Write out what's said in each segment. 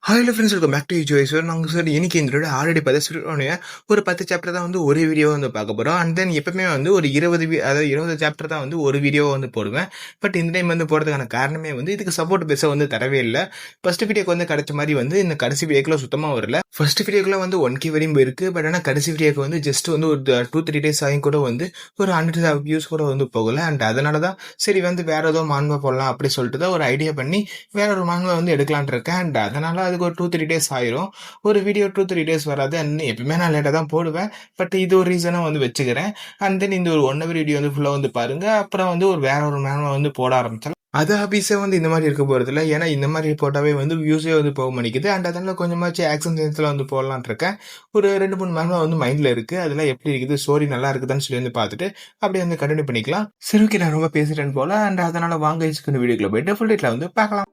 Hello friends, welcome back to Joys. நாங்கள் sir இன்னைக்கு இந்த ஆல்ரெடி பதிச்சுட்டோன்னே ஒரு 10 சாப்டர் தான் வந்து ஒரு வீடியோ வந்து பார்க்க போகிறோம். அண்ட் தென் எப்பவுமே வந்து ஒரு 20 சாப்டர் தான் வந்து ஒரு வீடியோ வந்து போடுவேன். பட் இந்த டைம் வந்து போடுறதுக்கான காரணமே வந்து இதுக்கு சப்போர்ட் பெருசாக வந்து தரவே இல்லை. ஃபர்ஸ்ட் வீடியோக்கு வந்து கிடைச்ச மாதிரி வந்து இந்த கடைசி வீடியோக்குள்ள சுத்தமாக வரல. ஃபர்ஸ்ட் வீடியோக்குள்ள வந்து 1K வரையும் போயிருக்கு. பட் ஆனால் கடைசி வீடியோக்கு வந்து ஜஸ்ட் வந்து ஒரு 2-3 days ஆகி கூட வந்து ஒரு 100 வியூஸ் கூட வந்து போகல. அண்ட் அதனால தான் சரி வந்து வேற ஏதோ மான்வா போடலாம் அப்படி சொல்லிட்டு தான் ஒரு ஐடியா பண்ணி வேற ஒரு மான்வா வந்து எடுக்கலான் இருக்கேன். அண்ட் அதனால அதுக்கு ஒரு 2-3 days ஆயிரும். ஒரு வீடியோ 2-3 days வராது. அண்ட் எப்பவுமே நான் லேட்டாக தான் போடுவேன். பட் இது ஒரு ரீசனாக வந்து வச்சுக்கிறேன். அண்ட் தென் இந்த ஒரு 1 hour வீடியோ வந்து ஃபுல்லாக வந்து பாருங்க. அப்புறம் வந்து ஒரு வேற ஒரு மேனுவல் வந்து போட ஆரம்பிச்சலாம். அது ஹாபீஸே வந்து இந்த மாதிரி இருக்க போகிறது இல்லை. ஏன்னா இந்த மாதிரி போட்டாவே வந்து வியூஸே வந்து போக மாட்டேங்குது. அண்ட் அதனால கொஞ்சமாச்சு ஆக்ஷன் சென்ஸில் வந்து போடலான் இருக்கேன். ஒரு 2-3 மேனுவல் வந்து மைண்டில் இருக்குது. அதெல்லாம் எப்படி இருக்குது, ஸ்டோரி நல்லா இருக்குதான்னு சொல்லி வந்து பார்த்துட்டு அப்படியே வந்து கண்டினியூ பண்ணிக்கலாம். சரி, ஓகே, நான் ரொம்ப பேசிட்டேன்னு போல. அண்ட் அதனால வாங்க இந்த வீடியோக்குள்ள போயிட்டு ஃபுல் டேட்டில் வந்து பார்க்கலாம்.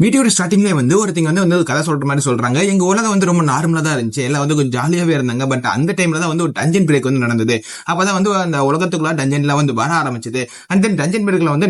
வீடியோட ஸ்டார்டிங்லேயே வந்து ஒருத்தங்க வந்து கதை சொல்ற மாதிரி சொல்றாங்க. எங்க உலகம் வந்து ரொம்ப நார்மலா தான் இருந்துச்சு, எல்லாம் வந்து கொஞ்சம் ஜாலியாவே இருந்தாங்க. பட் அந்த டைம்ல தான் வந்து ஒரு டஞ்சன் பிரேக் வந்து நடந்தது. அப்பதான் வந்து அந்த உலகத்துக்குள்ள டஞ்சன்ல வந்து வர ஆரம்பிச்சது. அண்ட் தென் டஞ்சன் பிரேக்ல வந்து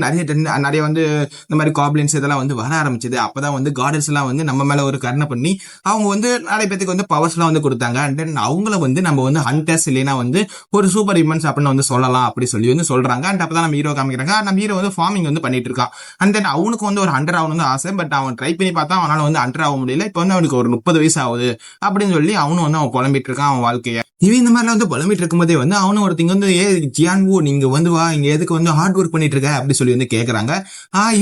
நிறைய வந்து இந்த மாதிரி காப்ளின்ஸ் இதெல்லாம் வந்து வர ஆரம்பிச்சது. அப்பதான் வந்து காடர்ஸ் எல்லாம் வந்து நம்ம மேல ஒரு கருணை பண்ணி அவங்க வந்து நிறைய பேருக்கு வந்து பவர்ஸ் எல்லாம் வந்து கொடுத்தாங்க. அண்ட் தென் அவங்கள வந்து நம்ம வந்து ஹண்டர்ஸ் இல்லைன்னா வந்து ஒரு சூப்பர் ஹியூமன்ஸ் அப்படின்னு வந்து சொல்லலாம் அப்படி சொல்லி வந்து சொல்றாங்க. அண்ட் அப்பதான் நம்ம ஹீரோ காமிக்கிறாங்க. நம்ம ஹீரோ வந்து ஃபார்மிங் வந்து பண்ணிட்டு இருக்கான். அண்ட் தென் அவனுக்கு வந்து ஒரு ஹண்டர் ஆகணும்னு ஆசை. பட் அவன் ட்ரை பண்ணி பார்த்தா அவனால வந்து அண்டர் ஆக முடியல. இப்ப வந்து அவனுக்கு ஒரு 30 வயசு ஆகுது அப்படின்னு சொல்லி அவனும் வந்து அவன் புலம்பிட்டு இருக்கான் அவன் வாழ்க்கைய. இவன் இந்த மாதிரிலாம் வந்து புலம்பிட்டு இருக்கும்போதே வந்து அவனும் ஒருத்தங்க வந்து ஜியான்வோ நீங்க வந்து வா, இங்க எதுக்கு வந்து ஹார்ட் ஒர்க் பண்ணிட்டு இருக்க அப்படி சொல்லி வந்து கேக்குறாங்க.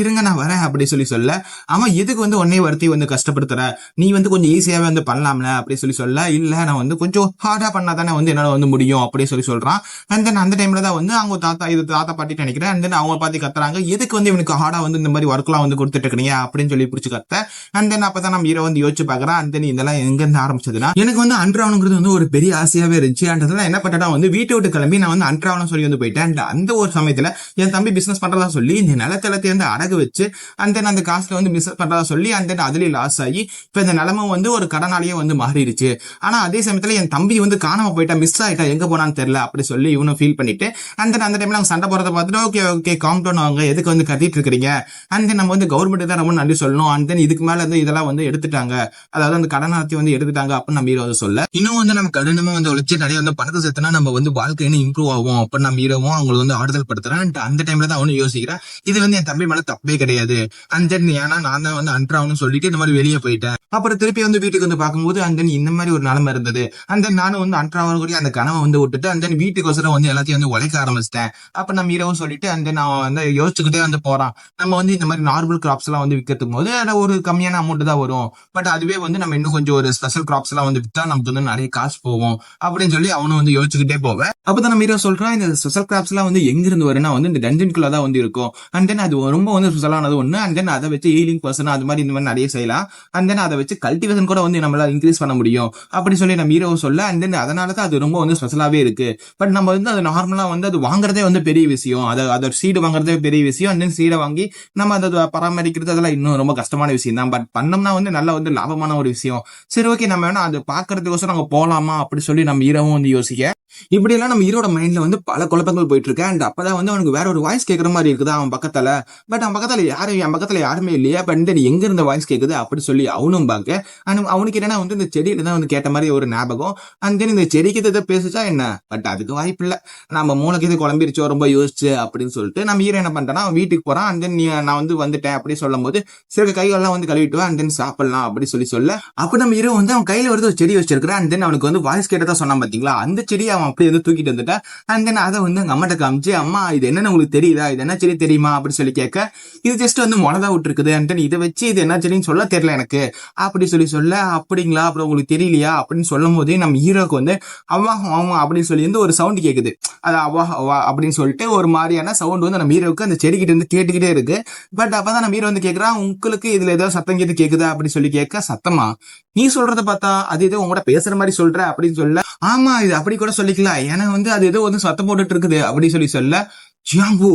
இருங்க நான் வரேன் அப்படி சொல்லி சொல்ல, அவன் எதுக்கு வந்து உன்னை வருத்தி வந்து கஷ்டப்படுத்துற, நீ வந்து கொஞ்சம் ஈஸியாவே வந்து பண்ணலாம்ல அப்படி சொல்லி சொல்ல, இல்ல நான் வந்து கொஞ்சம் ஹார்டா பண்ணா தானே வந்து என்னால வந்து முடியும் அப்படி சொல்லி சொல்றான். அண்ட் தென் அந்த டைம்ல தான் வந்து அவங்க தாத்தா பாட்டி நினைக்கிறேன். அண்ட் தென் அவங்க பார்த்து கத்துறாங்க, எதுக்கு வந்து இவனுக்கு ஹார்டா வந்து இந்த மாதிரி ஒர்க் எல்லாம் வந்து கொடுத்துட்டு இருக்கீங்க அப்படின்னு சொல்லி பிடிச்சு கத்த. அண்ட் தென் அப்பதான் நம்ம ஹீரோ வந்து யோசிச்சு பாக்குறான். அண்ட் தென் இதெல்லாம் எங்க இருந்து ஆரம்பிச்சதுன்னா, எனக்கு வந்து அன்றாவணுங்கிறது வந்து ஒரு பெரிய ஆசையாவே இருந்துச்சு. அண்ட் அதெல்லாம் என்ன பண்ணா வந்து வீட்டை விட்டு கிளம்பி நான் வந்து அன்றாவணும் சொல்லி வந்து போயிட்டேன். அண்ட் அந்த ஒரு சமயத்துல என் தம்பி பிசினஸ் பண்றதா சொல்லி இந்த நிலத்தளத்தை வந்து அடகு வச்சு அண்ட் தென் அந்த காசுல வந்து பிசினஸ் பண்றதா சொல்லி அண்ட் தென் அதுலயே லாஸ் ஆகி இப்ப இந்த நிலைமை வந்து ஒரு கடனாலேயே வந்து மாறிடுச்சு. ஆனா அதே சமயத்துல என் தம்பி வந்து காணாம போயிட்டா, மிஸ் ஆயிட்டா, எங்க போனான்னு தெரியல அப்படி சொல்லி இவனும் ஃபீல் பண்ணிட்டு அண்ட் தென் அந்த டைம்ல அவங்க சண்டை போறதை பார்த்துட்டு ஓகே காம் டவுன் அவங்க எதுக்கு வந்து கத்திட்டு இருக்கிறீங்க, அண்ட் தென் நம்ம வந்து கவர்மெண்ட் தான் ரொம்ப நன்றி சொல்லணும். அண்ட் தென் இதுக்கு மேல வந்து இதெல்லாம் வந்து எடுத்துட்டாங்க, அதாவது அந்த கடனாத்தி வந்து எடுத்துட்டாங்க அப்படின்னு நம்ம ஹீரோ சொல்ல, இன்னும் வந்து நம்ம கடினமா வந்து உழைச்சு நிறைய வந்து பணத்தை சேர்த்தனா நம்ம வந்து வாழ்க்கைன்னு இம்ப்ரூவ் ஆகும் அப்படின்னு நம்ம ஹீரோவும் அவங்களுக்கு வந்து ஆறுதல் படுத்துறேன். அந்த டைம்ல தான் அவனு யோசிக்கிறேன், இது வந்து என் தம்பி மேல தப்பே கிடையாது. அண்ட் தென் ஏன்னா நான் தான் வந்து அன்றாவணும் சொல்லிட்டு இந்த மாதிரி வெளியே போயிட்டேன். அப்புறம் திருப்பி வந்து வீட்டுக்கு வந்து பார்க்கும்போது அண்ட் தென் இந்த மாதிரி ஒரு நிலைமை இருந்தது. அண்ட் தென் நானும் வந்து அன்றாவக்கூடிய அந்த கனவை வந்து விட்டுட்டு அண்ட் தென் வீட்டுக்கோசரம் வந்து எல்லாத்தையும் வந்து உழைக்க ஆரம்பிச்சிட்டேன் அப்ப நம்ம ஹீரோவும் சொல்லிட்டு அண்ட் தென் அவன் வந்து யோசிச்சுக்கிட்டே வந்து போறான். நம்ம வந்து இந்த மாதிரி நார்மல் கிராப்ஸ் எல்லாம் வந்து விற்கிறதுக்கு போது ஒரு கம்மியான அமௌண்ட் தான் வரும். பட் அதுவே வந்து நம்ம இன்னும் கொஞ்சம் ஒரு ஸ்பெஷல் கிராப்ஸ் எல்லாம் வந்து வித்தா நமக்கு வந்து நிறைய காசு போகும் அப்படின்னு சொல்லி அவனும் வந்து யோசிச்சுக்கிட்டே போவேன். அப்பதான் நம்ம ஹீரோ சொல்றான், இந்த ஸ்பெஷல் கிராப்ஸ் எல்லாம் வந்து எங்க இருந்து வரும்னா வந்து இந்த டஞ்சனுக்குள்ள தான் வந்து இருக்கும். அண்ட் தென் அது ரொம்ப வந்து ஸ்பெஷலானது ஒண்ணு. அண்ட் தென் அதை வச்சு ஹீலிங் பர்சன் அது மாதிரி இந்த மாதிரி நிறைய செய்யலாம். அண்ட் தென் அதை வச்சு கல்டிவேஷன் கூட வந்து நம்மளால இன்க்ரீஸ் பண்ண முடியும் அப்படி சொல்லி நம்ம ஹீரோ சொல்ல. அண்ட் தென் அதனாலதான் அது ரொம்ப வந்து ஸ்பெஷலாவே இருக்கு. பட் நம்ம வந்து அது நார்மலா வந்து அது வாங்குறதே வந்து பெரிய விஷயம், அதோட சீடு வாங்குறதே பெரிய விஷயம். அண்ட் தென் சீடை வாங்கி நம்ம அதை பராமரிக்கிறது அதெல்லாம் இன்னும் ரொம்ப கஷ்டமான விஷயம் தான். பட் பண்ணோம்னா வந்து நல்ல வந்து லாபமான ஒரு விஷயம். சரி, ஓகே, நம்ம வேணா அது பாக்குறதுக்கோசரம் நாங்க போலாமா அப்படி சொல்லி நம்ம ஹீரோவும் வந்து யோசிக்க, இப்படி எல்லாம் நம்ம ஹீரோட மைண்ட்ல வந்து பல குழப்பங்கள் போயிட்டு இருக்கு. அண்ட் அப்பதான் வந்து அவனுக்கு வேற ஒரு வாய்ஸ் கேட்கற மாதிரி இருக்குது அவன் பக்கத்துல. பட் அவன் பக்கத்துல யாருமே இல்லையா. பட் எங்க இருந்த வாய்ஸ் கேக்குது அப்படி சொல்லி அவனும் பார்க்க, அவனுக்கு என்னன்னா வந்து இந்த செடியில தான் வந்து கேட்ட மாதிரி ஒரு ஞாபகம். அண்ட் தென் இந்த செடிக்கு இதை பேசுச்சா என்ன, பட் அதுக்கு வாய்ப்பு இல்ல, நம்ம மூளைக்கு இது குழம்பிருச்சோ ரொம்ப யோசிச்சு அப்படின்னு சொல்லிட்டு நம்ம ஹீரோ என்ன பண்றான், அவன் வீட்டுக்கு போறான். அண்ட் தென் நான் வந்து வந்துட்டேன் அப்படி சொல்லும் போது சரி கைகள்லாம் வந்து கழுவிட்டு அண்ட் தென் சாப்பிடலாம் அப்படி சொல்ல, அப்ப நம்ம ஹீரோ வந்து அவன் கையில வந்து ஒரு செடி வச்சிருக்கிறான். அண்ட் தென் அவனுக்கு வந்து வாய்ஸ் கேட்டதா சொன்னான் பாத்தீங்களா, அந்த செடியை அவன் அப்படியே வந்து தூக்கிட்டு வந்துட்டா. அண்ட் தென் அதை வந்து எங்க அம்மாட்ட காமிச்சு, அம்மா இது என்னன்னு உங்களுக்கு தெரியுதா, இது என்ன செடி தெரியுமா அப்படி சொல்லி கேட்க, இது ஜஸ்ட் வந்து மொளகா விட்டு இருக்குது, அண்ட் தென் இதை வச்சு இது என்ன செடின்னு சொல்ல தெரியல எனக்கு அப்படி சொல்ல, அப்படிங்களா அப்புறம் உங்களுக்கு தெரியலையா அப்படின்னு சொல்லும் போதே நம்ம ஹீரோக்கு வந்து அவ்வா ஆமா அப்படின்னு சொல்லி வந்து ஒரு சவுண்ட் கேக்குது. அது அவ்வா அவ்வா அப்படின்னு சொல்லிட்டு ஒரு மாதிரியான சவுண்ட் வந்து நம்ம ஹீரோக்கு அந்த செடிக்கிட்ட இருந்து கேட்டுக்கிட்டே இருக்கு. பட் அப்பதான் நம்ம ஹீரோ வந்து கேட்கறான், உங்களுக்கு இதுல ஏதாவது சத்தம் கேக்குதா அப்படி சொல்லி கேட்க, சத்தமா நீ சொல்றத பார்த்தா அது ஏதோ உங்கள்கிட்ட பேசுற மாதிரி சொல்ற அப்படின்னு சொல்ல, ஆமா இது அப்படி கூட சொல்லிக்கலாம், ஏன்னா வந்து அது ஏதோ வந்து சத்தம் போட்டுட்டு இருக்குது அப்படி சொல்ல, ஜியாம்பு,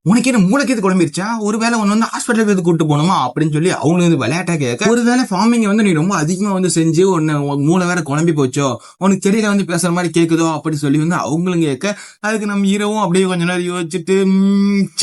உனக்கு என்ன மூளைக்கு குழம்பிருச்சா? ஒருவேளை ஒன்னு வந்து ஹாஸ்பிட்டலுக்கு வந்து கூட்டு போகணுமா அப்படின்னு சொல்லி அவங்க வந்து விளையாட்டா கேட்க, ஒருவேளை ஃபார்மிங் வந்து நீ ரொம்ப அதிகமா வந்து செஞ்சு ஒன்னு மூளை வேற குழம்பி போச்சோ, உனக்கு தெரியல வந்து பேசுற மாதிரி கேக்குதோ அப்படின்னு சொல்லி வந்து அவங்களும் கேட்க, அதுக்கு நம்ம ஹீரோவும் அப்படியே கொஞ்ச நேரம் யோசிச்சுட்டு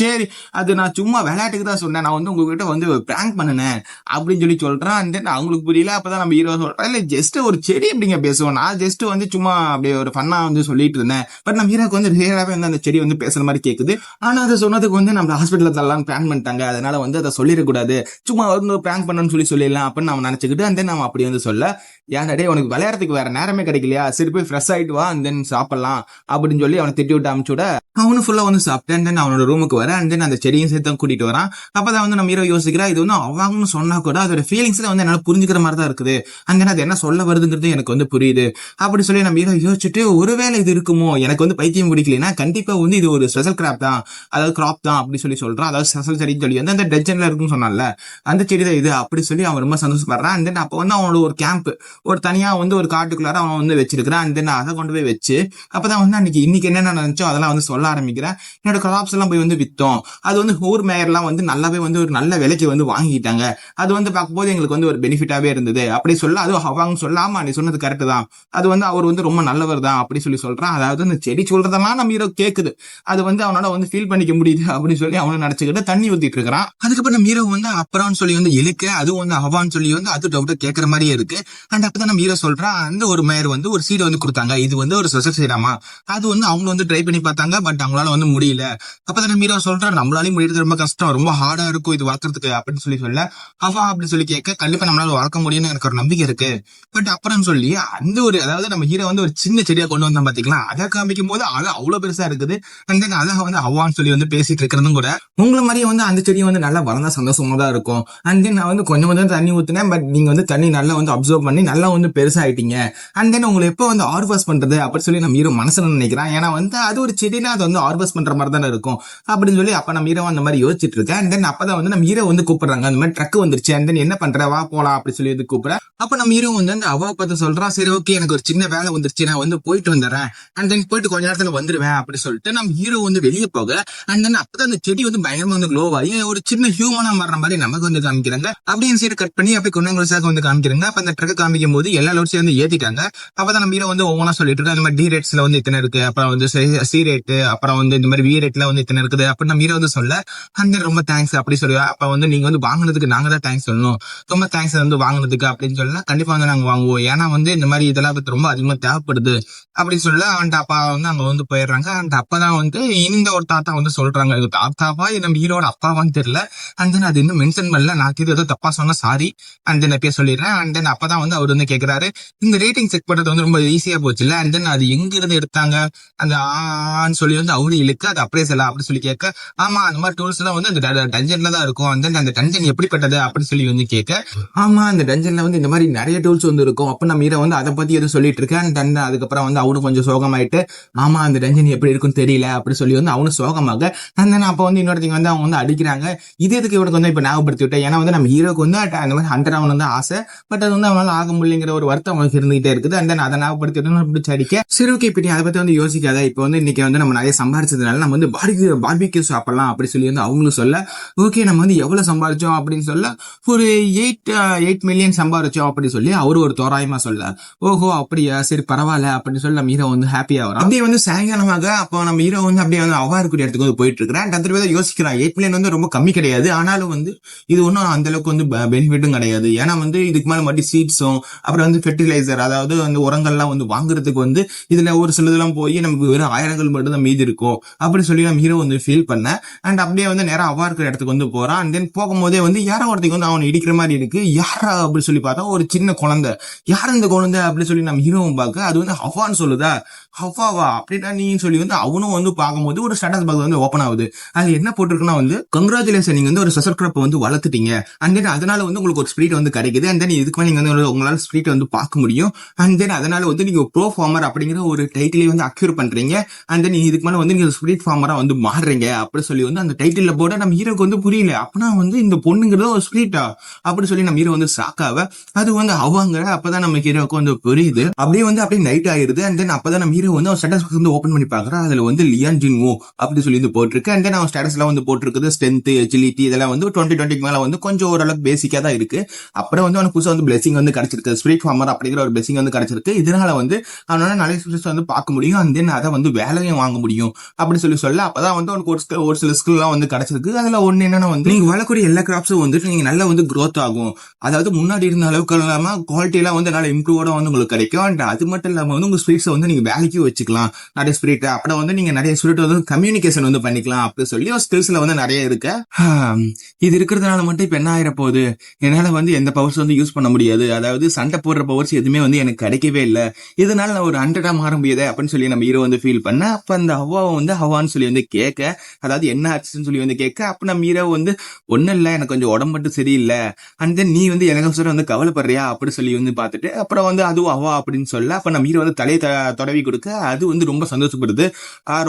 சரி அது நான் சும்மா விளையாட்டுக்கு தான் சொன்னேன், நான் வந்து உங்ககிட்ட வந்து பிராங்க் பண்ணினேன் அப்படின்னு சொல்லி சொல்றான். அண்ட் தென் அவங்களுக்கு புரியல. அப்பதான் நம்ம ஹீரோ சொல்றேன், இல்ல ஜஸ்ட் ஒரு செடி அப்படிங்க பேசுவோம், நான் ஜஸ்ட் வந்து சும்மா அப்படியே ஒரு ஃபன்னா வந்து சொல்லிட்டு இருந்தேன். பட் நம்ம ஹீரோக்கு வந்து ரியலாவே வந்து அந்த செடி வந்து பேசுற மாதிரி கேக்குது. ஆனா அதை சொன்னதுக்கு வந்து நம்ம ஹாஸ்பிட்டல் தரலாம் பிளான் பண்ணிட்டாங்க, அதனால வந்து அதை சொல்லிடக்கூடாது, சும்மா வந்து பிராங்க் பண்ணணும்னு சொல்லிடலாம் அப்படின்னு நம்ம நினைச்சுக்கிட்டு அந்த நம்ம அப்படி வந்து சொல்ல, ஏன்டா உனக்கு விளையாடுறதுக்கு வேற நேரமே கிடைக்கலையா, சரி போய் ஃப்ரெஷ் ஆயிட்டு வா அண்ட் தென் சாப்பிடலாம் அப்படின்னு சொல்லி அவனை திட்டி விட்டு அனுப்பிச்சுட, அவனு ஃபுல்லா வந்து சாப்பிட்டேன். தென் அவனோட ரூமுக்கு வர அண்ட் தென் அந்த செடியும் சேர்த்து கூட்டிட்டு வரான். அப்பதான் வந்து நம்ம ஹீரோ யோசிக்கிறா, இது வந்து அவங்கன்னு சொன்னா கூட அதோட ஃபீலிங்ஸ்ல வந்து என்னால புரிஞ்சுக்கிற மாதிரி தான் இருக்குது, அண்ட் தென் அது என்ன சொல்ல வருதுங்கிறது எனக்கு வந்து புரியுது அப்படி சொல்லி நம்ம ஹீரோ யோசிச்சுட்டு, ஒருவேளை இது இருக்குமோ, எனக்கு வந்து பைத்தியம் பிடிக்கலன்னா கண்டிப்பா வந்து இது ஒரு ஸ்பெஷல் கிராப் தான், அதாவது கிராப் தான் அப்படி சொல்லி சொல்றான். அதாவது ஸ்பெஷல் செடின்னு சொல்லி வந்து அந்த டெஜன்ல இருக்குன்னு சொன்னால அந்த செடி தான் இது அப்படி சொல்லி அவன் ரொம்ப சந்தோஷப்படுறான். அண்ட் தென் அப்ப வந்து அவனோட ஒரு கேம்ப் ஒரு தனியா வந்து ஒரு காட்டுக்குள்ளார அவன் வந்து வச்சிருக்கிறான். அண்ட் தென் அதை கொண்டு போய் வச்சு அப்பதான் வந்து இன்னைக்கு என்னென்ன நினைச்சோ அதெல்லாம் வந்து சொல்ல ஆரம்பிக்கிறேன். என்னோட கிராப்ஸ் எல்லாம் போய் வந்து வித்தோம், அது வந்து ஊர் மேயர்லாம் வந்து நல்லாவே வந்து ஒரு நல்ல விலைக்கு வந்து வாங்கிட்டாங்க, அது வந்து பார்க்கும்போது எங்களுக்கு வந்து ஒரு பெனிஃபிட்டாவே இருந்தது அப்படி சொல்ல, அது அவங்க சொல்லாம நீ சொன்னது கரெக்ட் தான், அது வந்து அவர் வந்து ரொம்ப நல்லவர் தான் அப்படி சொல்லி சொல்றான். அதாவது அந்த செடி சொல்றதெல்லாம் நம்ம ஹீரோ கேக்குது, அது வந்து அவனோட வந்து ஃபீல் பண்ணிக்க முடியுது அப்படின்னு சொல்லி அவனை நினைச்சுக்கிட்டு தண்ணி ஊத்திட்டு இருக்கிறான். அதுக்கப்புறம் நம்ம ஹீரோ வந்து அப்புறம் சொல்லி வந்து இழுக்க, அது வந்து அவான்னு சொல்லி வந்து அது டவுட் கேட்கற மாதிரியே இருக்கு. அண்ட் அப்பதான் நம்ம ஹீரோ சொல்றான், அந்த ஒரு மேயர் வந்து ஒரு சீடை வந்து கொடுத்தாங்க, இது வந்து ஒரு ஸ்பெஷல் சீடாமா, அது வந்து அவங்க வந்து ட்ரை பண்ணி பார்த்தாங்க, பட் அவங்களால வந்து முடியல. அப்பதான் நம்ம ஹீரோ சொல்றான், நம்மளாலையும் முடியறது ரொம்ப கஷ்டம், ரொம்ப ஹார்டா இருக்கும் இது வளர்க்கறதுக்கு அப்படின்னு சொல்லி சொல்ல, அவா அப்படி சொல்லி கேட்க, கண்டிப்பா நம்மளால வளர்க்க முடியும்னு எனக்கு ஒரு நம்பிக்கை இருக்கு. பட் அப்புறம் சொல்லி அந்த ஒரு அதாவது நம்ம ஹீரோ வந்து ஒரு சின்ன செடியா கொண்டு வந்தா பாத்தீங்களா, அதை காமிக்கும் போது அது அவ்வளவு பெருசா இருக்குது. அண்ட் தென் அதை வந்து அவான்னு சொல்லி வந்து பேசிட்டு இருக்கிறதும் கூட உங்களை மாதிரியே வந்து அந்த செடியை வந்து நல்லா வளர்ந்தா சந்தோஷமா தான் இருக்கும். அண்ட் தென் நான் வந்து கொஞ்சம் கொஞ்சம் தண்ணி ஊத்தினேன், பட் நீங்க வந்து தண்ணி நல்லா வந்து அப்சர்வ் பண்ணி நல்லா வந்து பெருசா ஆயிட்டீங்க. அண்ட் தென் உங்களை எப்போ வந்து ஆர்வஸ் பண்றது அப்படின்னு சொல்லி நம்ம ஹீரோ மனசுல நினைக்கிறான். ஏன்னா வந்து அது ஒரு செடினா அது வந்து ஆர்வஸ் பண்ற மாதிரி தானே இருக்கும் அப்படின்னு சொல்லி அப்ப நம்ம ஹீரோ அந்த மாதிரி யோசிச்சுட்டு இருக்கேன். அண்ட் தென் அப்பதான் வந்து நம்ம ஹீரோ வந்து கூப்பிடுறாங்க, அந்த மாதிரி ட்ரக் வந்துருச்சு, அண்ட் தென் என்ன பண்ற வா போலாம் அப்படி சொல்லி வந்து கூப்பிடுறேன். அப்ப நம்ம ஹீரோ வந்து அந்த அவா பார்த்து சொல்றான், சரி ஓகே எனக்கு ஒரு சின்ன வேலை வந்துருச்சு, நான் வந்து போயிட்டு வந்துடுறேன், அண்ட் தென் போயிட்டு கொஞ்ச நேரத்துல வந்துருவேன் அப்படி சொல்லிட்டு நம்ம ஹீரோ வந்து வெளியே போக, அண்ட் தென் அப்பதான் அந்த செடி வந்து பயங்கரமா வந்து க்ளோ ஆகி ஒரு சின்ன ஹியூமனா மாறுற மாதிரி நமக்கு வந்து காமிக்கிறாங்க. அப்படியே சைடு கட் பண்ணி அப்படி கொஞ்சம் வந்து காமிக்கிறாங்க. அப்ப அந்த ட்ரக் காமிக்கும் போது எல்லா லோட்ஸையும் வந்து ஏத்திட்டாங்க. அப்பதான் நம்ம ஹீரோ வந்து ஒவ்வொன்றா சொல்லிட்டு இருக்கு, அந்த மாதிரி டி ரேட்ஸ்ல வந்து இத்தனை இருக்கு, அப்புறம் வந்து சி ரேட், அப்புறம் வந்து இந்த மாதிரி வி ரேட்ல வந்து இத்தனை இருக்குது அப்படி நம்ம ஹீரோ வந்து சொல்ல, அந்த ரொம்ப தேங்க்ஸ் அப்படி சொல்லுவா. அப்ப வந்து நீங்க வந்து வாங்கினதுக்கு நாங்க தான் தேங்க்ஸ் சொல்லணும், ரொம்ப தேங்க்ஸ் வந்து வாங்கினதுக்கு அப்படின்னு சொல்லலாம். கண்டிப்பா வந்து நாங்க வாங்குவோம், ஏன்னா வந்து இந்த மாதிரி இதெல்லாம் ரொம்ப அதிகமா தேவைப்படுது அப்படின்னு சொல்ல அவன்ட்டு அப்பா வந்து அங்க வந்து போயிடுறாங்க. அந்த அப்பதான் வந்து இந்த ஒரு தாத்தா வந்து சொல்றாங்க, இது தாத்தாவா நம்ம ஹீரோட அப்பாவான்னு தெரியல. அண்ட் தென் அது இன்னும் மென்ஷன் பண்ணல, நான் ஏதோ தப்பா சொன்னா சாரி, அண்ட் தென் அப்பயே சொல்லிடுறேன். அண்ட் தென் அப்பதான் வந்து அவர் வந்து கேட்கிறாரு, இந்த ரேட்டிங் செக் பண்றது வந்து ரொம்ப ஈஸியா போச்சு இல்ல, அண்ட் தென் அது எங்க இருந்து எடுத்தாங்க அந்த ஆன்னு சொல்லி வந்து அவரு இழுக்க, அது அப்படியே செல்ல அப்படி சொல்லி கேட்க, ஆமா அந்த மாதிரி டூல்ஸ் எல்லாம் வந்து அந்த டஞ்சன்ல தான் இருக்கும், அண்ட் தென் அந்த டஞ்சன் எப்படிப்பட்டது அப்படின்னு சொல்லி வந்து கேட்க, ஆமா அந்த டஞ்சன்ல வந்து இந்த மாதிரி நிறைய டூல்ஸ் வந்து இருக்கும். அப்ப நம்ம ஹீரோ வந்து அதை பத்தி எதுவும் சொல்லிட்டு இருக்கேன். அண்ட் அதுக்கப்புறம் வந்து அவனு கொஞ்சம் சோகமாயிட்டு, ஆமா அந்த டஞ்சன் எப்படி இருக்குன்னு தெரியல அப்படி சொல்லி வந்து அவனு சோகமாக. அண்ட் தென் அப்ப வந்து இன்னொருத்தங்க வந்து அவங்க வந்து அடிக்கிறாங்க, இது எதுக்கு இவனுக்கு வந்து இப்ப ஞாபகப்படுத்தி விட்டேன், ஏன்னா வந்து நம்ம ஹீரோக்கு வந்து அந்த மாதிரி ஹண்டர் அவன் வந்து ஆசை, பட் அது வந்து அவனால ஆக முடியலைங்கிற ஒரு வருத்தம் அவனுக்கு இருந்துகிட்டே இருக்குது. அண்ட் தென் அதை ஞாபகப்படுத்தி விட்டு பிடிச்சி அடிக்க, சரி ஓகே இப்ப நீ அதை பத்தி வந்து யோசிக்காத, இப்ப வந்து இன்னைக்கு வந்து நம்ம நிறைய சம்பாரிச்சதுனால நம்ம வந்து பார்பிக்யூ சாப்பிடலாம் அப்படி சொல்லி வந்து அவங்களும் சொல்ல, ஓகே நம்ம வந்து எவ்வளவு சம்பாரிச்சோம் அப்படின்னு சொல்ல, ஒரு 8 மில்லியன் சம்பாரிச்சோம் அப்படி சொல்லி அவரு ஒரு தோராயமா சொல்ல, ஓஹோ அப்படியா சரி பரவாயில்ல அப்படின்னு சொல்லி நம்ம ஹீரோ வந்து ஹாப்பியா வரும். அப்படியே வந்து சாயங்காலமாக அப்போ நம்ம ஹீரோ வந்து அப்படியே வந்து அவா இருக்கிற இடத்துக்கு வந்து போயிட்டு இருக்கிறேன். அந்த பேர் யோசிக்கிறான், 8 மில்லியன் வந்து ரொம்ப கம்மி கிடையாது, ஆனாலும் வந்து இது ஒன்றும் அந்த அளவுக்கு வந்து பெனிஃபிட்டும் கிடையாது, ஏன்னா வந்து இதுக்கு மேல மட்டும் சீட்ஸும் அப்புறம் வந்து ஃபெர்டிலைசர் அதாவது அந்த உரங்கள்லாம் வந்து வாங்குறதுக்கு வந்து இதுல ஒரு சிலதெல்லாம் போய் நமக்கு வெறும் 1000 மட்டும் தான் மீதி இருக்கும் அப்படி சொல்லி நம்ம ஹீரோ வந்து ஃபீல் பண்ண. அண்ட் அப்படியே வந்து நேரம் அவா இருக்கிற இடத்துக்கு வந்து போறான். அண்ட் தென் போகும்போதே வந்து யாரோ ஒருத்தருக்கு வந்து அவன் இடிக்கிற மாதிரி இருக்கு, யாரா அப்படின்னு சொல்லி பார்த்தா ஒரு சின்ன குழந்தை, யார் இந்த குழந்தை அப்படின்னு சொல்லி நம்ம ஹீரோவும் பார்க்க, அது வந்து ஹவான்னு சொல்லுதா, ஹவாவா அப்படின்னா நீ சொல்லி வந்து அவனும் வந்து பார்க்கும்போது ஒரு ஸ்டேட்டஸ் பாக்ஸ் வந்து ஓப்பன் ஆகுது. அது என்ன போட்டிருக்குன்னா வந்து கங்க்ராச்சுலேஷன் நீங்க வந்து ஒரு ஸ்பெஷல் கிராப் வந்து வளர்த்துட்டீங்க, அண்ட் தென் அதனால வந்து உங்களுக்கு ஒரு ஸ்பிரிட் வந்து கிடைக்குது, அண்ட் தென் இதுக்கு மேலே நீங்க வந்து உங்களால ஸ்பிரிட் வந்து பார்க்க முடியும், அண்ட் தென் அதனால வந்து நீங்க ப்ரோ ஃபார்மர் அப்படிங்கிற ஒரு டைட்டிலே வந்து அக்யூர் பண்றீங்க, அண்ட் தென் இதுக்கு மேலே வந்து நீங்க ஸ்பிரிட் ஃபார்மரா வந்து மாறுறீங்க அப்படி சொல்லி வந்து அந்த டைட்டில் போட நம்ம ஹீரோக்கு வந்து புரியல, அப்படின்னா வந்து இந்த பொண்ணுங்கிறது ஒரு ஸ்பிரிட்டா அப்படி சொல்லி நம்ம ஹீரோ வந்து ஷாக்காவ, அது அது வந்து அவங்க அப்பதான் நம்ம ஹீரோக்கு வந்து புரியுது. அப்படியே நைட் ஆயிருது. அண்ட் தென் அப்பதான் நம்ம ஹீரோ வந்து அவன் ஸ்டேட்டஸ் வந்து ஓபன் பண்ணி பாக்குறான். அதுல வந்து லியான் ஜின்வோ அப்படி சொல்லி வந்து போட்டிருக்கு. அண்ட் தென் அவன் ஸ்டேட்டஸ் எல்லாம் வந்து போட்டிருக்குது ஸ்ட்ரென்த், எஜிலிட்டி இதெல்லாம் வந்து 20 மேல வந்து கொஞ்சம் ஓரளவுக்கு பேசிக்கா தான் இருக்கு. அப்புறம் வந்து அவனுக்கு புதுசா வந்து பிளெஸிங் வந்து கிடைச்சிருக்கு. ஸ்பிரிட் ஃபார்மர் அப்படிங்கிற ஒரு பிளெஸிங் வந்து கிடைச்சிருக்கு. இதனால வந்து அவனால நிறைய ஸ்கில்ஸ் வந்து பார்க்க முடியும். அண்ட் தென் அதை வந்து வேலையும் வாங்க முடியும் அப்படி சொல்ல அப்பதான் வந்து அவனுக்கு ஒரு சில ஸ்கில் எல்லாம் வந்து கிடைச்சிருக்கு. அதுல ஒண்ணு என்னன்னா வந்து நீங்க வளர்க்கக்கூடிய எல்லா கிராப்ஸும் வந்துட்டு நீங்க நல்லா வந்து growth ஆகும். அதாவது முன்னாடி இருந்த அளவுக்கு இல்லாம குவாலிட்டி எல்லாம் வந்து நல்லா இம்ப்ரூவோட வந்து உங்களுக்கு கிடைக்கும். அண்ட் அது மட்டும் இல்லாம வந்து உங்க ஸ்பிரிட்ஸை வந்து நீங்க வேலைக்கு வச்சுக்கலாம். நிறைய ஸ்பிரிட் அப்புறம் வந்து நீங்க நிறைய ஸ்பிரிட் வந்து கம்யூனிகேஷன் வந்து பண்ணிக்கலாம் அப்படி சொல்லி ஒரு ஸ்கில்ஸ்ல வந்து நிறைய இருக்கு. இது இருக்கிறதுனால மட்டும் இப்ப என்ன ஆயிர போகுது, என்னால வந்து எந்த பவர்ஸ் வந்து யூஸ் பண்ண முடியாது. அதாவது சண்டை போடுற பவர்ஸ் எதுவுமே வந்து எனக்கு கிடைக்கவே இல்லை. இதனால நான் ஒரு 100 மாற முடியாது அப்படின்னு சொல்லி நம்ம ஹீரோ வந்து ஃபீல் பண்ண. அப்ப அந்த ஹவாவை வந்து ஹவான்னு சொல்லி வந்து கேட்க, அதாவது என்ன ஆச்சுன்னு சொல்லி வந்து கேட்க, அப்ப நம்ம ஹீரோ வந்து ஒன்னும் இல்ல, எனக்கு கொஞ்சம் உடம்பு மட்டும் சரியில்லை. அண்ட் தென் நீ வந்து எனக்கு வந்து கவலைப்படுறியா அப்படி சொல்லி வந்து பார்த்துட்டு அப்புறம் வந்து அதுவும் அவா அப்படின்னு சொல்ல, அப்ப நம்ம ஹீரோ வந்து தலையை தொடவி கொடுக்க அது வந்து ரொம்ப சந்தோஷப்படுது.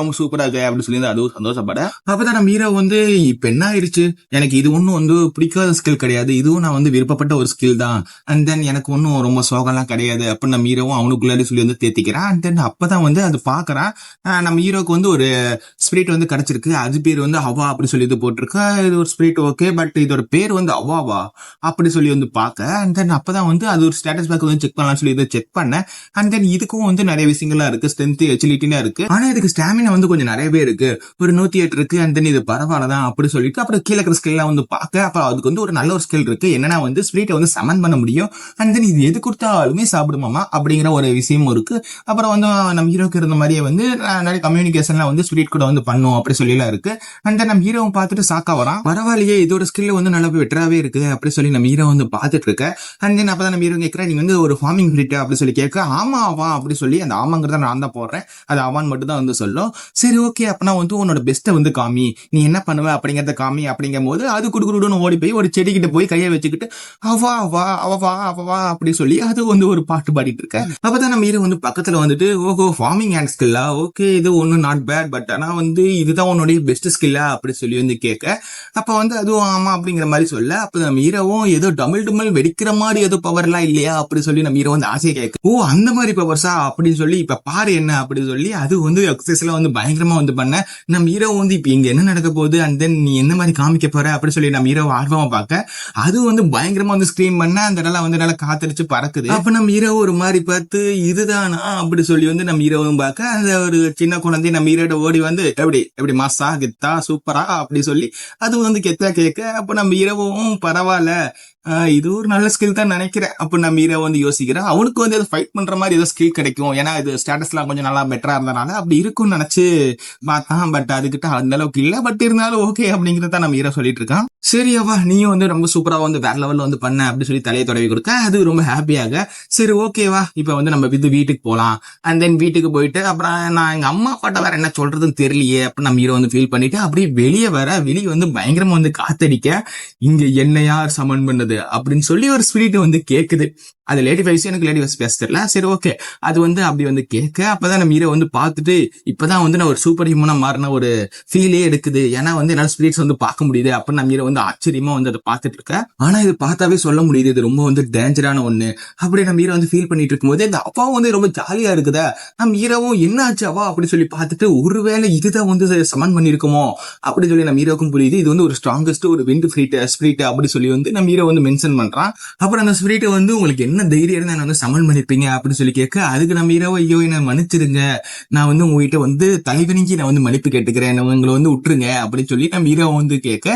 ரொம்ப சூப்பரா இருக்கு அப்படின்னு சொல்லி அதுவும் சந்தோஷப்பட. அப்பதான் நம்ம ஹீரோ வந்து இப்ப என்ன ஆயிடுச்சு, எனக்கு இது ஒன்னும் வந்து பிடிக்காத ஸ்கில் கிடையாது, இதுவும் நான் வந்து விருப்பப்பட்ட ஒரு ஸ்கில் தான். அண்ட் தென் எனக்கு ஒன்னும் ரொம்ப சோகம்லாம் கிடையாது அப்படின்னு நம்ம ஹீரோவும் அவனுக்குள்ளாடி சொல்லி வந்து தேத்திக்கிறான். அண்ட் தென் அப்பதான் வந்து அது பாக்குறான். நம்ம ஹீரோக்கு வந்து ஒரு ஸ்பிரிட் வந்து கிடைச்சிருக்கு. அது பேர் வந்து அவா அப்படி சொல்லி போட்டிருக்கு. இது ஒரு ஸ்பிரிட் ஓகே, பட் இதோட பேர் வந்து அவாவா அப்படி சொல்லி வந்து பார்க்க. அண்ட் தென் அப்பதான் வந்து அது ஒரு ஸ்டேட்டஸ் பேக் வந்து செக் பண்ணலாம் சொல்லி இதை செக் பண்ண. அண்ட் தென் இதுக்கும் வந்து நிறைய விஷயங்கள்லாம் இருக்கு, ஸ்ட்ரென்த், எச்சிலிட்டிலாம் இருக்கு. ஆனா இதுக்கு ஸ்டாமினா வந்து கொஞ்சம் நிறையவே இருக்கு, ஒரு 108 இருக்கு. அண்ட் தென் இது பரவாயில்லதான் அப்படி சொல்லிட்டு அப்புறம் கீழே இருக்கிற ஸ்கில் வந்து பார்க்க, அப்புறம் அதுக்கு வந்து ஒரு நல்ல ஒரு ஸ்கில் இருக்கு, என்னன்னா வந்து ஸ்பிரிட்டை வந்து சமன் பண்ண முடியும். அண்ட் தென் இது எது கொடுத்தாலுமே சாப்பிடுமாமா அப்படிங்கிற ஒரு விஷயமும் இருக்கு. அப்புறம் வந்து நம்ம ஹீரோக்கு இருந்த மாதிரியே வந்து நிறைய கம்யூனிகேஷன்லாம் வந்து ஸ்பிரிட் கூட வந்து பண்ணும் அப்படி சொல்லிலாம் இருக்கு. அண்ட் தென் நம்ம ஹீரோவை பார்த்துட்டு சாக்கா வரான். பரவாயில்லையே, இதோட ஸ்கில் வந்து நல்லா வெட்டராவே இருக்கு அப்படி சொல்லி நம்ம ஹீரோ வந்து பார்த்துட்டு இருக்க. அண்ட் தென் அப்பதான் நம்ம ஹீரோ கேட்கிறேன், நீங்க வந்து ஒரு ஃபார்மிங் ஃபிரிட் அப்படி சொல்லி கேட்க, ஆமா ஆவா அப்படி சொல்லி அந்த ஆமாங்கிறத நான் தான் போடுறேன், அது ஆவான்னு மட்டும் தான் வந்து சொல்லும். சரி ஓகே, அப்பனா வந்து உன்னோட பெஸ்ட்டை வந்து காமி, நீ என்ன பண்ணுவ அப்படிங்கறத காமி அப்படிங்கும் போது அது குடுக்குடுன்னு ஓடி போய் ஒரு செடி கிட்ட போய் கையை வச்சுக்கிட்டு அவா அவா அவவா அவவா அப்படி சொல்லி அது வந்து ஒரு பாட்டு பாடிட்டு இருக்க. அப்பதான் நம்ம ஹீரோ வந்து பக்கத்துல வந்துட்டு ஓஹோ ஃபார்மிங் அண்ட் ஸ்கில்லா, ஓகே இது ஒன்னும் நாட் பேட், பட் ஆனா வந்து இதுதான் உன்னுடைய பெஸ்ட் ஸ்கில்லா அப்படி சொல்லி வந்து கேட்க, அப்ப வந்து அதுவும் ஆமா அப்படிங்கிற மாதிரி சொல்ல, அப்ப நம்ம ஹீரோவும் ஏதோ டமிழ் வெடிக்கிற மாதிரி ஏதோ பவர் எல்லாம் இல்லையா அப்படி சொல்லி நம்ம ஹீரோ வந்து ஆசையை கேட்க, ஓ அந்த மாதிரி பவர்ஸா அப்படின்னு சொல்லி இப்ப பாரு என்ன அப்படி சொல்லி அது வந்து எக்ஸசைஸ்ல வந்து பயங்கரமா வந்து பண்ண. நம்ம ஹீரோ வந்து இப்ப இங்க என்ன நடக்க போகுது அண்ட் தென் நீ என்ன மாதிரி காமிக்க போற அப்படி சொல்லி நம்ம ஹீரோ ஆர்வமா பார்க்க, அது வந்து பயங்கரமா வந்து ஸ்கிரீம் பண்ண அந்த நல்லா வந்து நல்லா காத்தடிச்சு பறக்குது. அப்ப நம்ம ஹீரோ ஒரு மாதிரி பார்த்து இதுதானா அப்படி சொல்லி வந்து நம்ம ஹீரோவும் பார்க்க, அந்த ஒரு சின்ன குழந்தை நம்ம ஹீரோட ஓடி வந்து எப்படி எப்படி மாசா கெத்தா சூப்பரா அப்படி சொல்லி அது வந்து கெத்தா கேட்க, அப்ப நம்ம ஹீரோவும் பரவாயில்ல இது ஒரு நல்ல ஸ்கில் தான் நினைக்கிறேன் அப்ப நம்ம ஹீரோ வந்து யோசிக்கிறேன். அவனுக்கு வந்து ஃபைட் பண்ற மாதிரி ஏதோ ஸ்கில் கிடைக்கும், ஏன்னா இது ஸ்டேட்டஸ்லாம் கொஞ்சம் நல்லா பெட்டரா இருந்தனால அப்படி இருக்கும்னு நினைச்சு பார்த்தான். பட் அதுகிட்ட அந்த அளவுக்கு இல்ல, பட் இருந்தாலும் ஓகே அப்படிங்கறத நம்ம ஹீரோ சொல்லிட்டு இருக்கான். சரியாவா நீயும் வந்து ரொம்ப சூப்பரா வந்து வேற லெவல்ல வந்து பண்ண அப்படி சொல்லி தலையை தொடவி கொடுக்க, அது ரொம்ப ஹாப்பியாக சரி ஓகேவா இப்ப வந்து நம்ம வீட்டுக்கு போலாம். அண்ட் தென் வீட்டுக்கு போயிட்டு அப்புறம் நான் எங்க அம்மா அப்பாட்ட வேற என்ன சொல்றதுன்னு தெரியலையே அப்படின்னு நம்ம ஹீரோ வந்து ஃபீல் பண்ணிட்டு அப்படியே வெளியே வந்து பயங்கரமா வந்து காத்தடிக்க, இங்க என்ன யார் சமன் பண்ணது அப்படின்னு சொல்லி ஒரு ஸ்பிரிட் வந்து கேக்குது. அது லேடி வைஸ், எனக்கு லேடி வைஸ் பேச தெரியல. சரி ஓகே, அது வந்து அப்படி வந்து கேட்க, அப்பதான் நம்ம ஹீரோ வந்து பார்த்துட்டு இப்பதான் வந்து நான் ஒரு சூப்பர் ஹியூமனா மாறின ஒரு ஃபீலே எடுக்குது, ஏன்னா வந்து என்னால ஸ்பிரிட்ஸ் வந்து பார்க்க முடியுது அப்படின்னு நம்ம ஹீரோ வந்து ஆச்சரியமா வந்து அதை பார்த்துட்டு இருக்க. ஆனா இது பார்த்தாவே சொல்ல முடியுது இது ரொம்ப வந்து டேஞ்சரான ஒண்ணு அப்படி நம்ம ஹீரோ வந்து ஃபீல் பண்ணிட்டு இருக்கும்போது இந்த அப்பாவும் வந்து ரொம்ப ஜாலியா இருக்குதா. நம்ம ஹீரோவும் என்ன ஆச்சு அவா அப்படி சொல்லி பார்த்துட்டு ஒருவேளை இதுதான் வந்து சமன் பண்ணிருக்குமோ அப்படி சொல்லி நம்ம ஹீரோக்கும் புரியுது இது வந்து ஒரு ஸ்ட்ராங்கஸ்ட் ஒரு விண்ட் ஸ்பிரிட் அப்படி சொல்லி வந்து நம்ம ஹீரோ வந்து மென்ஷன் பண்றான். அப்புறம் அந்த ஸ்பிரிட் வந்து உங்களுக்கு என்ன தைரியம் இருந்தா வந்து சமன் பண்ணிருப்பீங்க அப்படின்னு சொல்லி கேட்க, அதுக்கு நம்ம ஹீரோ ஐயோ என்ன மன்னிச்சிருங்க, நான் வந்து உங்ககிட்ட வந்து தலைவனிக்கு நான் வந்து மன்னிப்பு கேட்டுக்கிறேன், உங்களை வந்து விட்டுருங்க அப்படின்னு சொல்லி நம்ம ஹீரோ வந்து கேட்க,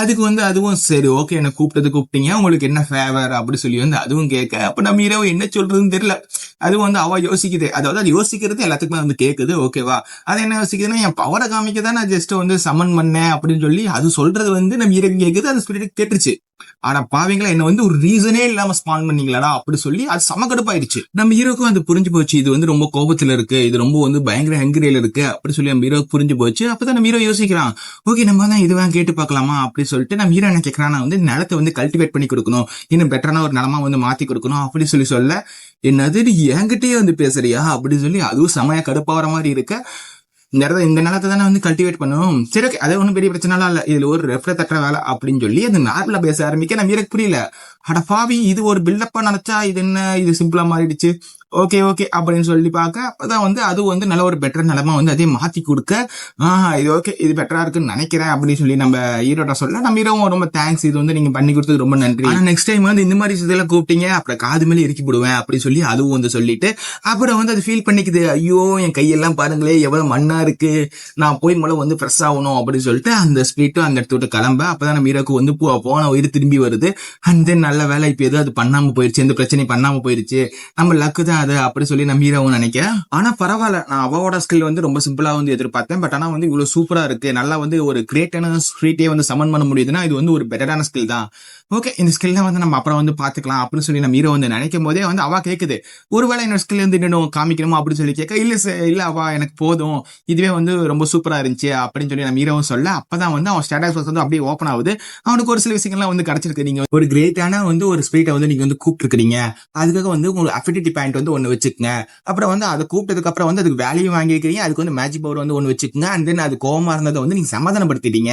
அதுக்கு வந்து அதுவும் சரி ஓகே என்ன கூப்பிட்டீங்க உங்களுக்கு என்ன ஃபேவர் அப்படி சொல்லி வந்து அதுவும் கேட்க, அப்ப நம்ம ஹீரோ என்ன சொல்றதுன்னு தெரியல. அதுவும் வந்து அவ யோசிக்குது, அதாவது அது யோசிக்கிறது எல்லாத்துக்குமே வந்து கேக்குது ஓகேவா. அது என்ன யோசிக்குதுன்னா என் பவரை காமிக்க தான் நான் ஜஸ்ட் வந்து சமன் பண்ணேன் அப்படின்னு சொல்லி அது சொல்றது வந்து நம்ம ஹீரோ கேக்குது, அந்த ஸ்பிரிட் கேட்டுருச்சு. ஆனா பாவீங்களா என்ன வந்து ஒரு ரீசனே இல்லாம ஸ்பான் பண்ணீங்களாடா அப்படி சொல்லி அது சமக்கடுப்பாயிடுச்சு. நம்ம ஹீரோக்கும் அது புரிஞ்சு போச்சு, இது வந்து ரொம்ப கோபத்துல இருக்கு, இது ரொம்ப வந்து பயங்கர ஹங்கிரியில இருக்கு அப்படி சொல்லி நம்ம ஹீரோக்கு புரிஞ்சு போச்சு. அப்பதான் நம்ம ஹீரோ யோசிக்கிறான், ஓகே நம்ம தான் இதுவான் கேட்டு பார்க்கலாமா அப்படி சொல்லிட்டு நம்ம ஹீரோ என்ன கேட்கறான், வந்து நிலத்தை வந்து கல்டிவேட் பண்ணி கொடுக்கணும், இன்னும் பெட்டரான ஒரு நிலமா வந்து மாத்தி கொடுக்கணும் அப்படி சொல்ல, என்னது என்கிட்டயே வந்து பேசுறியா அப்படி சொல்லி அதுவும் செமையா கடுப்பாகிற மாதிரி இருக்க. இந்த நிலத்தை தானே வந்து கல்டிவேட் பண்ணும். சரி ஓகே, அது ஒன்றும் பெரிய பிரச்சனைலாம் இல்ல, இதுல ஒரு ரெஃப்ர தட்டுற வேலை அப்படின்னு சொல்லி அது நார்மலா பேச ஆரம்பிக்க நம்ம எனக்கு புரியல. அட பாவி, இது ஒரு பில்டப்பா நினைச்சா இது என்ன இது சிம்பிளா மாறிடுச்சு. ஓகே ஓகே அப்படின்னு சொல்லி பார்க்க அப்பதான் வந்து அது வந்து நல்ல ஒரு பெட்டர் நிலமா வந்து அதே மாத்தி கொடுக்க, இது ஓகே, இது பெட்டரா இருக்குன்னு நினைக்கிறேன் அப்படின்னு சொல்லி நம்ம ஹீரோட்ட சொல்ல, நம்ம ஹீரோவும் ரொம்ப தேங்க்ஸ், இது வந்து நீங்க பண்ணி கொடுத்தது ரொம்ப நன்றி, ஆனா நெக்ஸ்ட் டைம் வந்து இந்த மாதிரி இதெல்லாம் கூப்பிட்டீங்க அப்புறம் காது மேலே இறுக்கி போடுவேன் அப்படின்னு சொல்லி அதுவும் வந்து சொல்லிட்டு அப்புறம் வந்து அது ஃபீல் பண்ணிக்குது. ஐயோ என் கையெல்லாம் பாருங்களே எவ்வளவு மண்ணா இருக்கு, நான் போய் மூலம் வந்து ஃப்ரெஷ் ஆகணும் அப்படின்னு சொல்லிட்டு அந்த ஸ்பிரிட்டும் அந்த இடத்த விட்டு கிளம்ப. அப்பதான் நம்ம ஹீரோக்கு வந்து போன உயிர் திரும்பி வருது. அண்ட் தென் நல்ல வேலை இப்ப எதுவும் அது பண்ணாம போயிருச்சு, எந்த பிரச்சனையும் பண்ணாம போயிருச்சு, நம்ம லக்கு தான் அது அப்படி சொல்லி நம்ம ஹீரோவும் நினைக்கிறேன். ஆனா பரவாயில்ல, நான் அவளோட ஸ்கில் வந்து ரொம்ப சிம்பிளா வந்து எதிர்பார்த்தேன். பட் ஆனா வந்து இவ்வளவு சூப்பரா இருக்கு, நல்லா வந்து ஒரு கிரேட்டான ஸ்ட்ரீட்டே வந்து சமன் பண்ண முடியுதுன்னா இது வந்து ஒரு பெட்டரான ஸ்கில் தான். ஓகே, இந்த ஸ்கில்ல வந்து நம்ம அப்புறம் வந்து பாத்துக்கலாம் அப்படின்னு சொல்லி நம்ம ஹீரோ வந்து நினைக்கும் போதே வந்து அவ கேக்குது, ஒருவேளை என்னோட ஸ்கில் வந்து இன்னும் காமிக்கணுமா அப்படின்னு சொல்லி கேட்க, இல்ல அவ எனக்கு போதும், இதுவே வந்து ரொம்ப சூப்பரா இருந்துச்சு அப்படின்னு சொல்லி நம்ம ஹீரோவும் சொல்ல. அப்பதான் வந்து அவன் ஸ்டேட்டஸ் பாக்ஸ் வந்து அப்படியே ஓப்பன் ஆகுது. அவனுக்கு ஒரு சில விஷயங்கள்லாம் வந்து கிடைச்சிருக்கு. நீங்க ஒரு கிரேட்டான வந்து ஒரு ஸ்பிரிட்டை வந்து நீங்க வந்து கூப்பிட்டு இருக்கீங்க, அதுக்காக வந்து உங்களுக்கு அஃபினிட்டி பாயிண்ட் வந்து ஒன்னு வச்சுக்கங்க. அப்புறம் வந்து அதை கூப்பிட்டதுக்கு அப்புறம் வந்து அதுக்கு வேல்யூ வாங்கிருக்கீங்க, அதுக்கு வந்து மேஜிக் பவர் வந்து ஒன்னு வச்சுக்கோங்க. அண்ட் தென் அது கோவமா இருந்ததை வந்து நீங்க சமாதானப்படுத்திட்டீங்க,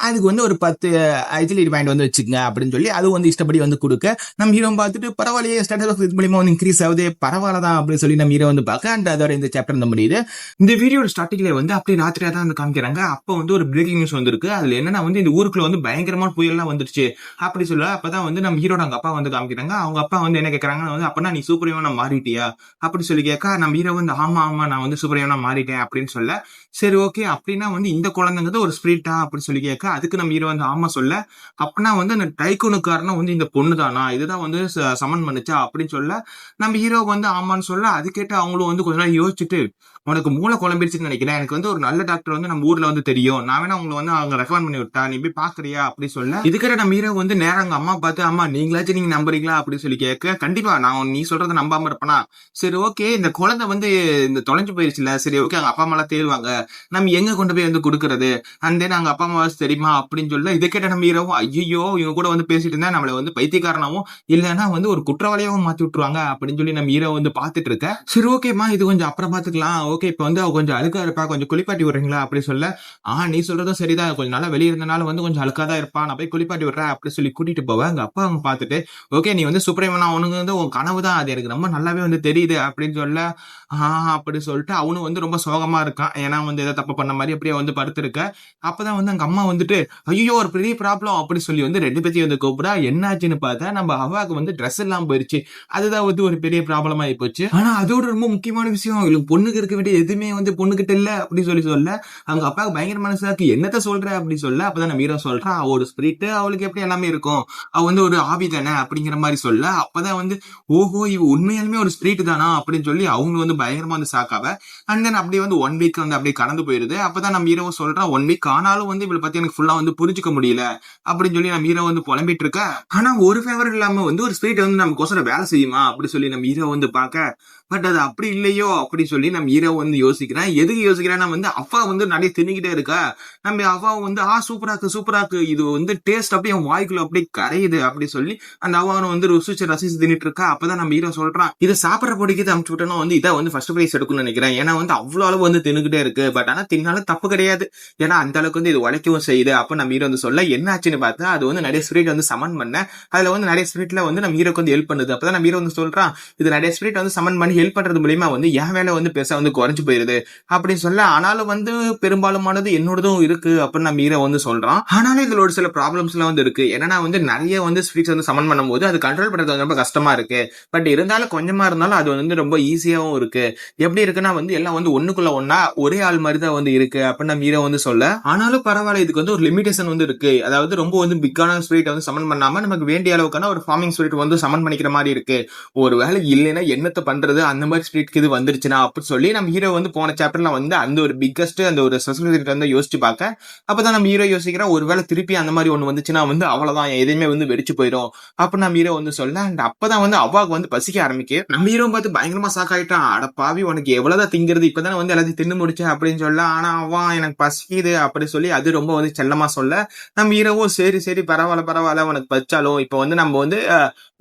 அதுக்கு வந்து ஒரு 10 அஜிலிட்டி பாயிண்ட் வந்து வச்சுக்கங்க அப்படின்னு சொல்லி அது வந்து இஷ்டப்படி வந்து கொடுக்க, நம்ம ஹீரோ பார்த்துட்டு பரவாயில்லையே, ஸ்டேட்டஸ் இது மூலியமா வந்து இன்க்ரீஸ் ஆகுது, பரவாயில்லதான் அப்படின்னு சொல்லி நம்ம ஹீரோ வந்து பார்க்க. அண்ட் அதோட இந்த சாப்டர் வந்து முடியுது. இந்த வீடியோட ஸ்டார்டிங்ல வந்து அப்படி ராத்திரியா தான் வந்து காமிக்கிறாங்க. அப்போ வந்து ஒரு பிரேக்கிங் நியூஸ் வந்திருக்கு. அதுல என்னன்னா வந்து இந்த ஊருக்குள்ள வந்து பயங்கரமான புயல்லாம் வந்துருச்சு அப்படி சொல்ல. அப்பதான் வந்து நம்ம ஹீரோட அவங்க அப்பா வந்து காமிக்கிறாங்க. அவங்க அப்பா வந்து என்ன கேட்கறாங்க வந்து, அப்பனா நீ சூப்பர் ஹீரோனா மாறிட்டியா அப்படி சொல்லி கேட்க, நம்ம ஹீரோ வந்து ஆமா ஆமா நான் வந்து சூப்பர் ஹீரோனா மாறிட்டேன் அப்படின்னு சொல்ல. சரி ஓகே, அப்படின்னா வந்து இந்த குழந்தைங்கிறது ஒரு ஸ்பிரிட்டா அப்படின்னு சொல்லி கேட்க, அதுக்கு நம்ம ஹீரோ வந்து ஆமா சொல்ல. அப்படின்னா வந்து அந்த டைகூனு காரணம் வந்து இந்த பொண்ணு தானா, இதுதான் வந்து சமன் பண்ணுச்சா அப்படின்னு சொல்ல, நம்ம ஹீரோ வந்து ஆமான்னு சொல்ல. அது கேட்டு அவங்களும் வந்து கொஞ்ச நாள் யோசிச்சுட்டு, உனக்கு மூளை குழம்பிடுச்சுன்னு நினைக்கிறேன், எனக்கு வந்து ஒரு நல்ல டாக்டர் வந்து நம்ம ஊர்ல வந்து தெரியும், நான் வேணா உங்களை வந்து அவங்க ரெக்கமெண்ட் பண்ணி விட்டா, நீ போய் பாக்குறியா அப்படி சொல்ல. இதுக்கிட்ட நம்ம ஹீரோ வந்து நேரம் அவங்க அம்மா பார்த்து, அம்மா நீங்களாச்சும் நீங்க நம்புறீங்களா அப்படின்னு சொல்லி கேட்க, கண்டிப்பா நான் நீ சொல்றதை நம்பாம இருப்பேனா, சரி ஓகே இந்த குழந்தை வந்து இந்த தொலைஞ்சு போயிருச்சுல, சரி ஓகே அவங்க அப்பா அம்மா எல்லாம் தேடுவாங்க, நம்ம எங்க கொண்டு போய் வந்து கொடுக்கறது, அண்ட் தென் அவங்க அப்பா அம்மா தெரியுமா அப்படின்னு சொல்ல. இதை கேட்ட நம்ம ஹீரோ ஐயோ இவங்க கூட வந்து பேசிட்டு இருந்தா நம்மள வந்து பைத்தியக்காரனாவும் இல்லைன்னா வந்து ஒரு குற்றவாளியாவும் மாத்தி விட்டுருவாங்க அப்படின்னு சொல்லி நம்ம ஹீரோ வந்து பாத்துட்டு இருக்க. சரி ஓகேமா இது கொஞ்சம் அப்புறம் பாத்துக்கலாம், ஓகே இப்ப வந்து அவ கொஞ்சம் அழுக்கா இருப்பா, கொஞ்சம் குளிப்பாட்டி விடுறீங்களா அப்படி சொல்ல. நீ சொல்றதும் சரிதான், கொஞ்சம் நாளா வெளியே இருந்தனால வந்து கொஞ்சம் அழுக்காதான் இருப்பா, நான் போய் குளிப்பாட்டி விடுறேன் அப்படி சொல்லி கூட்டிட்டு போவேன். அங்க அப்பா அவங்க பாத்துட்டு, ஓகே நீ வந்து சுப்ரமணியன் அவனுக்கு வந்து உன் கனவு தான், அது எனக்கு ரொம்ப நல்லாவே வந்து தெரியுது அப்படின்னு சொல்ல. அப்படி சொல்லிட்டு அவனும் வந்து ரொம்ப சோகமா இருக்கான், ஏன்னா வந்து ஏதோ தப்பு பண்ண மாதிரி அப்படியே வந்து படுத்திருக்க. அப்பதான் வந்து அங்க அம்மா வந்துட்டு, ஐயோ ஒரு பெரிய ப்ராப்ளம் அப்படி சொல்லி வந்து 2 பேத்தையும் வந்து கூப்பிடா. என்னாச்சுன்னு பார்த்தா நம்ம அவாக்கு வந்து ட்ரெஸ் எல்லாம் போயிருச்சு, அதுதான் வந்து ஒரு பெரிய ப்ராப்ளம் ஆகி போச்சு. ஆனா அதோட ரொம்ப முக்கியமான விஷயம், இவளுக்கு பொண்ணுக்கு இருக்க வேண்டிய எதுவுமே வந்து பொண்ணுகிட்ட இல்ல அப்படி சொல்லி சொல்ல. அவங்க அப்பாவுக்கு பயங்கர மனசாக்கு, என்னத்த சொல்ற அப்படி சொல்ல. அப்பதான் நம்ம ஹீரோ சொல்றான், ஒரு ஸ்பிரிட் அவளுக்கு எப்படி எல்லாமே இருக்கும், அவ வந்து ஒரு ஆவி தானே அப்படிங்கிற மாதிரி சொல்ல. அப்பதான் வந்து ஓஹோ இவ உண்மையாலுமே ஒரு ஸ்பிரிட் தானா அப்படின்னு சொல்லி அவங்க வந்து பயங்கரமா வந்து சாக்காவ. அண்ட் தென் அப்படியே வந்து 1 வீக் வந்து அப்படியே கடந்து போயிருது. அப்பதான் நம்ம ஹீரோ சொல்றான், 1 வீக் ஆனாலும் வந்து இவளை பத்தி எனக்கு ஃபுல்லா வந்து புரிஞ்சுக்க முடியல அப்படின்னு சொல்லி நம்ம ஹீரோ வந்து புலம்பிட்டு இருக்க. ஆனா ஒரு ஃபேவர் இல்லாம வந்து ஒரு ஸ்பிரிட் வந்து நமக்கு வேலை செய்யுமா அப்படி சொல்லி நம்ம ஹீரோ வந்து பாக்க. பட் அது அப்படி இல்லையோ அப்படி சொல்லி நம்ம ஹீரோ வந்து யோசிக்கிறேன். எதுக்கு யோசிக்கிறேன்னா வந்து அப்பா வந்து நிறைய தின்னுக்கிட்டே இருக்கா, நம்ம அவ்வா வந்து சூப்பராக்கு இது வந்து டேஸ்ட் அப்படியே வாய்க்குள்ள அப்படியே கரையுது அப்படி சொல்லி அந்த அவ்வாவை வந்து ரசிச்சு தின்னுட்டு இருக்கா. அப்பதான் நம்ம ஹீரோ சொல்றான், இதை சாப்பிட்ற பொடிக்கு அமுச்சு விட்டோம்னா வந்து இதை வந்து ஃபர்ஸ்ட் பிரைஸ் எடுக்கணும்னு நினைக்கிறேன், ஏன்னா வந்து அவ்வளவு அளவு வந்து தின்னுக்கிட்டே இருக்கு, பட் ஆனா தின்னாலும் தப்பு கிடையாது, ஏன்னா அந்த அளவுக்கு வந்து இது உழைக்கவும் செய்யுது. அப்ப நம்ம ஹீரோ வந்து சொல்ல, என்ன ஆச்சுன்னு பார்த்தா அது வந்து நிறைய ஸ்பிரிட் வந்து சமன் பண்ண, அதுல வந்து நிறைய ஸ்பிரிட்ல வந்து நம்ம ஹீரோக்கு வந்து ஹெல்ப் பண்ணுது. அப்பதான் நம்ம ஹீரோ வந்து சொல்றான், இது நிறைய ஸ்பிரிட் வந்து சமன் பண்ணி ஹெல்ப் பண்றது மூலியமா வந்து என் வேலை வந்து பெருசா வந்து குறைஞ்சு போயிருது அப்படின்னு சொல்ல. ஆனாலும் வந்து பெரும்பாலுமானது என்னோடதும் இருக்கு அப்படின்னு நம்ம ஹீரோ வந்து சொல்றான். ஆனாலும் இதுல ஒரு சில ப்ராப்ளம்ஸ் எல்லாம் வந்து இருக்கு, ஏன்னா வந்து நிறைய வந்து ஸ்பிரிட்ஸ் வந்து சமன் பண்ணும்போது அது கண்ட்ரோல் பண்றது ரொம்ப கஷ்டமா இருக்கு, பட் இருந்தாலும் கொஞ்சமா இருந்தாலும் அது வந்து ரொம்ப ஈஸியாவும் இருக்கு. எப்படி இருக்குன்னா வந்து எல்லாம் வந்து ஒண்ணுக்குள்ள ஒன்னா ஒரே ஆள் மாதிரி தான் வந்து இருக்கு அப்படின்னு நம்ம ஹீரோ வந்து சொல்ல. ஆனாலும் பரவாயில்ல, இதுக்கு வந்து ஒரு லிமிடேஷன் வந்து இருக்கு, அதாவது ரொம்ப வந்து பிக்கான ஸ்பிரிட் வந்து சமன் பண்ணாம நமக்கு வேண்டிய அளவுக்கான ஒரு ஃபார்மிங் ஸ்பிரிட் வந்து சமன் பண்ணிக்கிற மாதிரி இருக்கு. ஒரு வேலை இல்லைன்னா என்னத்தை பண்றது, அந்த மாதிரி ஸ்பிரிட்க்கு இது வந்துருச்சுன்னா அப்படி சொல்லி நம்ம ஹீரோ வந்து போன சாப்டர்ல வந்து அந்த ஒரு பிக்கஸ்ட் அந்த ஒரு ஸ்பெஷல் வந்து யோசிச்சு பார்க்க. அப்பதான் நம்ம ஹீரோ யோசிக்கிறா, ஒருவேளை திருப்பி அந்த மாதிரி ஒண்ணு வந்துச்சுன்னா வந்து அவ்வளவுதான் எதையுமே வந்து வெடிச்சு போயிடும் அப்படின்னு நம்ம ஹீரோ வந்து சொல்ல. அண்ட் அப்பதான் வந்து அவ்வாக்கு வந்து பசிக்க ஆரம்பிக்கு. நம்ம ஹீரோ பார்த்து பயங்கரமா சாக்காயிட்டான், அட பாவி உனக்கு எவ்வளவுதான் திங்கிறது, இப்பதானே வந்து எல்லாத்தையும் தின்னு முடிச்சேன் அப்படின்னு சொல்ல. ஆனா அவன் எனக்கு பசிக்குது அப்படி சொல்லி அது ரொம்ப வந்து செல்லமா சொல்ல. நம்ம ஹீரோவும் சரி பரவாயில்ல உனக்கு பச்சாலும் இப்ப வந்து நம்ம வந்து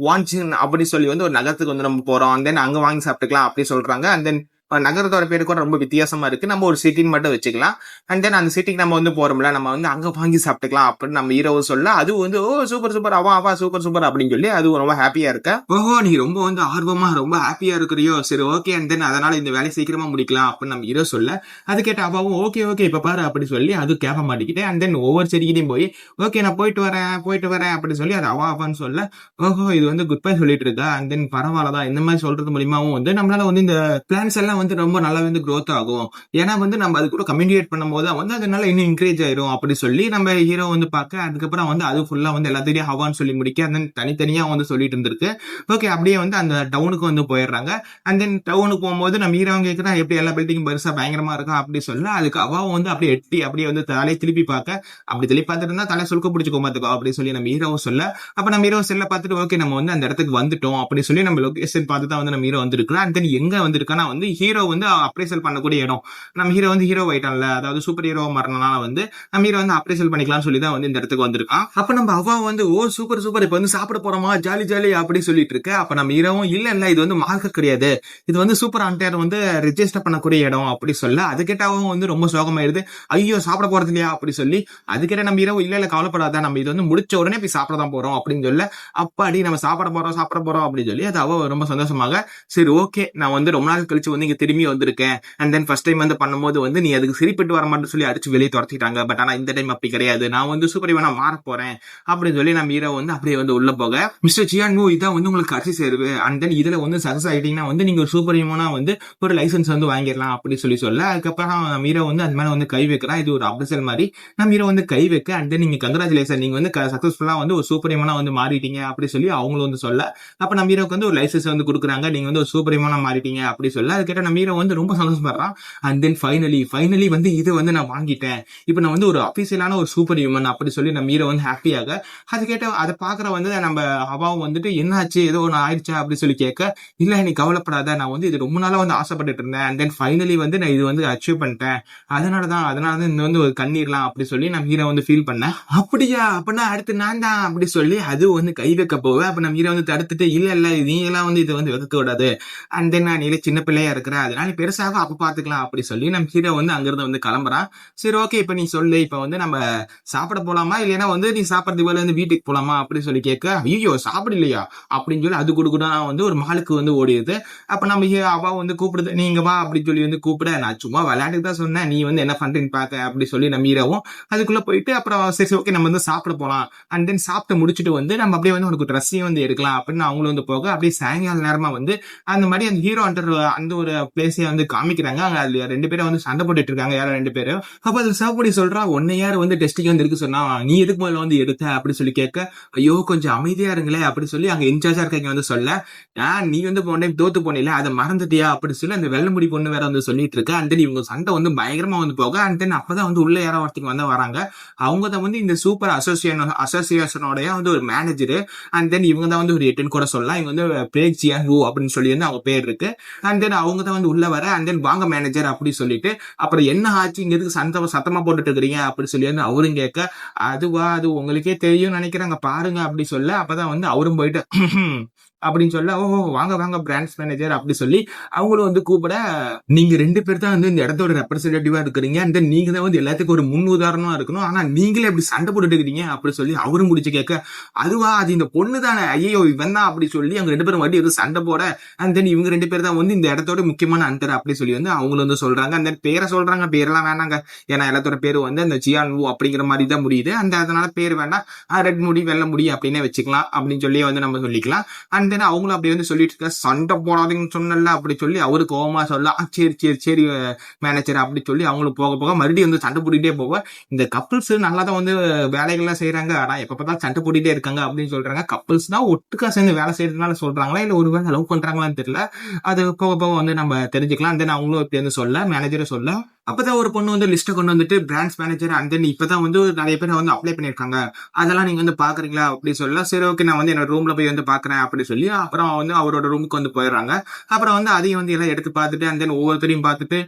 வான்சின் அப்படி சொல்லி வந்து ஒரு நகரத்துக்கு வந்து நம்ம போறோம், தென் அங்க வாங்கி சாப்பிட்டுக்கலாம் அப்படி சொல்றாங்க. அண்ட் தென் நகரத்தோட பேரு கூட ரொம்ப வித்தியாசமா இருக்கு, நம்ம ஒரு சிட்டின்னு மட்டும் வச்சுக்கலாம். அண்ட் தென் அந்த சிட்டிக்கு நம்ம வந்து போறோம்ல, நம்ம வந்து அங்க வாங்கி சாப்பிட்டுக்கலாம் அப்படின்னு நம்ம ஹீரோவும் சொல்ல, அது வந்து ஓ சூப்பர் சூப்பர் அவா சூப்பர் சூப்பர் அப்படின்னு சொல்லி அது ரொம்ப ஹாப்பியா இருக்க. ஓஹோ நீ ரொம்ப வந்து ஆர்வமா ரொம்ப ஹாப்பியா இருக்கிறியோ, சரி ஓகே. அண்ட் தென் அதனால இந்த வேலையை சீக்கிரமா முடிக்கலாம் அப்படின்னு நம்ம ஹீரோ சொல்ல, அது கேட்ட அவாவும் ஓகே ஓகே இப்ப பாரு அப்படி சொல்லி அது கேட்க மாட்டேங்கிட்டே. அண்ட் தென் ஒவ்வொரு செடிக்கிட்டையும் போய் ஓகே நான் போயிட்டு வரேன் அப்படின்னு சொல்லி அது அவான்னு சொல்ல, ஓஹோ இது வந்து குட் பை சொல்லிட்டு இருக்கா. அண்ட் தென் பரவாயில்லதான், இந்த மாதிரி சொல்றது மூலியமாவும் வந்து நம்மளால வந்து இந்த பிளான்ஸ் எல்லாம் வந்து ரொம்ப நல்லா வந்து க்ரோத் ஆகும். ஏன்னா வந்து நம்ம அது கூட கம்யூனிகேட் பண்ணும்போது வந்து அதனால இன்னும் இன்க்ரேஜ் ஆயிரும் அப்படி சொல்லி நம்ம ஹீரோ வந்து பார்க்க, அதுக்கப்புறம் வந்து அது ஃபுல்லா வந்து எல்லாத்தையும் ஹவான்னு சொல்லி முடிக்க, அந்த தனித்தனியா வந்து சொல்லிட்டு இருந்திருக்கு. ஓகே அப்படியே வந்து அந்த டவுனுக்கு வந்து போயிடுறாங்க. அண்ட் தென் டவுனுக்கு போகும்போது நம்ம ஹீரோ கேட்கிறா எப்படி எல்லா பில்டிங் பெருசா பயங்கரமா இருக்கும் அப்படி சொல்ல, அதுக்கு அவாவும் வந்து அப்படியே எட்டி அப்படியே வந்து தலையை திருப்பி பார்க்க, அப்படி திருப்பி பார்த்துட்டு இருந்தா தலை சுருக்க பிடிச்சிக்கோ பார்த்துக்கோ அப்படி சொல்லி நம்ம ஹீரோவும் சொல்ல, அப்ப நம்ம ஹீரோ செல்ல பார்த்துட்டு ஓகே நம்ம வந்து அந்த இடத்துக்கு வந்துட்டோம் அப்படி சொல்லி நம்ம லொகேஷன் பார்த்து தான் வந்து நம்ம ஹீரோ வந்துருக்கலாம். அண்ட் தென் எங்க வந்திருக்கானா வந்து ஹீரோ வந்து அப்ரைசல் பண்ணக்கூடிய இடம். நம்ம ஹீரோ வந்து ஹீரோ ஆயிட்டான்ல, அதாவது சூப்பர் ஹீரோ மாறினால வந்து நம்ம ஹீரோ வந்து அப்ரைசல் பண்ணிக்கலாம்னு சொல்லி தான் வந்து இந்த இடத்துக்கு வந்திருக்கான். அப்ப நம்ம அவா வந்து ஓ சூப்பர் சூப்பர் இப்ப வந்து சாப்பிட போறோமா ஜாலி ஜாலி அப்படி சொல்லிட்டு இருக்க. அப்ப நம்ம ஹீரோவும் இல்ல இது வந்து மார்க்கெட் கிடையாது, இது வந்து சூப்பர் ஆண்டர் வந்து ரெஜிஸ்டர் பண்ணக்கூடிய இடம் அப்படி சொல்ல, அது கேட்டாவும் வந்து ரொம்ப சோகமாயிருது. ஐயோ சாப்பிட போறது இல்லையா அப்படி சொல்லி, அது கேட்ட நம்ம ஹீரோ இல்ல கவலைப்படாத நம்ம இது வந்து முடிச்ச உடனே போய் சாப்பிட தான் போறோம் அப்படின்னு சொல்ல, அப்பாடி நம்ம சாப்பிட போறோம் அப்படின்னு சொல்லி அது அவ ரொம்ப சந்தோஷமாக சரி ஓகே நான் வந்து ரொம்ப நாள் கழிச்சு வந்து இங்க திரும்பி வந்திருக்கேன். அண்ட் தென் ஃபர்ஸ்ட் டைம் வந்து பண்ணும்போது வந்து நீ அதுக்கு சிரிப்பிட்டு வர மாட்டேன்னு சொல்லி அடிச்சு வெளியே துரத்திட்டாங்க. பட் ஆனா இந்த டைம் அப்படி கிடையாது, நான் வந்து சூப்பர் ஹீரோனா மாற போறேன் அப்படின்னு சொல்லி நம்ம ஹீரோ வந்து அப்படியே வந்து உள்ள போக, மிஸ்டர் ஜியான்மு இதான் வந்து உங்களுக்கு கடைசி சேர்வு. அண்ட் தென் இதுல வந்து சக்சஸ் ஆயிட்டீங்கன்னா வந்து நீங்க ஒரு சூப்பர் ஹீரோனா வந்து ஒரு லைசன்ஸ் வந்து வாங்கிடலாம் அப்படி சொல்ல, அதுக்கப்புறம் நம்ம ஹீரோ வந்து அது மேல வந்து கை வைக்கிறான். இது ஒரு அப்ரசல் மாதிரி நம்ம ஹீரோ வந்து கை வைக்க, அண்ட் தென் நீங்க கங்க்ராச்சுலேஷன் நீங்க வந்து சக்சஸ்ஃபுல்லா வந்து ஒரு சூப்பர் ஹீரோனா வந்து மாறிட்டீங்க அப்படி சொல்லி அவங்களும் வந்து சொல்ல, அப்ப நம்ம ஹீரோக்கு வந்து ஒரு லைசன்ஸ் வந்து கொடுக்குறாங்க, நீங்க வந்து ஒரு சூப்பர் ஹீரோனா மாறிட்டீங்க அப்படி சொல்ல, அது கேட்ட நம்ம ஹீரோ வந்து ரொம்ப சந்தோஷப்படுறான். அண்ட் தென் ஃபைனலி வந்து இது வந்து நான் வாங்கிட்டேன், இப்ப நான் வந்து ஒரு அபிஷியலான ஒரு சூப்பர் ஹியூமன் அப்படி சொல்லி நம்ம ஹீரோ வந்து ஹாப்பியாக, அது கேட்ட அதை பாக்குற வந்து நம்ம அவாவும் வந்துட்டு என்னாச்சு ஏதோ ஒன்று ஆயிடுச்சா அப்படி சொல்லி கேட்க, இல்ல நீ கவலைப்படாத நான் வந்து இது ரொம்ப நாளா வந்து ஆசைப்பட்டுட்டு இருந்தேன். அண்ட் தென் ஃபைனலி வந்து நான் இது வந்து அச்சீவ் பண்ணிட்டேன், அதனாலதான் இந்த வந்து ஒரு கண்ணீர்லாம் அப்படி சொல்லி நம்ம ஹீரோ வந்து ஃபீல் பண்ணேன். அப்படியா அப்படின்னா அடுத்து நான் தான் அப்படி சொல்லி அது வந்து கை வைக்க போவேன். அப்ப நம்ம ஹீரோ வந்து தடுத்துட்டு இல்ல நீ எல்லாம் வந்து இதை வந்து வைக்க கூடாது, அண்ட் தென் நான் நீல சின்ன பிள்ளையா இருக்கிறேன் அதனால பெருசாக அப்ப பாத்துக்கலாம் அப்படி சொல்லி நம்ம ஹீரோ வந்து அங்கிருந்து வந்து கிளம்புறான். சரி ஓகே இப்ப நீ சொல்லு இப்ப வந்து நம்ம சாப்பிட போலாமா இல்லைன்னா வந்து நீ சாப்பிடறதுக்கு போல வந்து வீட்டுக்கு போலாமா அப்படி சொல்லி கேட்க, ஐயோ சாப்பிடலையா அப்படின்னு சொல்லி அது கூட வந்து ஒரு மாலுக்கு வந்து ஓடிடுது. அப்ப நம்ம அவ வந்து கூப்பிடுது நீங்க வா அப்படின்னு சொல்லி வந்து கூப்பிட, நான் சும்மா விளையாட்டுக்கு தான் சொன்னேன் நீ வந்து என்ன பண்றேன்னு பார்த்த அப்படி சொல்லி நம்ம ஹீரோவும் அதுக்குள்ள போயிட்டு அப்புறம் சரி ஓகே நம்ம வந்து சாப்பிட போலாம். அண்ட் தென் சாப்பிட்டு முடிச்சுட்டு வந்து நம்ம அப்படியே வந்து உனக்கு ட்ரெஸ்ஸையும் வந்து எடுக்கலாம் அப்படின்னு அவங்களும் வந்து போக, அப்படியே சாயங்கால நேரமா வந்து அந்த மாதிரி அந்த ஹீரோ அந்த ஒரு பிளேஸை வந்து காமிக்கிறாங்க. அங்க அதுல 2 பேரும் வந்து சண்டை போட்டுட்டு இருக்காங்க, யாரும் 2 பேரும். அப்ப அது சாப்பிடி சொல்றா உன்னை யார் வந்து டெஸ்டிங் வந்து இருக்கு சொன்னா, நீ எதுக்கு முதல்ல வந்து எடுத்த அப்படி சொல்லி கேட்க, ஐயோ கொஞ்சம் அமைதியா இருங்களே அப்படி சொல்லி அங்க இன்சார்ஜா இருக்கீங்க வந்து சொல்ல, நீ வந்து போன டைம் தோத்து போனில அதை மறந்துட்டியா அப்படி சொல்லி அந்த வெள்ளை முடி பொண்ணு வேற வந்து சொல்லிட்டு இருக்க. அண்ட் தென் இவங்க சண்டை வந்து பயங்கரமா வந்து போக, அண்ட் தென் அப்பதான் வந்து உள்ள யாரோ ஒருத்தங்க வந்து வராங்க. அவங்க தான் வந்து இந்த சூப்பர் அசோசியேஷனோட வந்து ஒரு மேனேஜர். அண்ட் தென் இவங்க தான் வந்து ஒரு 8 கூட சொல்லலாம். இவங்க வந்து பிரேக் ஜியான் ஹூ அப்படின்னு சொல்லி வந்து அவங்க பேர் இருக்கு. அண்ட் தென் அவங்க தான் வந்து உள்ள வர, அண்ட் தென் வாங்க மேனேஜர் அப்படி சொல்லிட்டு, அப்புறம் என்ன ஆச்சு இங்க எதுக்கு சத்தமா போட்டுட்டு இருக்கிறீங்க அப்படி சொல்லி வந்து அவரும் கேட்க, அதுவா அது உங்களுக்கே தெரியும் நினைக்கிறாங்க பாருங்க அப்படி சொல்ல, அப்பதான் வந்து அவரும் போயிட்டு அப்படின்னு சொல்ல, ஓ வாங்க பிரான்ச் மேனேஜர் அப்படி சொல்லி அவங்களும் வந்து கூப்பிட, நீங்க 2 பேர் தான் வந்து இந்த இடத்தோட ரெப்ரஸன்டேட்டிவா இருக்கிறீங்க, அண்ட் தென் நீங்க தான் வந்து எல்லாத்துக்கும் ஒரு முன் உதாரணமா இருக்கணும், ஆனா நீங்களே எப்படி சண்டை போட்டுட்டு இருக்கிறீங்க அப்படி சொல்லி அவரும் முடிச்சு கேட்க, அதுவா அது இந்த பொண்ணு தானே ஐயோ இவன் தான் அப்படி சொல்லி அவங்க 2 பேரும் வட்டி வந்து சண்டை போட, அண்ட் தென் இவங்க 2 பேர் தான் வந்து இந்த இடத்தோட முக்கியமான அந்தர் அப்படி சொல்லி வந்து அவங்களும் வந்து சொல்றாங்க. அந்த பேரை சொல்றாங்க, பேரெல்லாம் வேணாங்க ஏன்னா எல்லாத்தோட பேரு வந்து அந்த ஜியான் வு அப்படிங்கிற மாதிரி தான் முடியுது, அதனால பேர் வேண்டாம், ரெட் முடி வெள்ளை முடி அப்படின்னே வச்சுக்கலாம் அப்படின்னு சொல்லி வந்து நம்ம சொல்லிக்கலாம். அண்ட் தென் அவங்களும் அப்படி வந்து சொல்லிட்டு இருக்க, சண்டை போடாதீங்கன்னு சொன்னல அப்படி சொல்லி அவரு கோவமா சொல்ல, சரி மேனேஜர் அப்படி சொல்லி அவங்களுக்கு போக மறுபடியும் வந்து சண்டை போட்டுட்டே போக, இந்த கப்பிள்ஸ் நல்லா தான் வந்து வேலைகள்லாம் செய்யறாங்க, ஆனா எப்ப பார்த்தாலும் சண்டை போட்டுட்டே இருக்காங்க அப்படின்னு சொல்றாங்க. கப்பிள்ஸ் தான் ஒட்டுக்கா சேர்ந்து வேலை செய்யறதுனால சொல்றாங்களா இல்ல ஒரு வேலை லவ் பண்றாங்களான்னு தெரியல, அது போக வந்து நம்ம தெரிஞ்சுக்கலாம். தென் அவங்களும் இப்படி வந்து சொல்ல மேனேஜரை சொல்ல, அப்பதான் ஒரு பொண்ணு வந்து லிஸ்ட்டை கொண்டு வந்துட்டு பிரான்ச் மேனேஜர் அண்ட் தென் இப்பதான் வந்து நிறைய பேர் வந்து அப்ளை பண்ணியிருக்காங்க, அதெல்லாம் நீங்க வந்து பாக்குறீங்களா அப்படி சொல்ல, சரி ஓகே நான் வந்து என்னோட ரூம்ல போய் வந்து பாக்குறேன் அப்படி சொல்லி அப்புறம் வந்து அவரோட ரூமுக்கு வந்து போயிடுறாங்க. அப்புறம் வந்து அதையும் வந்து எல்லாம் எடுத்து பார்த்துட்டு அண்ட் தென் ஒவ்வொருத்தரையும் பார்த்துட்டு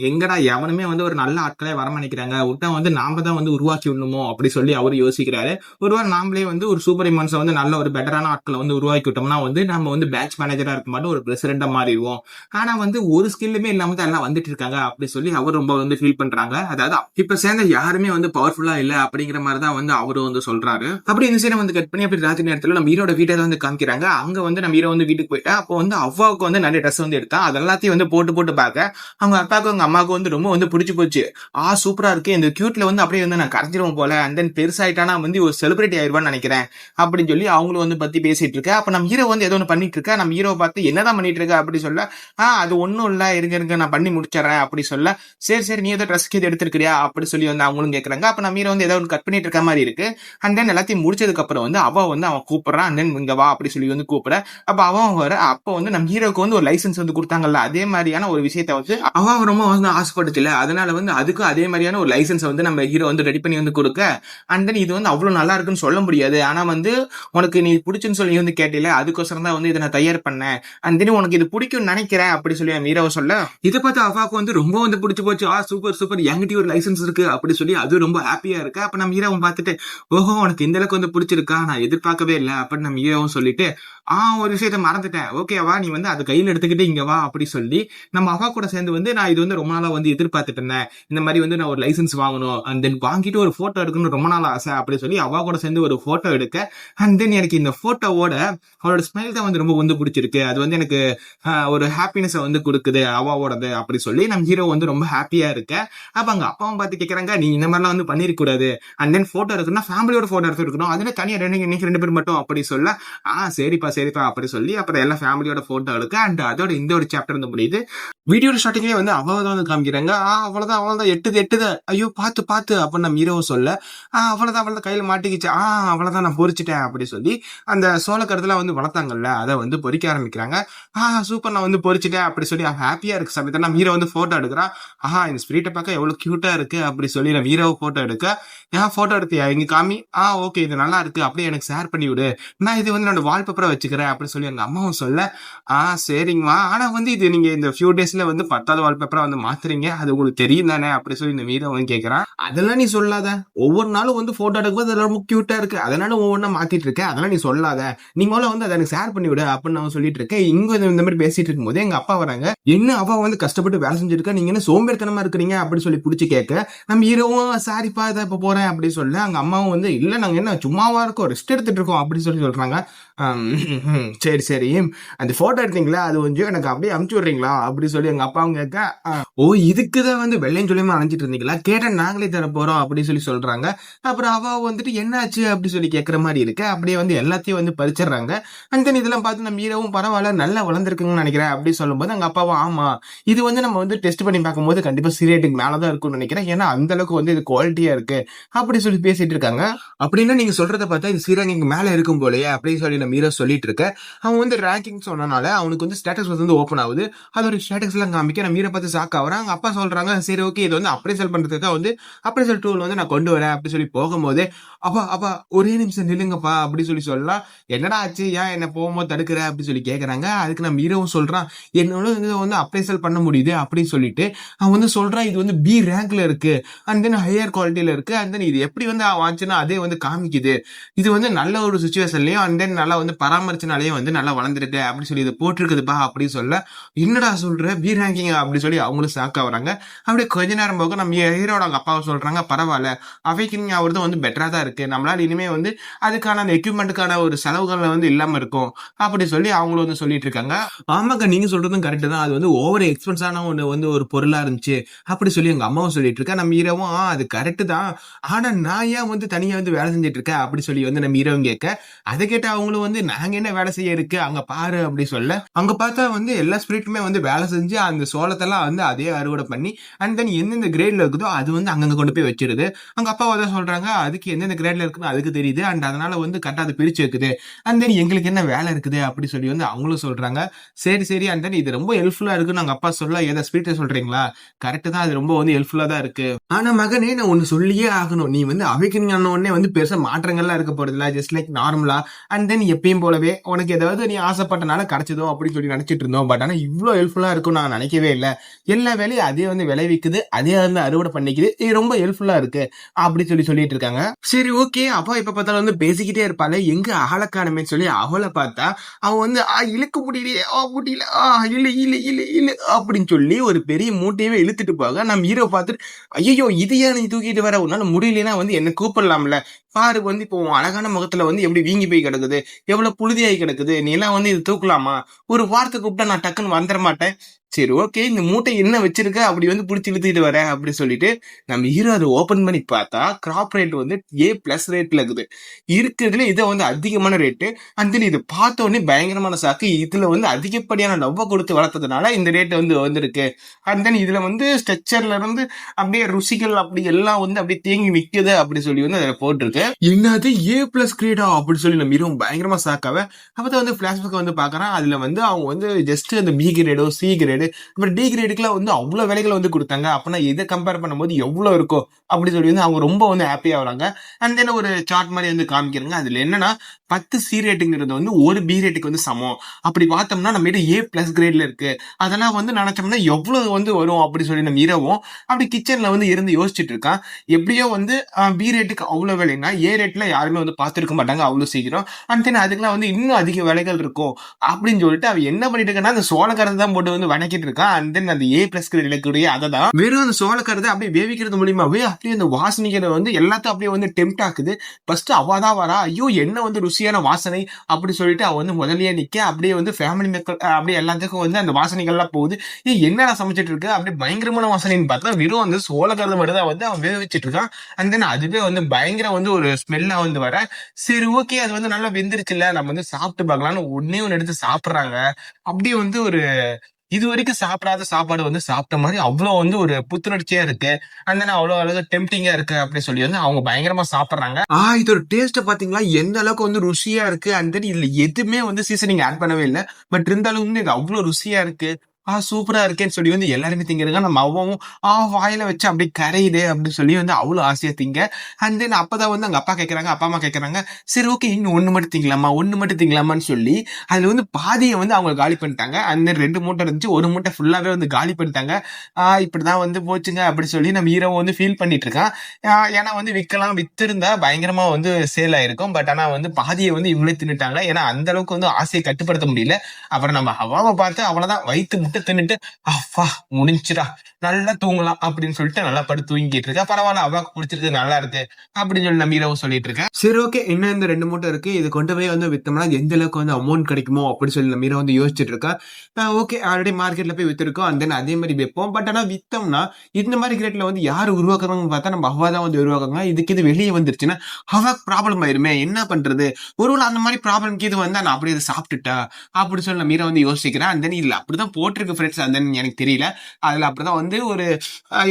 எங்கடா எவனுமே வந்து ஒரு நல்ல ஆட்களே வரமாட்டேங்கிறாங்க, விட்டா வந்து நாம தான் வந்து உருவாக்கி விடணுமோ அப்படி சொல்லி அவர் யோசிக்கிறாரு. ஒருவேளை நாமளே வந்து ஒரு சூப்பர் இமான்ஸை வந்து நல்ல ஒரு பெட்டரான ஆட்களை வந்து உருவாக்கி விட்டோம்னா வந்து நம்ம வந்து பேட்ச் மேனேஜரா இருக்க மாட்டோம், ஒரு பிரசிடென்டா மாறிடுவோம். ஆனா வந்து ஒரு ஸ்கில்லுமே இல்லாம தான் எல்லாம் வந்துட்டு இருக்காங்க அப்படி சொல்லி அவர் ரொம்ப வந்து ஃபீல் பண்றாங்க. அதாவது இப்ப சேர்ந்த யாருமே வந்து பவர்ஃபுல்லா இல்ல அப்படிங்கிற மாதிரி தான் வந்து அவரு வந்து சொல்றாரு. அப்படி இந்த சீனை வந்து கட் பண்ணி அப்படி ராத்திரி நேரத்துல நம்ம ஹீரோட வீட்டை தான் வந்து காமிக்கிறாங்க. அங்க வந்து நம்ம ஹீரோ வந்து வீட்டுக்கு போயிட்டா அப்போ வந்து அவ்வாவுக்கு வந்து நிறைய ட்ரெஸ் வந்து எடுத்தா அது எல்லாத்தையும் வந்து போட்டு போட்டு பார்க்க அவங்க அப்பாவுக்கு அவங்க அம்மாவுக்கு வந்து ரொம்ப வந்து பிடிச்சு போச்சு. சூப்பரா இருக்கு, இந்த கியூட்ல வந்து அப்படியே வந்து நான் கரைஞ்சிருவோம் போல அண்ட் தென் பெருசாயிட்டானா வந்து ஒரு செலிபிரிட்டி ஆயிடுவான்னு நினைக்கிறேன் அப்படின்னு சொல்லி அவங்களும் வந்து பத்தி பேசிட்டு இருக்க. அப்ப நம்ம ஹீரோ வந்து ஏதோ ஒன்று பண்ணிட்டு இருக்க. நம்ம ஹீரோ பார்த்து என்னதான் பண்ணிட்டு இருக்க அப்படி சொல்ல, அது ஒன்னும் இல்ல இருங்க நான் பண்ணி முடிச்சிடறேன் அப்படி சொல்ல, சரி சரி நீ ஏதோ ட்ரெஸ்க்கு இது எடுத்திருக்கிறியா அப்படி சொல்லி வந்து அவங்களும் கேட்கறாங்க. அப்ப நம்ம ஹீரோ வந்து ஏதோ ஒன்று கட் பண்ணிட்டு இருக்க மாதிரி இருக்கு. அண்ட் தென் எல்லாத்தையும் முடிச்சதுக்கு அப்புறம் வந்து அவன் கூப்பிடுறான். அண்ட் தென் இங்க வா அப்படி சொல்லி வந்து கூப்பிட அப்ப அவன் வர அப்போ வந்து நம்ம ஹீரோக்கு வந்து ஒரு லைசன்ஸ் வந்து கொடுத்தாங்கல்ல, அதே மாதிரியான ஒரு விஷயத்த வந்து அவன் ரொம்ப வந்து ஆசைப்பட்டுச்சுல, அதனால வந்து அதுக்கும் அதே மாதிரியான ஒரு லைசன்ஸ் வந்து நம்ம ஹீரோ வந்து ரெடி பண்ணி வந்து கொடுக்க அண்ட் தென் இது வந்து அவ்வளவு நல்லா இருக்குன்னு சொல்ல முடியாது, ஆனா வந்து உனக்கு நீ பிடிச்சுன்னு சொல்லி வந்து கேட்டில அதுக்கோசரம் தான் வந்து இதை நான் தயார் பண்ணேன் அண்ட் தென் உனக்கு இது பிடிக்கும்னு நினைக்கிறேன் அப்படி சொல்லி ஹீரோவை சொல்ல, இதை பார்த்து அவாவுக்கு வந்து ரொம்ப வந்து பிடிச்சு போச்சு. சூப்பர் சூப்பர் என்கிட்ட ஒரு லைசன்ஸ் இருக்கு அப்படி சொல்லி அது ரொம்ப ஹாப்பியா இருக்கு. அப்ப நம்ம ஹீரோவும் பார்த்துட்டு ஓஹோ உனக்கு இந்த அளவுக்கு வந்து பிடிச்சிருக்கா, நான் எதிர்பார்க்கவே இல்லை அப்படின்னு நம்ம ஹீரோவும் சொல்லிட்டு ஒரு விஷயத்த மறந்துட்டேன், ஓகேவா நீ வந்து அதை கையில் எடுத்துக்கிட்டு இங்க வா அப்படி சொல்லி நம்ம அவா கூட சேர்ந்து வந்து நான் இது வந்து ரொம்ப நாளா வந்து எதிர்பார்த்துட்டு இருந்தேன், இந்த மாதிரி வந்து நான் ஒரு லைசன்ஸ் வாங்கணும் அண்ட் தென் வாங்கிட்டு ஒரு போட்டோ எடுக்கணும் ரொம்ப நாள் ஆசை அப்படி சொல்லி அவா கூட சேர்ந்து ஒரு போட்டோ எடுக்க அண்ட் தென் எனக்கு இந்த போட்டோவோட அவளோட ஸ்மைல் தான் வந்து ரொம்ப வந்து பிடிச்சிருக்கு, அது வந்து எனக்கு ஒரு ஹாப்பினஸ் வந்து கொடுக்குது அவாவோடது அப்படி சொல்லி நம்ம ஹீரோ வந்து ரொம்ப ஹாப்பியா இருக்க. அப்ப அங்க அப்பாவும் பார்த்து கேட்கறாங்க நீ இந்த மாதிரிலாம் வந்து பண்ணிருக்க கூடாது அண்ட் தென் போட்டோ எடுக்கணும் ஃபேமிலியோட போட்டோ எடுத்து இருக்கணும், அதுல தனியா ரெண்டு பேர் மட்டும் அப்படி சொல்ல சரிப்பா அப்படி சொல்லி அப்புறம் எல்லாம் ஃபேமிலியோட போட்டோ எடுக்க அண்ட் அதோட இந்த ஒரு சாப்டர் வந்து முடியுது. வீடியோட ஸ்டார்டிங்லேயே வந்து அவ்வளவுதான் வந்து காமிக்கிறாங்க. அவ்வளவுதான் எட்டுது ஐயோ பார்த்து அப்படின்னு நம்ம ஹீரோ சொல்ல அவ்வளவுதான் கையில மாட்டிக்கிச்சு, அவ்வளவுதான் நான் பொறிச்சிட்டேன் அப்படி சொல்லி அந்த சோளக்கருத்துல வந்து வளர்த்தாங்கல்ல அதை வந்து பொறிக்க ஆரம்பிக்கிறாங்க. சூப்பர் நான் வந்து பொறிச்சிட்டேன் அப்படி சொல்லி ஹாப்பியா இருக்கு சமயத்தை நம்ம ஹீரோ வந்து போட்டோ எடுக்கிறான். இந்த ஸ்பிரிட்டை பார்க்க எவ்வளவு கியூட்டா இருக்கு அப்படி சொல்லி நம்ம ஹீரோ போட்டோ எடுக்க போட்டோ எடுத்தியா இங்க காமி, ஓகே இது நல்லா இருக்கு அப்படியே எனக்கு ஷேர் பண்ணி விடு, நான் இது வந்து என்னோட வால்பேப்பரா வச்சுக்கிறேன் அப்படி சொல்லி எங்க அம்மாவும் சொல்ல சரிங்கம்மா, ஆனா வந்து இது நீங்க இந்த ஃபியூ டேஸ்ல வந்து 10வது வால்பேப்பரா வந்து மாத்துறீங்க அது உங்களுக்கு தெரியும் தானே அப்படி சொல்லி இந்த ஹீரோ வந்து கேட்கறான். அதெல்லாம் நீ சொல்லாத, ஒவ்வொரு நாளும் வந்து போட்டோ எடுக்கும்போது அதெல்லாம் ரொம்ப கியூட்டா இருக்கு அதனால ஒவ்வொன்றா மாத்திட்டு இருக்க, அதெல்லாம் நீ சொல்லாத, நீ முதல்ல வந்து அதை எனக்கு ஷேர் பண்ணி விடு அப்படின்னு நான் சொல்லிட்டு இருக்கேன். இங்க இந்த மாதிரி பேசிட்டு இருக்கும் போது எங்க அப்பா வராங்க. என்ன அவ வந்து கஷ்டப்பட்டு வேலை செஞ்சிருக்கா, நீங்க என்ன சோம்பேறித்தனமா இருக்கிறீங்க அப்படின்னு சொல்லி பிடிச்சி கேட்க நம்ம ஹீரோவும் சாரிப்பா இதை இப்ப போறேன் அப்படி சொல்ல அங்க அம்மாவும் வந்து இல்ல நாங்க என்ன சும்மாவா இருக்கோம் ரெஸ்ட் எடுத்துட்டு இருக்கோம் அப்படின்னு சொல்லி சொல்றாங்க. சரி அந்த போட்டோ எடுத்தீங்களா அது கொஞ்சம் எனக்கு அப்படியே அமுச்சு விடுறீங்களா அப்படி சொல்லி எங்க அப்பாவும் கேட்க இதுக்குதான் வந்து வெள்ளையும் சொல்லியுமா அணைஞ்சிட்டு இருந்தீங்களா, கேட்ட நாங்களே தர போறோம் அப்படின்னு சொல்லி சொல்றாங்க. அப்புறம் அவ வந்துட்டு என்னாச்சு அப்படி சொல்லி கேட்கற மாதிரி இருக்கு. அப்படியே வந்து எல்லாத்தையும் வந்து பறிச்சிடுறாங்க. அண்ட் தென் இதெல்லாம் பார்த்து நம்ம ஹீரோவும் பரவாயில்ல நல்லா வளர்ந்துருக்குங்கன்னு நினைக்கிறேன் அப்படி சொல்லும்போது அங்க அப்பாவும் ஆமா இது வந்து நம்ம வந்து டெஸ்ட் பண்ணி பார்க்கும்போது கண்டிப்பா சீரியட்டுக்கு மேலதான் இருக்கும்னு நினைக்கிறேன், ஏன்னா அந்த அளவுக்கு வந்து இது குவாலிட்டியா இருக்கு அப்படி சொல்லி பேசிட்டு இருக்காங்க. அப்படின்னா நீங்க சொல்றத பார்த்தா இது சீரங்கிக்கு மேல இருக்கும் போலயே அப்படின்னு சொல்லி நம்ம ஹீரோ சொல்லிட்டு இருக்க. அவன் வந்து ரேங்கிங் சொன்னனால அவனுக்கு வந்து ஸ்டேட்டஸ் வந்து ஓப்பன் ஆகுது. அதோட ஸ்டேட்டஸ் எல்லாம் காமிக்க நம்ம ஹீரோ பார்த்து ஷாக் ஆகுறாங்க. அப்பா சொல்றாங்க சரி ஓகே இது வந்து அப்ரைசல் பண்றதுக்காக வந்து அப்ரைசல் டூல் வந்து நான் கொண்டு வரேன் அப்படி சொல்லி போகும்போது அப்பா ஒரே நிமிஷம் நில்லுங்கப்பா அப்படி சொல்லி சொல்லலாம். என்னடா ஆச்சு ஏன் என்ன போகும்போது தடுக்கிற அப்படி சொல்லி கேட்கறாங்க. அதுக்கு நம்ம ஹீரோவும் சொல்றான் என்னோட வந்து அப்ரைசல் பண்ண முடியுது அப்படின்னு சொல்லிட்டு அவன் வந்து சொல்றான் இது வந்து பி ரேங்க்ல இருக்கு அண்ட் தென் ஹையர் குவாலிட்டியில இருக்கு அண்ட் தென் இது எப்படி வந்து வாங்கிச்சுன்னா அதே வந்து காமிக்குது, இது வந்து நல்ல ஒரு சுச்சுவேஷன்லயும் அண்ட் தென் நல்லா வந்து பராமரிச்சனாலேயும் வந்து நல்லா வளர்ந்துருக்கு அப்படின்னு சொல்லி இது போட்டிருக்குதுப்பா அப்படின்னு சொல்ல என்னடா சொல்ற பி ரேங்கிங் அப்படி சொல்லி அவங்களும் ஷாக் ஆகுறாங்க. அப்படியே கொஞ்ச நேரம் போக நம்ம ஹீரோட அவங்க அப்பாவை சொல்றாங்க பரவாயில்ல அவைக்கிங் ஆகுறது வந்து பெட்டரா தான் இருக்கு, நம்மளால இனிமே வந்து அதுக்கான அந்த எக்யூப்மெண்ட்டுக்கான ஒரு செலவுகள் வந்து இல்லாம இருக்கும் அப்படி சொல்லி அவங்களும் வந்து சொல்லிட்டு இருக்காங்க. ஆமாக்கா நீங்க சொல்றதும் கரெக்ட் தான், அது வந்து ஓவர் எக்ஸ்பென்ஸான ஒன்று வந்து ஒரு பொருளா இருந்துச்சு அப்படி சொல்லி எங்க அம்மாவும் சொல்லிட்டு இருக்கா. நம்ம ஹீரோவும் அது கரெக்ட் தான், ஆனா நான் ஏன் வந்து தனியா வந்து வேலை செஞ்சுட்டு இருக்கேன் அப்படி சொல்லி வந்து நம்ம ஹீரோவும் கேட்க அதை கேட்ட அவங்களும் வந்து நாங்க என்ன வேலை செய்ய இருக்கு அங்க பாரு அப்படி சொல்ல அங்க பார்த்தா வந்து எல்லா ஸ்பிரிட்டுமே வந்து வேலை செஞ்சு அந்த சோளத்தெல்லாம் வந்து அதே அறுவடை பண்ணி அண்ட் தென் எந்தெந்த கிரேட்ல இருக்குதோ அது வந்து அங்கங்க கொண்டு போய் வச்சிருது. அங்க அப்பா வந்து சொல்றாங்க அதுக்கு எந்தெந்த கிரேட்ல இருக்குன்னு அதுக்கு தெரியுது அண்ட் அதனால வந்து கரெக்டா அதை பிரிச்சு வைக்குது அண்ட் தென் எங்களுக்கு என்ன வேலை இருக்குது அப்படி சொல்லி வந்து அவங்களும் சொல்றாங்க. சரி அண்ட் தென் இது ரொம்ப ஹெல்ப்ஃபுல்லா இருக்குன்னு அங்க அப்பா சொல்ல எதை ஸ்பிரிட்டை சொல்றீங்களா பாத்தீங்களா, கரெக்ட் தான், அது ரொம்ப வந்து ஹெல்ப்ஃபுல்லா தான் இருக்கு. ஆனா மகனே, நான் ஒண்ணு சொல்லியே ஆகணும். நீ வந்து அவேக்கனிங் ஆன உடனே வந்து பெருசா மாற்றங்கள்லாம் இருக்க போறதில்ல. ஜஸ்ட் லைக் நார்மலா அண்ட் தென் எப்பயும் போலவே உனக்கு ஏதாவது நீ ஆசைப்பட்டனால கிடைச்சதோ அப்படின்னு சொல்லி நினைச்சிட்டு இருந்தோம். பட் ஆனா இவ்ளோ ஹெல்ப்ஃபுல்லா இருக்கும் நான் நினைக்கவே இல்ல. எல்லா வேலையும் அதே வந்து விளைவிக்குது, அதே வந்து அறுவடை பண்ணிக்குது. இது ரொம்ப ஹெல்ப்ஃபுல்லா இருக்கு அப்படி சொல்லிட்டு இருக்காங்க. சரி, ஓகே. அப்பா எப்ப பார்த்தாலும் வந்து பேசிக்கிட்டே இருப்பாளே, எங்க ஆள காணுமேன்னு சொல்லி அவளை பார்த்தா, அவ வந்து இழுக்க முடியலையே, முடியல, இழு இழு இழு இழு அப்படின்னு சொல்லி ஒரு பெரிய மூட்டையவே இழுத்துட்டு போக, நம்ம ஹீரோ பார்த்துட்டு, ஐயோ இது ஏன் நீ தூக்கிட்டு வர, உன்னால முடியலன்னா வந்து என்ன கூப்பிடலாம்ல, பாரு வந்து இப்போ உன் அழகான முகத்துல வந்து எப்படி வீங்கி போய் கிடக்குது, எவ்வளவு புழுதியாகி கிடக்குது, நீ எல்லாம் வந்து இது தூக்கலாமா, ஒரு வார்த்தை கூப்பிட்டா நான் டக்குன்னு வந்துட மாட்டேன். சரி, ஓகே, இந்த மூட்டை என்ன வச்சிருக்க அப்படி வந்து பிடிச்சி இழுத்துட்டு வர அப்படி சொல்லிட்டு நம்ம ஹீரோ அதை ஓபன் பண்ணி பார்த்தா கிராப் ரேட் வந்து A+ ரேட்ல இருக்குது. இருக்கிறதுல இதை வந்து அதிகமான ரேட்டு. அந்த இது பார்த்த உடனே பயங்கரமான சாக்கு, இதுல வந்து அதிகப்படியான லவ்வ கொடுத்து வளர்த்ததுனால இந்த ரேட் வந்து வந்திருக்கு. அண்ட் தென் இதுல வந்து ஸ்ட்ரக்சர்ல இருந்து அப்படியே ருசிகள் அப்படி எல்லாம் வந்து அப்படியே தேங்கி நிக்குது அப்படி சொல்லி வந்து அதை போட்டிருக்கு. என்னது A+ கிரேடா அப்படி சொல்லி நம்ம ஹீரோ பயங்கரமா சாக்காவ அப்பதான் வந்து பிளாஷ்பேக் வந்து பாக்குறான். அதுல வந்து அவங்க வந்து ஜஸ்ட் அந்த B கிரேடோ C கிரேடு அப்புறம் D கிரேடுக்குலாம் வந்து அவ்வளவு வேலைகள் வந்து கொடுத்தாங்க. அப்பனா இதை கம்பேர் பண்ணும்போது எவ்வளவு இருக்கும் அப்படி சொல்லி வந்து அவங்க ரொம்ப வந்து ஹாப்பியா வராங்க. அண்ட் தென் ஒரு சார்ட் மாதிரி வந்து காமிக்கிறாங்க. அதுல என்னன்னா 10 C ரேட்டுங்கிறது வந்து ஒரு B ரேட்டுக்கு வந்து சமம். அப்படி பார்த்தோம்னா நம்ம A+ கிரேட்ல இருக்கு. அதெல்லாம் வந்து நினைச்சோம்னா எவ்வளவு வந்து வரும் அப்படி சொல்லி நம்ம இரவும் அப்படி கிச்சன்ல வந்து இருந்து யோசிச்சுட்டு இருக்கான். எப்படியோ வந்து B ரேட்டுக்கு அவ்வளவு வேலைன்னா A ரேட்ல யாருமே வந்து பார்த்திருக்க மாட்டாங்க அவ்வளவு சீக்கிரம். அண்ட் தென் அதுக்கெல்லாம் வந்து இன்னும் அதிக வேலைகள் இருக்கும் அப்படின்னு சொல்லிட்டு அவன் என்ன பண்ணிட்டு இருக்கான்னா அந்த சோளக்கரத்தை தான் போட்டு வந்து வணக்கிட்டு இருக்கான். அண்ட் தென் அந்த A+ கிரேட்ல அதை தான் வெறும் அந்த சோளக்கரத்தை அப்படியே வேவிக்கிறது மூலியமாவே அப்படியே அந்த வாசனைகளை வந்து எல்லாத்தையும் அப்படியே வந்து டெம்ட் ஆக்குது. ஃபர்ஸ்ட் அவதான் வரா, ஐயோ என்ன வந்து ருசியான வாசனை அப்படி சொல்லிட்டு அவ வந்து முதல்லயே நிக்க அப்படியே வந்து ஃபேமிலி மேக்கர் அப்படியே எல்லாத்துக்கும் வந்து அந்த வாசனைகள்லாம் போகுது. என்னடா சமைச்சிட்டு இருக்கு அப்படியே பயங்கரமான வாசனைன்னு பார்த்தா வெறும் அந்த சோளக்கரத்தை மட்டும் தான் வந்து அவன் வேவிச்சிட்டு இருக்கான். அண்ட் தென் அதுவே வந்து பயங்கர வந்து ஒரு ஸ்மெல்லா வந்து வர, சரி ஓகே அது வந்து நல்லா வெந்துருச்சுல்ல நம்ம வந்து சாப்பிட்டு பார்க்கலாம்னு ஒண்ணு எடுத்து சாப்பிடுறாங்க. அப்படியே வந்து ஒரு இது வரைக்கும் சாப்பிடாத சாப்பாடு வந்து சாப்பிட்ட மாதிரி அவ்வளவு வந்து ஒரு புத்துணர்ச்சியா இருக்கு. அந்த அவ்வளவு அழகா டெம்டிங்கா இருக்கு அப்படின்னு சொல்லி வந்து அவங்க பயங்கரமா சாப்பிடுறாங்க. இதோட டேஸ்ட் பாத்தீங்களா எந்த அளவுக்கு வந்து ருசியா இருக்கு. அண்ட் தென் இதுல எதுவுமே வந்து சீசனிங் ஆட் பண்ணவே இல்லை. பட் இருந்தாலும் வந்து இது அவ்வளவு ருசியா இருக்கு, சூப்பரா இருக்கேன்னு சொல்லி வந்து எல்லாருமே திங்கிறாங்க. நம்ம அவ்வும் வாயில வச்சு அப்படியே கரையுது அப்படின்னு சொல்லி வந்து அவ்வளவு ஆசையா திங்க. அண்ட் தென் அப்பதான் வந்து அங்க அப்பா அம்மா கேட்கறாங்க, சரி ஓகே இன்னும் ஒண்ணு மட்டும் திங்கலாமான்னு சொல்லி அதுல வந்து பாதியை வந்து அவங்க காலி பண்ணிட்டாங்க. அந்த 2 மூட்டை இருந்துச்சு, ஒரு மூட்டை ஃபுல்லாவே வந்து காலி பண்ணிட்டாங்க. இப்படிதான் வந்து போச்சுங்க அப்படி சொல்லி நம்ம ஹீரோ வந்து ஃபீல் பண்ணிட்டு இருக்கான். ஏன்னா வந்து வித்து இருந்தா பயங்கரமா வந்து சேல் ஆயிருக்கும். பட் ஆனா வந்து பாதியை வந்து இவங்களே தின்னுட்டாங்க. ஏன்னா அந்த அளவுக்கு வந்து ஆசையை கட்டுப்படுத்த முடியல. அப்புறம் நம்ம அவாவை பார்த்து அவ்வளவுதான் வயிற்று முட்டை தின்னுட்டு அப்பா முடிஞ்சுடா நல்லா தூங்கலாம் அப்படின்னு சொல்லிட்டு நல்லா படுத்து தூங்கிட்டு இருக்கா. பரவாயில்ல அவாக்கு பிடிச்சிருக்கு நல்லா இருக்கு அப்படின்னு சொல்லி நம்ம ஹீரோவும் சொல்லிட்டு இருக்கேன். சரி ஓகே இன்னும் இந்த 2 மூட்டை இருக்கு, இது கொண்டு போய் வந்து வித்தோம்னா எந்த அளவுக்கு வந்து அமௌண்ட் கிடைக்குமோ அப்படின்னு சொல்லி நம்ம ஹீரோ வந்து யோசிச்சுட்டு இருக்கா. ஓகே ஆல்ரெடி மார்க்கெட்ல போய் வித்துருக்கோம். அண்ட் தென் அதே மாதிரி வைப்போம். பட் ஆனா வித்தோம்னா இந்த மாதிரி கிரேட்ல வந்து யாரு உருவாக்குறாங்கன்னு பார்த்தா நம்ம ஹவா தான் வந்து உருவாக்குறாங்க. இதுக்கு இது வெளியே வந்துருச்சுன்னா ஹவாக்கு ப்ராப்ளம் ஆயிருமே, என்ன பண்றது, ஒருவேளை அந்த மாதிரி ப்ராப்ளம்க்கு இது வந்தா நான் அப்படியே சாப்பிட்டுட்டா அப்படி சொல்லி நம்ம ஹீரோ வந்து யோசிக்கிறேன். அண்ட் தென் இதுல அப்படிதான் போட்டிருக்கு ஃப்ரெண்ட்ஸ். அண்ட் தென் எனக்கு தெரியல அதுல அப்படிதான் வந்து ஒரு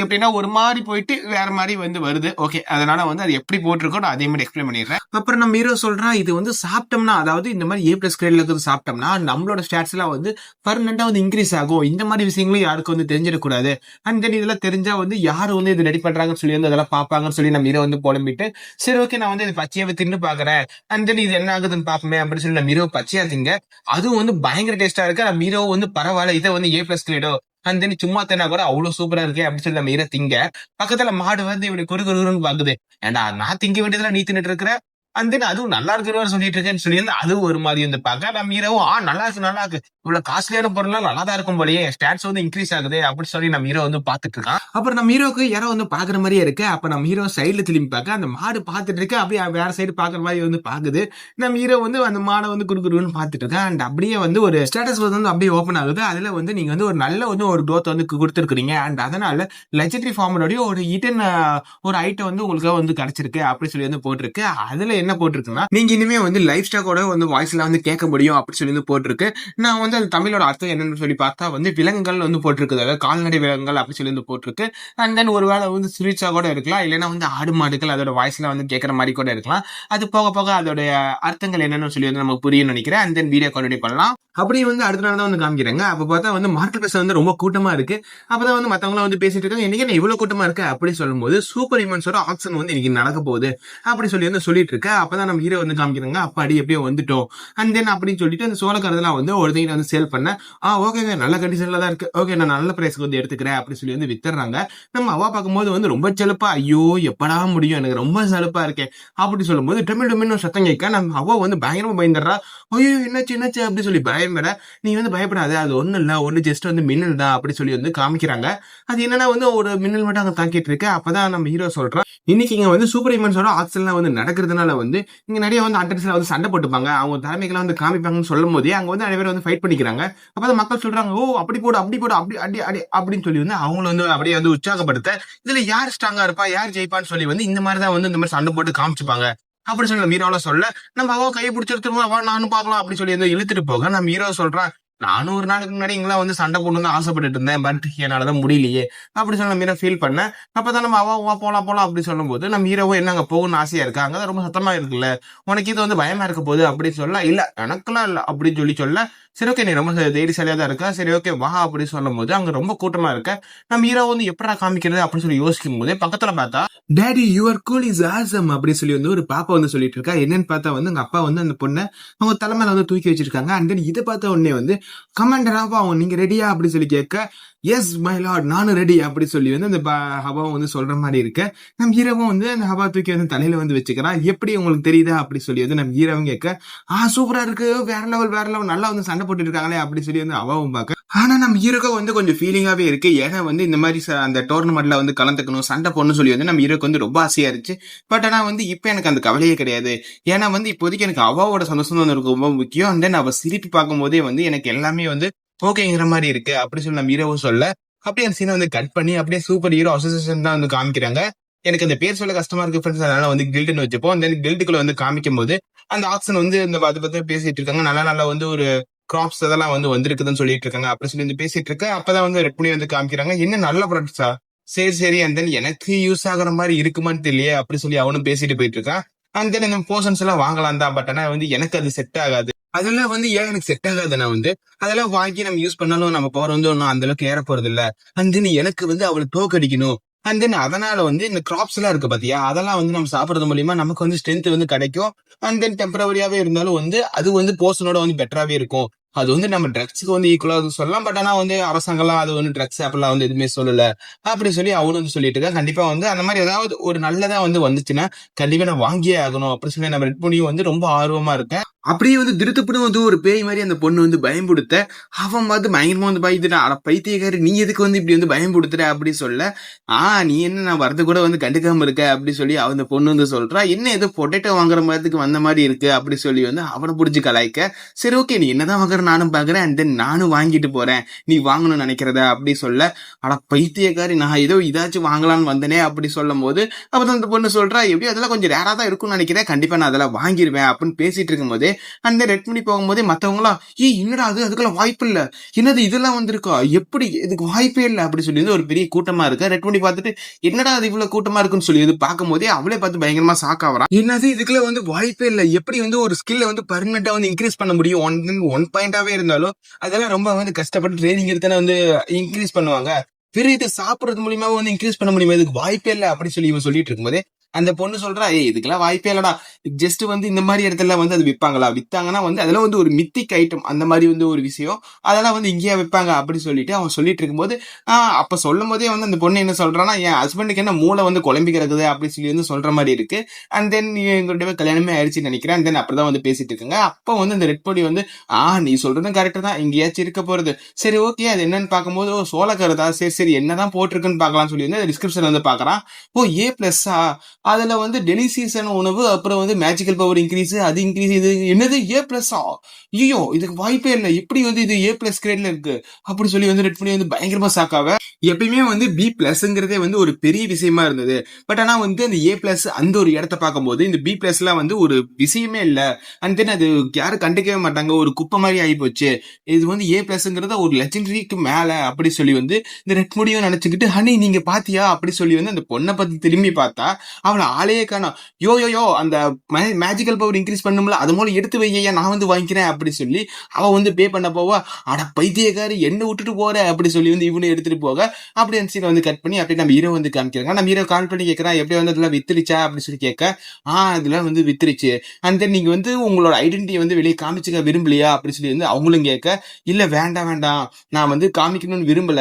எப்படின்னா ஒரு மாதிரி போயிட்டு வேற மாதிரி வந்து வருது. ஓகே அதனால வந்து அது எப்படி போட்டிருக்கோ நான் அதே மாதிரி எக்ஸ்பிளைன் பண்ணிடுறேன். அப்புறம் நம்ம ஹீரோ சொல்றான் இது வந்து சாப்பிட்டோம்னா அதாவது இந்த மாதிரி A+ கிரேட்ல இருக்கிறது சாப்பிட்டோம்னா நம்மளோட ஸ்டாட்ஸ் எல்லாம் வந்து பர்மனண்டா வந்து இன்க்ரீஸ் ஆகும். இந்த மாதிரி விஷயங்களும் யாருக்கு வந்து தெரிஞ்சிடக்கூடாது. அண்ட் தென் இதெல்லாம் தெரிஞ்சா வந்து யாரு வந்து இது ரெடி பண்றாங்கன்னு சொல்லி வந்து அதெல்லாம் பார்ப்பாங்கன்னு சொல்லி நம்ம ஹீரோ வந்து புலம்பிட்டு சரி ஓகே நான் வந்து இது பச்சையாவே தின்னு பாக்குறேன். அண்ட் தென் இது என்ன ஆகுதுன்னு பாப்போமே அப்படின்னு சொல்லி நம்ம ஹீரோ பச்சையா திங்க. அதுவும் வந்து பயங்கர டேஸ்டா இருக்கு. நம்ம ஹீரோ வந்து பரவாயில்ல இதை வந்து A+ கிரேடோ அண்ட் தென் சும்மா தின்னா கூட அவ்வளவு சூப்பரா இருக்கு அப்படின்னு சொல்லி நம்ம ஹீரோ திங்க. பக்கத்துல மாடு வந்து இப்படி குறுகுறுன்னு பாக்குது, ஏன்டா நான் திங்க வேண்டியதுல நீ தின்னுட்டு இருக்கிற, அண்ட் தென் அதுவும் நல்லா இருக்கிறவரை சொல்லிட்டு இருக்கேன்னு சொல்லி அதுவும் ஒரு மாதிரி வந்து பார்க்க நம்ம ஹீரோவும் நல்லா இருக்கு இவ்வளவு காஸ்ட்லியான பொருள்லாம் நல்லா தான் இருக்கும் போலயே, ஸ்டாட்ஸ் வந்து இன்க்ரீஸ் ஆகுது அப்படின்னு சொல்லி நம்ம ஹீரோ வந்து பாத்துட்டு இருக்கான். அப்புறம் நம்ம ஹீரோக்கு யாரோ வந்து பாக்குற மாதிரியே இருக்கு. அப்ப நம்ம ஹீரோ சைடுல திரும்பி பார்க்க அந்த மாடு பாத்துட்டு இருக்கு, அப்படியே வேற சைடு பாக்குற மாதிரி வந்து பாக்குது. நம்ம ஹீரோ வந்து அந்த மாடை வந்து குறுகுறுன்னு பாத்துட்டு இருக்கேன். அண்ட் அப்படியே வந்து ஒரு ஸ்டேட்டஸ் வந்து அப்படியே ஓப்பன் ஆகுது. அதுல வந்து நீங்க வந்து ஒரு நல்ல வந்து ஒரு க்ரோத் வந்து கொடுத்துருக்கீங்க. அண்ட் அதனால லெஜெண்டரி ஃபார்மோட ஒரு ஈட்டன் ஒரு ஐட்டம் வந்து உங்களுக்கு வந்து கிடைச்சிருக்கு அப்படி சொல்லி வந்து போட்டிருக்கு. அதுல என்ன போட்டிருக்குன்னா, நீங்க இனிமே வந்து லைஃப் ஸ்டாக்கோட வந்து வாய்ஸ்ல வந்து கேட்க முடியும் அப்படி சொல்லி வந்து போட்டிருக்கு. நான் வந்து அது தமிழோட அர்த்தம் என்னன்னு சொல்லி பார்த்தா வந்து விலங்குகள் வந்து போட்டிருக்கு. அதாவது கால்நடை விலங்குகள் அப்படி சொல்லி வந்து போட்டிருக்கு. அண்ட் தென் ஒருவேளை வந்து ஸ்வீட்ஸா கூட இருக்கலாம். இல்லைன்னா வந்து ஆடு மாடுகள் அதோட வாய்ஸ்ல வந்து கேட்கற மாதிரி கூட இருக்கலாம். அது போக போக அதோடைய அர்த்தங்கள் என்னன்னு சொல்லி வந்து நமக்கு புரியும் நினைக்கிறேன். அண்ட் தென் வீடியோ கண்டினியூ பண்ணலாம். அப்படியே வந்து அடுத்த நாள் தான் வந்து காமிக்கிறாங்க. அப்ப பார்த்தா வந்து மார்க்கெட் பிளேஸ் வந்து ரொம்ப கூட்டமா இருக்கு. அப்பதான் வந்து மத்தவங்க வந்து பேசிட்டு இருக்காங்க. இன்னைக்கு என்ன இவ்வளவு கூட்டமா இருக்கு அப்படி சொல்லும்போது சூப்பர் ஹியூமன்ஸோட ஆக்ஷன் வந்து இன்னைக்கு நடக்க போகுது அப்படி சொல்லி வந்து சொல்லிட்டு இருக்க. அப்பதான் நம்ம ஹீரோ வந்து காமிக்கிறாங்க. அப்பாடி எப்படியோ வந்துட்டோம். அண்ட் தென் அப்படின்னு சொல்லிட்டு அந்த சோளக்கருதெல்லாம் வந்து ஒருத்தங்க வந்து சேல் பண்ண ஓகேங்க நல்ல கண்டிஷன்ல தான் இருக்கு. ஓகே நான் நல்ல பிரைஸ்க்கு வந்து எடுத்துக்கிறேன் அப்படி சொல்லி வந்து வித்துறாங்க. நம்ம அவா பார்க்கும்போது வந்து ரொம்ப செலுப்பா ஐயோ எப்படா முடியும் எனக்கு ரொம்ப செலுப்பா இருக்கேன் அப்படி சொல்லும்போது டெமிழ் டெமிழ்னு சத்தம் கேட்க நம்ம அவ வந்து பயங்கரமா பயந்துடுறா. ஐயோ என்னாச்சு என்னாச்சு அப்படி சொல்லி பயப்பட நீ வந்து பயப்படாத அது ஒண்ணும் இல்ல ஒண்ணு ஜஸ்ட் வந்து மின்னல் தான் அப்படி சொல்லி வந்து காமிக்கிறாங்க. அது என்னன்னா வந்து ஒரு மின்னல் மட்டும் அங்க தாக்கிட்டு இருக்கு. அப்பதான் நம்ம ஹீரோ சொல்றான் இன்னைக்கு இங்க வந்து சூப்பர் ஹியூமன்ஸோட ஆக்ஷன்லாம் வந்து நடக்கிறதுனால வந்து இங்க நிறைய வந்து அண்டர்ஸ்ல வந்து சண்டை போட்டுப்பாங்க அவங்க திறமைகளை வந்து காமிப்பாங்கன்னு சொல்லும் போதே அங்க வந்து நிறைய பேர் வந்து ஃபைட் பண்ணிக்கிறாங்க. அப்பதான் மக்கள் சொல்றாங்க ஓ அப்படி போடு அப்படி போடு அப்படி அடி அடி அப்படின்னு சொல்லி வந்து அவங்கள வந்து அப்படியே வந்து உற்சாகப்படுத்த இதுல யார் ஸ்ட்ராங்கா இருப்பா யார் ஜெயிப்பான்னு சொல்லி வந்து இந்த மாதிரி தான் வந்து இந்த மாதிரி சண்டை போட்டு காமிச்சுப்பாங்க அப்படி சொல்லி நம்ம ஹீரோல சொல்ல நம்ம அவ கையை பிடிச்சி எடுத்துருவோம் நானும் பார்க்கலாம் அப்படி சொல்லி வந்து இழுத்துட்டு போக நம்ம ஹீரோ சொல்றான் நானும் ஒரு நாளுக்கு முன்னாடி இங்கெல்லாம் வந்து சண்டை போடணும்னு ஆசைப்பட்டுட்டு இருந்தேன் பட் என்னாலதான் முடியலையே அப்படி சொல்லி நம்ம ஹீரோ ஃபீல் பண்ண அப்பதான் நம்ம அவ போலாம் போலாம் அப்படி சொல்லும் போது நம்ம ஹீரோவும் என்ன அங்க போகணும்னு ஆசையா இருக்கு அங்கதான் ரொம்ப சத்தமா இருக்குல்ல உனக்கு இது வந்து பயமா இருக்க போகுது அப்படின்னு சொல்ல இல்ல எனக்கெல்லாம் இல்ல அப்படின்னு சொல்ல சரி ஓகே நீ ரொம்ப தைரியசாலியா தான் இருக்கா சரி ஓகே வா அப்படின்னு சொல்லும் போது அங்க ரொம்ப கூட்டமா இருக்க நம்ம ஹீரோ வந்து எப்படா காமிக்கிறது அப்படின்னு சொல்லி யோசிக்கும் போது பக்கத்துல பார்த்தா daddy your cool is awesome அப்படின்னு சொல்லி வந்து ஒரு பாப்பா வந்து சொல்லிட்டு இருக்கா என்னன்னு பார்த்தா வந்து எங்க அப்பா வந்து அந்த பொண்ணை அவங்க தலைமையில வந்து தூக்கி வச்சிருக்காங்க அண்ட் தென் இதை பார்த்த உடனே வந்து கமாண்டராப்பா அவங்க நீங்க ரெடியா அப்படி சொல்லி கேட்க எஸ் மை லார்ட் நானும் ரெடி அப்படி சொல்லி வந்து அந்த ஹபாவும் வந்து சொல்ற மாதிரி இருக்கு நம்ம ஹீரோவும் வந்து அந்த ஹபா தூக்கி வந்து தலையில வந்து வச்சுக்கிறான் எப்படி உங்களுக்கு தெரியுதா அப்படி சொல்லி வந்து நம்ம ஹீரோவும் கேட்க சூப்பரா இருக்கு வேற லெவல் நல்லா வந்து சண்டை போட்டு இருக்காங்களே அப்படி சொல்லி வந்து அவாவும் பார்க்க ஆனா நம்ம ஹீரோக்கு வந்து கொஞ்சம் ஃபீலிங்காவே இருக்கு ஏன்னா வந்து இந்த மாதிரி அந்த டோர்னமெண்ட்ல வந்து கலந்துக்கணும் சண்டை போடணும்னு சொல்லி வந்து நம்ம ஹீரோக்கு வந்து ரொம்ப ஆசையா இருந்துச்சு பட் ஆனா வந்து இப்ப எனக்கு அந்த கவலையே கிடையாது ஏன்னா வந்து இப்போதைக்கு எனக்கு அவாவோட சந்தோஷம் தான் எனக்கு ரொம்ப முக்கியம் அண்ட் தென் அவ சிரிப்பு பார்க்கும் போதே வந்து எனக்கு எல்லாமே வந்து ஓகேங்கிற மாதிரி இருக்கு அப்படி சொல்லி நம்ம ஹீரோவும் சொல்ல அப்படியே அந்த சீனை வந்து கட் பண்ணி அப்படியே சூப்பர் ஹீரோ அசோசியேஷன் தான் வந்து காமிக்கிறாங்க எனக்கு அந்த பேர் சொல்ல கஷ்டமா இருக்கு ஃப்ரெண்ட்ஸ் அதனால வந்து கில்டுன்னு வச்சுப்போம் அந்த கில்டுக்குள்ள வந்து காமிக்கும் போது அந்த ஆக்ஷன் வந்து இந்த அதை பத்தி பேசிட்டு இருக்காங்க நல்லா வந்து ஒரு கிராப்ஸ் அதெல்லாம் வந்து வந்திருக்குதுன்னு சொல்லிட்டு இருக்காங்க அப்படி சொல்லி வந்து பேசிட்டு இருக்க அப்பதான் வந்து ரெட் பண்ணி வந்து காமிக்கிறாங்க என்ன நல்ல ப்ராடக்ட்ஸா சரி அண்ட் தென் எனக்கு யூஸ் ஆகுற மாதிரி இருக்குமான்னு தெரியல அப்படி சொல்லி அவனும் பேசிட்டு போயிட்டு இருக்கான் அண்ட் தென் இந்த போர்ஷன்ஸ் எல்லாம் வாங்கலாம் தான் பட் ஆனா வந்து எனக்கு அது செட் ஆகாது அதெல்லாம் வந்து ஏன் எனக்கு செட் ஆகாதுன்னா வந்து அதெல்லாம் வாங்கி நம்ம யூஸ் பண்ணாலும் நம்ம பவர் வந்து ஒன்னும் அந்த அளவுக்கு ஏற போறது இல்ல அண்ட் தென் எனக்கு வந்து அவளை தோக்கடிக்கணும் அண்ட் தென் அதனால வந்து இந்த கிராப்ஸ் எல்லாம் இருக்கு பாத்தியா அதெல்லாம் வந்து நம்ம சாப்பிடறது மூலியமா நமக்கு வந்து ஸ்ட்ரென்த் வந்து கிடைக்கும் அண்ட் தென் டெம்பரவரியாவே இருந்தாலும் வந்து அது வந்து போர்ஷனோட வந்து பெட்டராவே இருக்கும் அது வந்து நம்ம ட்ரக்ஸுக்கு வந்து ஈக்குவலா சொல்லலாம் பட் ஆனா வந்து அரசாங்கம்லாம் அது வந்து ட்ரக்ஸ் அப்படிலாம் வந்து எதுவுமே சொல்லல அப்படி சொல்லி அவனு வந்து சொல்லிட்டு இருக்கா கண்டிப்பா வந்து அந்த மாதிரி ஏதாவது ஒரு நல்லதா வந்து வந்துச்சுன்னா கண்டிப்பா நான் வாங்கியே ஆகணும் அப்படி சொல்லி நம்ம ரெட் பண்ணியும் வந்து ரொம்ப ஆர்வமா இருக்கேன் அப்படியே வந்து திருத்துப்படும் வந்து ஒரு பேய் மாதிரி அந்த பொண்ணு வந்து பயம்படுத்த அவன் வந்து பயங்கரமா வந்து பயந்துட்டான் அட பைத்தியக்காரி நீ எதுக்கு வந்து இப்படி வந்து பயம்படுத்துற அப்படி சொல்ல நீ என்ன நான் வரது கூட வந்து கண்டுக்காம இருக்க அப்படி சொல்லி அந்த பொண்ணு வந்து சொல்றா என்ன ஏதோ பொட்டேட்டோ வாங்குற மாதிரிக்கு வந்த மாதிரி இருக்கு அப்படி சொல்லி வந்து அவனை பிடிச்சி கலாய்க்க சரி ஓகே நீ என்னதான் வாங்குற நானும் பாக்குறேன் அண்ட் தென் நானும் வாங்கிட்டு போறேன் நீ வாங்கணும்னு நினைக்கிறத அப்படி சொல்ல அட பைத்தியக்காரி நான் ஏதோ இதாச்சும் வாங்கலாம்னு வந்தனே அப்படி சொல்லும் போது அப்பதான் அந்த பொண்ணு சொல்றா எப்படி அதெல்லாம் கொஞ்சம் ரேரா தான் இருக்கும்னு நினைக்கிறேன் கண்டிப்பா நான் அதெல்லாம் வாங்கிடுவேன் அப்படின்னு பேசிட்டு இருக்கும் போதே அந்த ரெட் பண்ணி போகும்போதே மத்தவங்களாம் என்னடா அது அதுக்கெல்லாம் வாய்ப்பு இல்ல என்னது இதெல்லாம் வந்திருக்கா எப்படி இதுக்கு வாய்ப்பே இல்லை அப்படி சொல்லி ஒரு பெரிய கூட்டமா இருக்கு ரெட் பண்ணி பார்த்துட்டு என்னடா அது இவ்வளவு கூட்டமா இருக்குன்னு சொல்லி இது பார்க்கும் போதே அவளே பார்த்து பயங்கரமா ஷாக் ஆவறான் என்னது இதுக்குள்ள வந்து வாய்ப்பே இல்லை எப்படி வந்து ஒரு ஸ்கில்ல வந்து பர்மனெண்டா வந்து இன்க்ரீஸ் பண்ண முடியும் ஒன் பாயிண்டாவே இருந்தாலும் அதெல்லாம் ரொம்ப வந்து கஷ்டப்பட்டு ட்ரைனிங் எடுத்தானே வந்து இன்க்ரீஸ் பண்ணுவாங்க பெரிய இது சாப்பிடறது மூலியமா வந்து இன்க்ரீஸ் பண்ண முடியுமா இதுக்கு வாய்ப்பே இல்லை அப்படி சொல்லி இவன் சொல்லிட்டு இருக்கும்போதே அந்த பொண்ணு சொல்றா இதுக்கெல்லாம் வாய்ப்பே இல்லடா ஜஸ்ட் வந்து இந்த மாதிரி இடத்துல வந்து அது விற்பாங்களா வித்தாங்கன்னா வந்து அதெல்லாம் வந்து ஒரு மித்திக் ஐட்டம் அந்த மாதிரி வந்து ஒரு விஷயம் அதெல்லாம் வந்து இங்கேயா வைப்பாங்க அப்படி சொல்லிட்டு அவன் சொல்லிட்டு இருக்கும்போது அப்ப சொல்லும் போதே வந்து அந்த பொண்ணு என்ன சொல்றான்னா என் ஹஸ்பண்டுக்கு என்ன மூளை வந்து குழம்பி கிடக்குது அப்படி சொல்லி வந்து சொல்ற மாதிரி இருக்கு அண்ட் தென் எங்களுடைய கல்யாணமே ஆயிடுச்சுன்னு நினைக்கிறேன் அண்ட் தென் அப்படிதான் வந்து பேசிட்டு இருக்காங்க அப்போ வந்து இந்த ரெட் பொடி வந்து நீ சொல்றதும் கரெக்ட் தான் இங்கேயாச்சும் இருக்க போறது சரி ஓகே அது என்னன்னு பார்க்கும்போது சோளக்கருதா சரி என்னதான் போட்டிருக்குன்னு பார்க்கலாம்னு சொல்லி வந்து டிஸ்கிரிப்ஷன்ல வந்து பாக்குறான் ஏ பிளஸ்ஸா அதுல வந்து டெலிசியஸான உணவு, அப்புறம் வந்து மேஜிக்கல் பவர் இன்கிரீஸ், அது இன்கிரீஸ், இது என்னது ஏ பிளஸ்ஸா? ஐயோ! இதுக்கு வாய்ப்பே இல்ல. எப்படி வந்து இது ஏ பிளஸ் கிரேட்ல இருக்கு? அப்படி சொல்லி வந்து ரெட் பண்ணி வந்து பயங்கரமா ஷாக் ஆவேன். எப்பயுமே வந்து பி பிளஸ்ங்கிறதே வந்து ஒரு பெரிய விஷயமா இருந்தது. பட் ஆனா வந்து அந்த ஏ பிளஸ் அந்த ஒரு இடத்த பார்க்கும்போது இந்த பி பிளஸ்லாம் வந்து ஒரு விஷயமே இல்ல. அண்ட் தென் அது யாரும் கண்டுக்கவே மாட்டாங்க. ஒரு குப்பை மாரி ஆயிப்போச்சு. இது வந்து ஏ பிளஸ்ங்கிறத ஒரு லெஜெண்டரிக்கு மேல அப்படி சொல்லி வந்து இந்த ரெட் முடியும் நினைச்சுக்கிட்டு, "ஹனி நீங்க பாத்தியா?" அப்படி சொல்லி வந்து அந்த பொண்ண பத்தி திரும்பி பார்த்தா, அவள ஆளையே காணோம். "யோ யோ யோ அந்த மேஜிக்கல் பவர் இன்கிரீஸ் பண்ணணும்ல, அது மூலம் எடுத்து வையய்யா நான் வந்து வாங்கிக்கிறேன்." அப்படி சொல்லி அவ வந்து பே பண்ண போவா, "அட பைத்தியக்காரி என்ன விட்டுட்டு போற?" அப்படி சொல்லி வந்து இவனும் எடுத்துட்டு போக, அப்படியே அந்த சீனை வந்து கட் பண்ணி அப்படியே நம்ம ஹீரோ வந்து காமிக்கிறாங்க. நம்ம ஹீரோ கால் பண்ணி கேட்கறான், "எப்படி வந்து அதெல்லாம் வித்துருச்சா?" அப்படின்னு சொல்லி கேட்க, இதெல்லாம் வந்து வித்துருச்சு. அண்ட் தென் நீங்க வந்து உங்களோட ஐடென்டிட்டிய வந்து வெளிய காமிச்சுக்க விரும்பலையா?" அப்படின்னு சொல்லி வந்து அவங்களும் கேட்க, "இல்ல வேண்டாம், வேண்டாம். நான் வந்து காமிக்கணும்னு விரும்பல.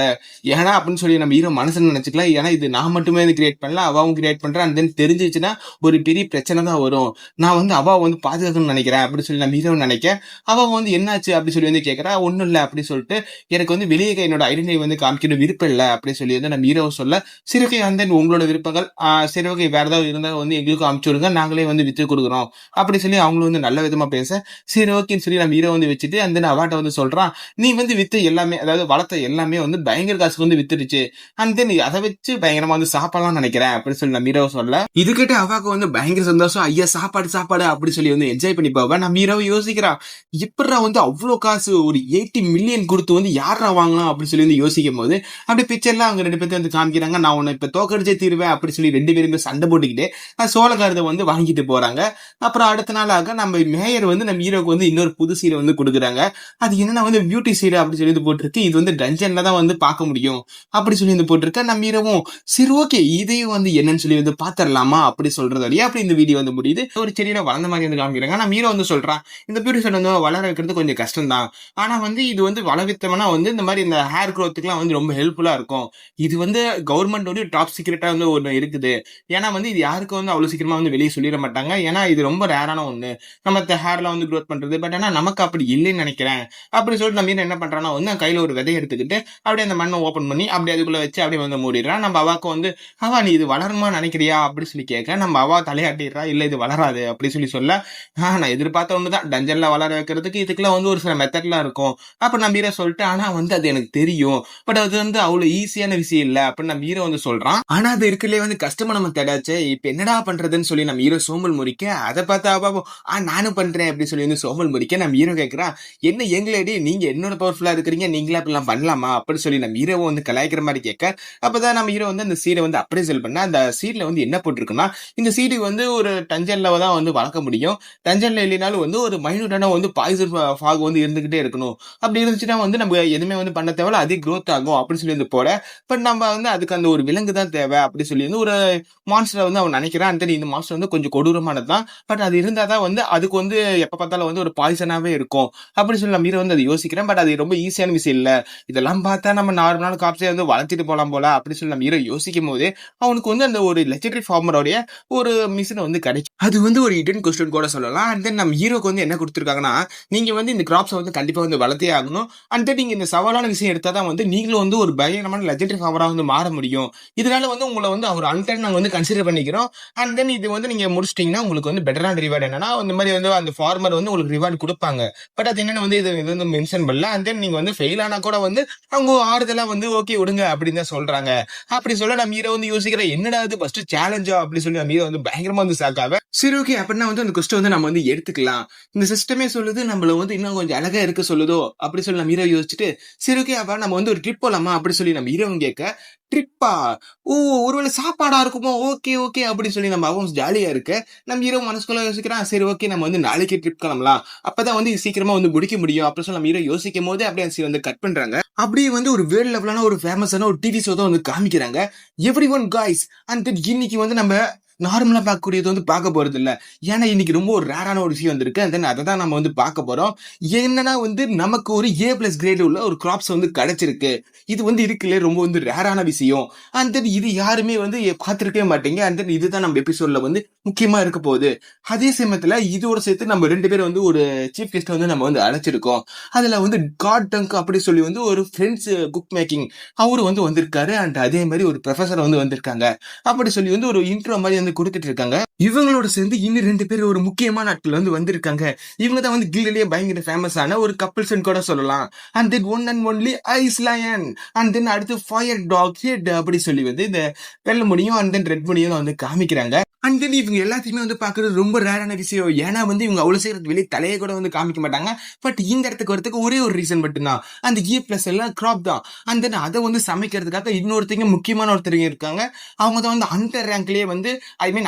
ஏன்னா அப்படின்னு சொல்லி நம்ம ஹீரோ மனசுல நினைச்சுக்கலாம். ஏன்னா இது நான் மட்டுமே வந்து கிரியேட் பண்ணல. அவாவும் கிரியேட் பண்றா. அண்ட் தென் தெரிஞ்சிச்சுன்னா ஒரு பெரிய பிரச்சனை தான் வரும். நான் வந்து அவாவ வந்து பாதுகாக்கணும்னு நினைக்கிறேன்." அப்படின்னு சொல்லி நம்ம ஹீரோ நினைக்க, அவ வந்து என்னாச்சு அப்படி சொல்லி வந்து கேட்கறா. "ஒண்ணும் இல்ல." அப்படி சொல்லிட்டு, "எனக்கு வந்து வெளியே என்னோட ஐடென்டிட்டி வந்து காமிக்கணும் விருப்பம் இல்ல." அப்படி சொல்லி வந்து நம்ம ஹீரோ சொல்ல, "சரி ஓகே அண்ட் தென் உங்களோட விருப்பங்கள் சரி ஓகே வேற ஏதாவது இருந்தா வந்து எங்களுக்கும் அனுப்பிச்சு விடுங்க. நாங்களே வந்து வித்து குடுக்குறோம்." அப்படி சொல்லி அவங்களும் வந்து நல்ல விதமா பேச, சரி ஓகேன்னு சொல்லி நம்ம ஹீரோ வந்து வச்சுட்டு அண்ட் தென் அவாட்ட வந்து சொல்றான், "நீ வந்து வித்த எல்லாமே அதாவது வளர்த்த எல்லாமே வந்து பயங்கர காசுக்கு வந்து வித்துடுச்சு. அண்ட் தென் அத வச்சு பயங்கரமா வந்து சாப்பிடலாம்னு நினைக்கிறேன்." அப்படின்னு சொல்லி நம்ம ஹீரோ சொல்ல, இது கேட்டு அவாக்கு வந்து பயங்கர சந்தோஷம். ஐயா சாப்பாடு சாப்பாடு அப்படி சொல்லி வந்து என்ஜாய் பண்ணி போவ. நம்ம ஹீரோ யோசிக்கிறா, எப்புட்றா வந்து அவ்ளோ காசு ஒரு 80 மில்லியன் குடுத்து வந்து யார்றா வாங்கலாம் அப்படின்னு சொல்லி வந்து யோசிக்கும்போது, அப்படியே பிக்சர்ல அவங்க 2 பேத்தையும் வந்து காமிக்கிறாங்க. நான் உன்ன இப்ப தோக்கடிச்சே தீருவேன் அப்படி சொல்லி 2 பேருமே சண்டை போட்டுக்கிட்டு சோளக்காரத வந்து வாங்கிட்டு போறாங்க. அப்புறம் அடுத்த நாளாக நம்ம மேயர் வந்து நம்ம ஹீரோக்கு வந்து இன்னொரு புது சீரை வந்து குடுக்குறாங்க. அது என்னன்னா வந்து பியூட்டி சீரை அப்படி சொல்லி வந்து போட்டிருக்கு. இது வந்து டஞ்சன்ல தான் வந்து பார்க்க முடியும் அப்படி சொல்லி வந்து போட்டிருக்க. நம்ம ஹீரோவும் சரி ஓகே இதையும் வந்து என்னன்னு சொல்லி வந்து பாத்திரலாமா அப்படி சொல்றதோடய அப்படி இந்த வீடியோ வந்து முடியுது. ஒரு செடியில வளர்ந்த மாதிரி வந்து காமிக்கிறாங்க. நம்ம ஹீரோ வந்து சொல்றான், இந்த பியூட்டி சீரை வந்து வளர வைக்கிறது கொஞ்சம் கஷ்டம் தான். ஆனா வந்து இது வந்து வளவித்தோம்னா வந்து இந்த மாதிரி இந்த ஹேர் க்ரோத்துக்குலாம் வந்து ரொம்ப ஹெல்ப்ஃபுல்லா இருக்கும். இது வந்து கவர்மெண்டோட டாப் சீக்ரெட்டா வந்து ஒண்ணு இருக்குது. ஏன்னா வந்து இது யாருக்கும் வந்து அவ்வளவு சீக்கிரமா வந்து வெளியே சொல்லிட மாட்டாங்க. ஏன்னா இது ரொம்ப ரேரான ஒண்ணு. நம்ம ஹேர்ல வந்து க்ரோத் பண்றது. பட் ஆனா நமக்கு அப்படி இல்லைன்னு நினைக்கிறேன். அப்படி சொல்லிட்டு நம்ம ஹீரோ என்ன பண்றான்னா வந்து கையில ஒரு விதை எடுத்துக்கிட்டு அப்படியே அந்த மண்ணை ஓபன் பண்ணி அப்படியே அதுக்குள்ள வச்சு அப்படியே வந்து மூடிடுறான். நம்ம அவாக்கும் வந்து அவா நீ இது வளருமா நினைக்கிறியா அப்படி சொல்லி கேட்க, நம்ம அவா தலையாட்டிடுறா, இல்ல இது வளராது அப்படி சொல்லி சொல்ல, நான் எதிர்பார்த்த ஒண்ணுதான் டஞ்சன்ல வளர வைக்கிறதுக்கு இதுக்கெல்லாம் வந்து ஒரு சில மெத்தட்லாம் இருக்கும். அப்ப நம்ம ஹீரோ சொல்லிட்டு, ஆனா வந்து அது எனக்கு தெரியும். பட் அது வந்து அவ்வளவு ஈஸியான விஷயம் இல்ல அப்படின்னு நம்ம ஹீரோ வந்து சொல்றான். ஆனா அது இருக்குல்லே வந்து கஷ்டமா நம்ம தடாச்சே இப்ப என்னடா பண்றதுன்னு சொல்லி நம்ம ஹீரோ சோம்பல் முறிக்க, அதை பார்த்து அவாவும் நானும் பண்றேன் அப்படி சொல்லி வந்து சோம்பல் முறிக்க நம்ம ஹீரோ கேட்கிறான், என்ன எங்களேடி நீங்க என்னோட பவர்ஃபுல்லா இருக்கிறீங்க நீங்களா அப்படிலாம் பண்ணலாமா அப்படி சொல்லி நம்ம ஹீரோவை வந்து கலாய்க்கிற மாதிரி கேட்க, அப்பதான் நம்ம ஹீரோ வந்து அந்த சீடை வந்து அப்படியே செல் பண்ண அந்த சீட்ல வந்து என்ன போட்டிருக்குன்னா, இந்த சீடு வந்து ஒரு டஞ்சன்ல தான் வந்து வளர்க்க முடியும். டஞ்சன்ல இல்லைனாலும் வந்து ஒரு மைனூட்டான வந்து பாய்சன் ஃபாக் வந்து இருந்துகிட்டே இருக்கணும். அப்படி இருந்துச்சுன்னா வந்து நம்ம எதுவுமே வந்து பண்ண தேவையில்ல அதிக growth ஆகும் அப்படின்னு சொல்லி வந்து போட, பட் நம்ம வந்து அதுக்கு அந்த ஒரு விலங்கு தான் தேவை அப்படி சொல்லி வந்து ஒரு மான்ஸ்டரை வந்து அவன் நினைக்கிறான். அந்த இந்த மான்ஸ்டர் வந்து கொஞ்சம் கொடூரமானது தான். பட் அது இருந்தா தான் வந்து அதுக்கு வந்து எப்ப பார்த்தாலும் வந்து ஒரு பாய்சனாவே இருக்கும் அப்படி சொல்லி நம்ம ஹீரோ வந்து அதை யோசிக்கிறேன். பட் அது ரொம்ப ஈஸியான விஷயம் இல்ல. இதெல்லாம் பார்த்தா நம்ம நார்மலான காப்ஸே வந்து வளர்த்திட்டு போலாம் போல அப்படி சொல்லி நம்ம ஹீரோ யோசிக்கும் போது அவனுக்கு வந்து அந்த ஒரு லெஜெண்டரி ஃபார்மரோடைய ஒரு மிஷின் வந்து கிடைக்கும். அது வந்து ஒரு ஹிடன் கொஸ்டின் கூட சொல்லலாம். அண்ட் தென் நம்ம ஹீரோக்கு வந்து என்ன கொடுத்துருக்காங்கன்னா, நீங்க வந்து இந்த கிராப்ஸை வந்து கண்டிப்பா வந்து வளர்த்தே ஆகணும். அண்ட் தென் நீங்க இந்த சவாலான விஷயம் எடுத்தா தான் வந்து நீங்களும் வந்து ஒரு பயங்கரமான லெஜெண்டரி ஃபார்மரா வந்து மாற முடியும். இதனால வந்து உங்களை வந்து ஒரு அன்டர் நாங்க வந்து கன்சிடர் பண்ணிக்கிறோம். அண்ட் தென் இது வந்து நீங்க முடிச்சிட்டீங்கன்னா உங்களுக்கு வந்து பெட்டரான ரிவார்டு என்னன்னா இந்த மாதிரி வந்து அந்த ஃபார்மர் வந்து உங்களுக்கு ரிவார்டு கொடுப்பாங்க. பட் அது என்னன்னு வந்து இது வந்து மென்ஷன் பண்ணல. அண்ட் தென் நீங்க வந்து ஃபெயில் ஆனா கூட வந்து அவங்க ஆறுதலா வந்து ஓகே விடுங்க அப்படின்னு தான் சொல்றாங்க. அப்படி சொல்ல நம்ம ஹீரோ வந்து யோசிக்கிற என்னடா இது ஃபர்ஸ்ட் சேலஞ்சா அப்படி சொல்லி நம்ம ஹீரோ வந்து பயங்கரமா வந்து சாக்காவ, சரி ஓகே அப்படின்னா வந்து அந்த கொஸ்டின் வந்து நம்ம வந்து எடுத்துக்கலாம். இந்த சிஸ்டமே சொல்லுது நம்மள வந்து இன்னும் கொஞ்சம் அழகா இருக்க சொல்லுதோ அப்படி சொல்லி நம்ம ஹீரோ யோசிச்சுட்டு, சரி ஓகே அப்ப நம்ம வந்து ஒரு ட்ரிப் போலாமா அப்படி சொல்லி நம்ம ஹீரோவும் கேட்க, ட்ரிப்பா ஓ ஒருவேளை சாப்பாடா இருக்குமோ ஓகே ஓகே அப்படி சொல்லி நம்ம அவன் ஜாலியா இருக்க, நம்ம ஹீரோ மனசுக்குள்ள யோசிக்கிறான், சரி ஓகே நம்ம வந்து நாளைக்கு ட்ரிப் கிளம்பலாம் அப்பதான் வந்து இது சீக்கிரமா வந்து முடிக்க முடியும் அப்படி சொல்லி நம்ம ஹீரோ யோசிக்கும் போது அப்படியே அந்த scene வந்து கட் பண்றாங்க. அப்படியே வந்து ஒரு வேர்ல்ட் லெவலான ஒரு ஃபேமஸான ஒரு டிவி ஷோ தான் வந்து காமிக்கிறாங்க. எவ்ரி ஒன் காய்ஸ் அண்ட் இன்னைக்கு வந்து நம்ம நார்மலா பார்க்கக்கூடியது வந்து பார்க்க போறது இல்ல. ஏன்னா இன்னைக்கு ரொம்ப ஒரு ரேரான ஒரு விஷயம் வந்திருக்கு. அண்ட் தென் அதை தான் நம்ம வந்து பார்க்க போறோம். என்னன்னா வந்து நமக்கு ஒரு ஏ பிளஸ் கிரேட் உள்ள ஒரு கிராப்ஸ் வந்து கிடைச்சிருக்கு. இது வந்து இருக்குல்ல ரொம்ப வந்து ரேரான விஷயம். அண்ட் தென் இது யாருமே வந்து பார்த்திருக்கவே மாட்டீங்க. அண்ட் தென் இதுதான் நம்ம எபிசோட்ல வந்து முக்கியமா இருக்க போகுது. அதே சமயத்துல இதோட சேர்த்து நம்ம 2 பேரும் வந்து ஒரு சீஃப் கெஸ்ட் வந்து நம்ம வந்து அழைச்சிருக்கோம். அதுல வந்து காட் டங்க் அப்படி சொல்லி வந்து ஒரு ஃப்ரெண்ட்ஸ் குக் மேக்கிங் அவரு வந்து வந்திருக்காரு. அண்ட் அதே மாதிரி ஒரு ப்ரொஃபசர் வந்து வந்திருக்காங்க. அப்படி சொல்லி வந்து ஒரு இன்ட்ரோ மாதிரி வந்து கொடுத்துட்டு இருக்காங்க. இவங்களோட சேர்ந்து இன்னும் 2 பேர் ஒரு முக்கியமான ஆட்கள் வந்து வந்திருக்காங்க. இவங்க தான் வந்து கில்ட்லயே பயங்கர ஃபேமஸான ஒரு கப்பிள்ஸ்ன்னு கூட சொல்லலாம். And then one and only ice lion and then அடுத்து ஃபயர் டாக் ஹெட் அப்படி சொல்லி வந்து இந்த வெள்ளை முடியும் அண்ட் தென் ரெட் முடியும் வந்து காமிக்கிறாங்க. அண்ட் தென் இவங்க எல்லாத்தையுமே வந்து பாக்குறது ரொம்ப ரேரான விஷயம். ஏன்னா வந்து இவங்க அவ்வளவு சீக்கிரம் வெளியே தலையை கூட வந்து காமிக்க மாட்டாங்க. பட் இந்த இடத்துக்கு வரதுக்கு ஒரே ஒரு ரீசன் மட்டும்தான், அந்த E+ எல்லாம் கிராப் தான். அண்ட் தென் அதை வந்து சமைக்கிறதுக்காக இன்னொருத்தங்க முக்கியமான ஒருத்தருங்க இருக்காங்க. அவங்க தான் வந்து அண்டர் ரேங்க்லயே வந்து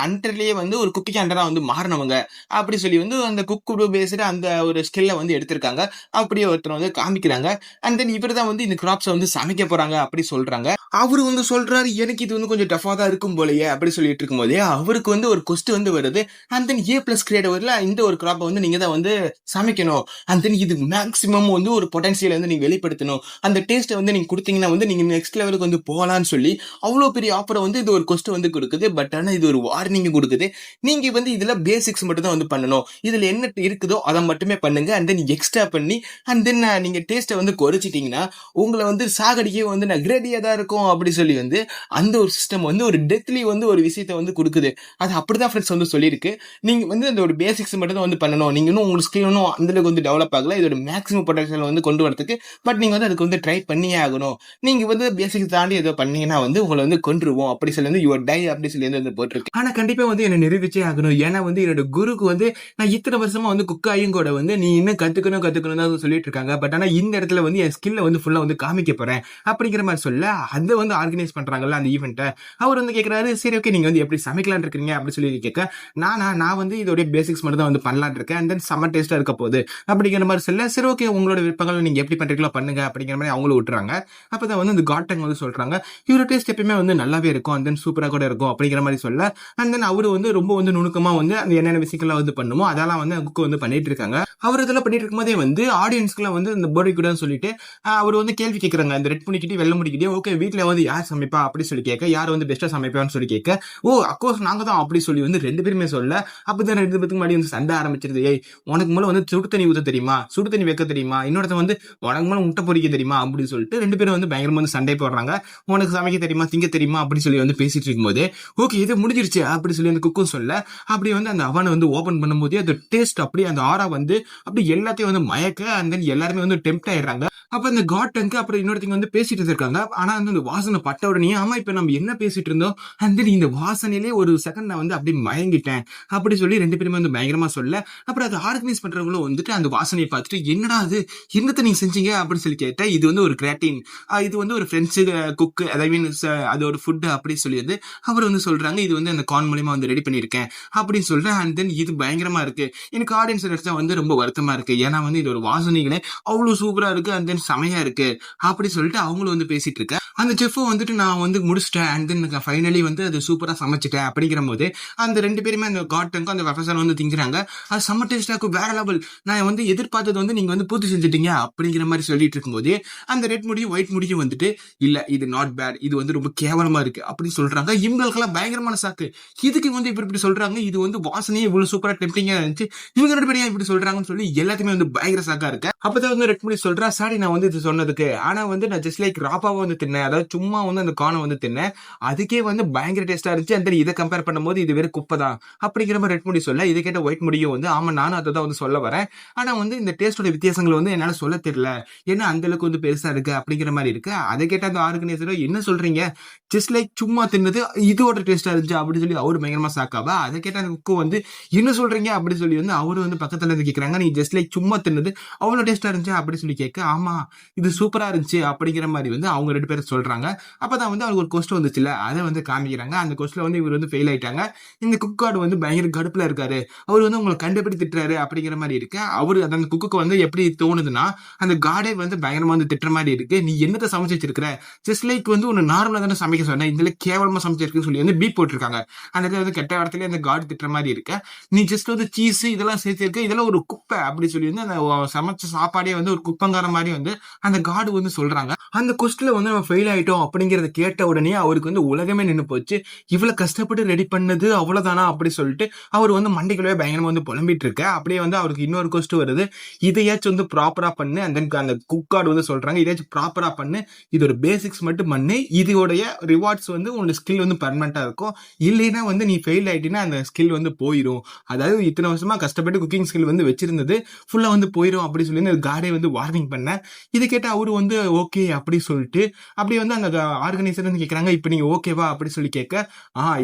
அண்டர்லயே வந்து ஒரு குக்கிங் அண்டரா வந்து மாறினவங்க அப்படி சொல்லி வந்து அந்த குக்கு பேஸ்டு அந்த ஒரு ஸ்கில்ல வந்து எடுத்திருக்காங்க. அப்படியே ஒருத்தர் வந்து காமிக்கிறாங்க. அண்ட் தென் இவர் தான் வந்து இந்த கிராப்ஸை வந்து சமைக்க போறாங்க அப்படி சொல்றாங்க. அவரு வந்து சொல்றாரு, எனக்கு இது வந்து கொஞ்சம் டஃபா தான் இருக்கும் போலயே அப்படி சொல்லிட்டு இருக்கும் போதே அவருக்கு வந்து ஒரு கொஸ்ட் வந்து வருது. அண்ட் தென் A+ கிரியேட்டர்ல இந்த ஒரு கிராப்பை வந்து நீங்க தான் வந்து சமைக்கணும். அண்ட் தென் இது மேக்ஸிமம் வந்து ஒரு பொட்டன்சியல் வந்து நீங்க வெளிப்படுத்தணும். அந்த டேஸ்ட்டை வந்து நீங்க கொடுத்தீங்கன்னா வந்து நீங்க நெக்ஸ்ட் லெவலுக்கு வந்து போகலான்னு சொல்லி அவ்வளோ பெரிய ஆஃபரை வந்து இது ஒரு கொஸ்ட் வந்து கொடுக்குது. பட் ஆனால் இது ஒரு வார்னிங் கொடுக்குது. நீங்க வந்து இதுல பேசிக்ஸ் மட்டும் தான் வந்து பண்ணணும். இதுல என்ன இருக்குதோ அதை மட்டுமே பண்ணுங்க. அண்ட் தென் எக்ஸ்ட்ரா பண்ணி அண்ட் தென் நீங்க டேஸ்ட்டை வந்து குறைச்சிட்டீங்கன்னா உங்களை வந்து சாகடிக்க வந்து நான் கிரேடியா தான் இருக்கும் அப்படி சொல்லி வந்து அந்த ஒரு சிஸ்டம் வந்து ஒரு டெத்லி வந்து ஒரு விஷயத்தை வந்து கொடுக்குது. அது அப்படிதான் ஃப்ரெண்ட்ஸ் வந்து சொல்லியிருக்கு. நீங்க வந்து அந்த ஒரு பேசிக்ஸ் மட்டும் தான் வந்து பண்ணணும். நீங்க இன்னும் உங்களுக்கு ஸ்கில் இன்னும் அந்த அளவுக்கு வந்து டெவலப் ஆகல. இதோட மேக்ஸிமம் பொட்டன்ஷியல் வந்து கொண்டு வரதுக்கு. பட் நீங்க வந்து அதுக்கு வந்து ட்ரை பண்ணியே ஆகணும். நீங்க வந்து பேசிக்ஸ் தாண்டி ஏதோ பண்ணீங்கன்னா வந்து உங்களை வந்து கொன்றுவோம் அப்படி சொல்லி வந்து யுவர் டை அப்படி சொல்லி வந்து போட்டிருக்கு. ஆனா கண்டிப்பா வந்து என்ன நிரூபிச்சே ஆகணும். ஏன்னா வந்து என்னோட குருக்கு வந்து நான் இத்தனை வருஷமா வந்து குக்காயும் கூட வந்து நீ இன்னும் கத்துக்கணும் தான் சொல்லிட்டு இருக்காங்க. பட் ஆனா இந்த இடத்துல வந்து என் ஸ்கில்ல வந்து ஃபுல்லா வந்து காமிக்க போறேன் அப்படிங்கிற மாதிரி சொல்ல அதை வந்து ஆர்கனைஸ் பண்றாங்கல்ல அந்த ஈவெண்ட்டை. அவர் வந்து கேட்கறாரு, சரி ஓகே நீங்க வந்து எப்படி சமைக்கலாம் இருக்கீங்க அப்படி சொல்லி கேட்க, நான் வந்து இதோடைய பேசிக்ஸ் மட்டும் தான் வந்து பண்ணலான் இருக்கேன். அண்ட் தென் செம்ம டேஸ்டா இருக்க போகுது அப்படிங்கிற மாதிரி சொல்ல, சரி ஓகே உங்களோட விருப்பங்கள் நீங்க எப்படி பண்றீங்களோ பண்ணுங்க அப்படிங்கிற மாதிரி அவங்களும் விட்டுறாங்க. அப்பதான் வந்து இந்த காட்டங் வந்து சொல்றாங்க, இவரோட டேஸ்ட் எப்பயுமே வந்து நல்லாவே இருக்கும் அண்ட் தென் சூப்பரா கூட இருக்கும் அப்படிங்கிற மாதிரி சொல்ல, அண்ட் தென் அவரு வந்து ரொம்ப வந்து நுணுக்கமா வந்து அந்த என்னென்ன விஷயங்கள்லாம் வந்து பண்ணுமோ அதெல்லாம் வந்து குக்கு வந்து பண்ணிட்டு இருக்காங்க. அவர் இதெல்லாம் பண்ணிட்டு இருக்கும்போதே வந்து ஆடியன்ஸ்க்குலாம் வந்து இந்த போர்டு கூட சொல்லிட்டு அவர் வந்து கேள்வி கேட்கறாங்க. இந்த ரெட் முடிக்கிட்டு வெள்ளை முடிக்கிட்டே ஓகே வீட்டுல வந்து யார் சமைப்பா அப்படி சொல்லி கேட்க, யார் வந்து பெஸ்டா சமைப்பான்னு சொல்லி கேட்க, ஓ அக்கோர்ஸ் நாங்க தான் அப்படி சொல்லி வந்து 2 பேருமே சொல்ல, அப்பதான் 2 பேருக்கு முன்னாடி வந்து சண்டை ஆரம்பிச்சிருது. ஏய் உனக்கு மேல வந்து சுடு தண்ணி ஊத்த தெரியுமா, சுடு தண்ணி வைக்க தெரியுமா, இன்னொருத்த வந்து உனக்கு மேல முட்டை பொறிக்க தெரியுமா அப்படின்னு சொல்லிட்டு 2 பேரும் வந்து பயங்கரமா வந்து சண்டை போடுறாங்க. உனக்கு சமைக்க தெரியுமா திங்க தெரியுமா அப்படி சொல்லி வந்து பேசிட்டு இருக்கும்போது ஓகே இது முடிஞ்சிருச்சு அப்படி சொல்லி அந்த குக்கும் சொல்ல, அப்படி வந்து அந்த அவனை வந்து ஓபன் பண்ணும்போது அந்த டேஸ்ட் அப்படியே அந்த ஆரா வந்து அப்படி எல்லாத்தையும் வந்து மயக்க அண்ட் தென் எல்லாருமே வந்து டெம்ப்ட் ஆயிடுறாங்க. அப்ப இந்த காட்டனுக்கு அப்புறம் இன்னொருத்தங்க வந்து பேசிட்டு இருக்காங்க. ஆனா வந்து அந்த வாசனை பட்ட உடனே ஆமா இப்ப நம்ம என்ன பேசிட்டு இருந்தோம் அண்ட் தென் இந்த வாசனையிலே ஒரு செகண்ட் நான் வந்து அப்படியே மயங்கிட்டேன் அப்படி சொல்லி 2 பேருமே வந்து பயங்கரமா சொல்ல, அப்புறம் அதை ஆர்கனைஸ் பண்றவங்களும் வந்துட்டு அந்த வாசனையை பார்த்துட்டு என்னடா அது என்னத்தை நீங்க செஞ்சீங்க அப்படின்னு சொல்லி கேட்டா, இது வந்து ஒரு கிராட்டின், இது வந்து ஒரு பிரெஞ்சு குக்கு அது ஒரு ஃபுட் அப்படி சொல்லி வந்து அவர் வந்து சொல்றாங்க, இது வந்து அந்த கார்ன் மூலியமா வந்து ரெடி பண்ணிருக்கேன் அப்படின்னு சொல்றேன். அண்ட் தென் இது பயங்கரமா இருக்கு, எனக்கு ஆடியன்ஸ் வந்து ரொம்ப வருத்தமா இருக்கு. ஏன்னா வந்து இது ஒரு வாசனைகளே அவ்வளவு சூப்பரா இருக்கு அண்ட் தென் செமையா இருக்கு அப்படி சொல்லிட்டு அவங்களும் வந்து பேசிட்டு இருக்க. அந்த செஃப்பும் வந்துட்டு நான் வந்து முடிச்சிட்டேன் அண்ட் தென் ஃபைனலி வந்து அது சூப்பரா சமைச்சிட்டேன் அப்படிங்கிற போது அந்த 2 பேருமே அந்த காட்டனுக்கும் அந்த ப்ரொஃபஸர் வந்து திங்கிறாங்க, அது செம்ம டேஸ்டாக்கும் வேற லெவல், நான் வந்து எதிர்பார்த்தது வந்து நீங்க வந்து பூர்த்தி செஞ்சுட்டீங்க அப்படிங்கிற மாதிரி சொல்லிட்டு இருக்கும்போது அந்த ரெட் முடியும் ஒயிட் முடியும் வந்துட்டு இல்ல இது நாட் பேட், இது வந்து ரொம்ப கேவலமா இருக்கு அப்படின்னு சொல்றாங்க. இவங்களுக்கெல்லாம் பயங்கரமான சாக்கு, இதுக்கு வந்து இப்படி சொல்றாங்க, இது வந்து வாசனையே இவ்வளவு சூப்பரா டெம்ப்டிங்கா இருந்துச்சு, இவங்க 2 பேரும் இப்படி சொல்றாங்கன்னு சொல்லி எல்லாத்தையுமே வந்து பயங்கர சாக்கா இருக்கு. அப்பதான் வந்து ரெட் முடி சொல்றா, சாரி நான் வந்து இது சொன்னதுக்கு, ஆனா வந்து நான் ஜஸ்ட் லைக் ராப்பாவை வந்து தின்னேன், அதாவது சும்மா வந்து அந்த கானை வந்து தின்னேன், அதுக்கே வந்து பயங்கர டேஸ்டா இருந்துச்சு, அந்த இதை கம்பேர் பண்ணும்போது இது வெறும் குப்பை தான் அப்படிங்கிற மாதிரி ரெட் முடி சொல்ல, இதை கேட்ட ஒயிட் முடியும் வந்து ஆமா நானும் அதை தான் வந்து சொல்ல வரேன், ஆனா வந்து இந்த டேஸ்டோட வித்தியாசங்கள் வந்து என்னால சொல்ல தெரியல, ஏன்னா அந்த அளவுக்கு வந்து பெருசா இருக்கு அப்படிங்கிற மாதிரி இருக்கு. அதை கேட்ட அந்த ஆர்கனைசரோ என்ன சொல்றீங்க, ஜஸ்ட் லைக் சும்மா தின்னது இதோட டேஸ்டா இருந்துச்சு அப்படின்னு சொல்லி அவரு பயங்கரமா சாக்காவா. அதை கேட்ட அந்த குக்கு வந்து என்ன சொல்றீங்க அப்படி சொல்லி வந்து அவரு வந்து பக்கத்துல இருந்து கேட்கறாங்க, நீ ஜஸ்ட் லைக் சும்மா தின்னது அவ்வளவு டேஸ்டா இருந்துச்சு அப்படி சொல்லி கேட்க, ஆமா இது சூப்பரா இருந்துச்சு அப்படிங்கிற மாதிரி வந்து அவங்க 2 பேரும் சொல்றாங்க. அப்பதான் வந்து அவருக்கு ஒரு கொஸ்டின் வந்துச்சுல அதை வந்து காமிக்கிறாங்க. அந்த கொஸ்டின்ல வந்து இவர் வந்து ஃபெயில் ஆயிட்டாங்க. இந்த குக்கார்டு வந்து பயங்கர கடுப்புல இருக்காரு, அவர் வந்து உங்களை கண்டுபிடி திட்டுறாரு அப்படிங்கிற மாதிரி இருக்கு. அவரு அந்த குக்குக்கு வந்து எப்படி தோணுதுன்னா அந்த காடே வந்து பயங்கரமா வந்து திட்டுற மாதிரி இருக்கு, நீ என்னத்தை சமைச்சு வச்சிருக்கிற, ஜஸ்ட் லைக் வந்து ஒன்னு நார்மலா தானே சமைக்க சொன்னேன், இதுல கேவலமா சமைச்சிருக்குன்னு சொல்லி வந்து பீப் போட்டிருக்காங்க. அந்த இடத்துல வந்து கெட்ட வார்த்தையில அந்த காடு திட்டுற மாதிரி இருக்கு, நீ ஜஸ்ட் வந்து சீஸ் இதெல்லாம் சேர்த்திருக்க, இதெல்லாம் ஒரு குப்பை அப்படி சொல்லி வந்து அந்த சமைச்ச சாப்பாடே வந்து ஒரு குப்பங்கார மாதிரி வந்து வந்து அந்த காடு வந்து சொல்றாங்க. அந்த கொஸ்ட்ல வந்து நம்ம ஃபெயில் ஆயிட்டோம் அப்படிங்கறத கேட்ட உடனே அவருக்கு வந்து உலகமே நின்னு போச்சு. இவ்வளவு கஷ்டப்பட்டு ரெடி பண்ணது அவ்வளவுதானா அப்படி சொல்லிட்டு அவர் வந்து மண்டைக்குள்ளே பயங்கரமா வந்து புலம்பிட்டு இருக்க. அப்படியே வந்து அவருக்கு இன்னொரு கொஸ்ட் வருது. இதையாச்சும் வந்து ப்ராப்பரா பண்ணு. அண்ட் தென் அந்த குக் கார்டு வந்து சொல்றாங்க, இதையாச்சும் ப்ராப்பரா பண்ணு. இதோட பேசிக்ஸ் மட்டும் பண்ணு. இதோடைய ரிவார்ட்ஸ் வந்து உன்னோட ஸ்கில் வந்து பெர்மனண்டா இருக்கும். இல்லைன்னா வந்து நீ ஃபெயில் ஆயிட்டீங்கன்னா அந்த ஸ்கில் வந்து போயிடும். அதாவது இத்தனை வருஷமா கஷ்டப்பட்டு குக்கிங் ஸ்கில் வந்து வச்சிருந்தது ஃபுல்லா வந்து போயிடும் அப்படி சொல்லி அந்த கார்டே வந்து வார்னிங் பண்ண. இதை கேட்ட அவரு வந்து ஓகே அப்படி சொல்லிட்டு அப்படியே வந்து அந்த ஆர்கனைசர் வந்து கேட்கறாங்க, இப்ப நீங்க ஓகேவா அப்படி சொல்லி கேட்க,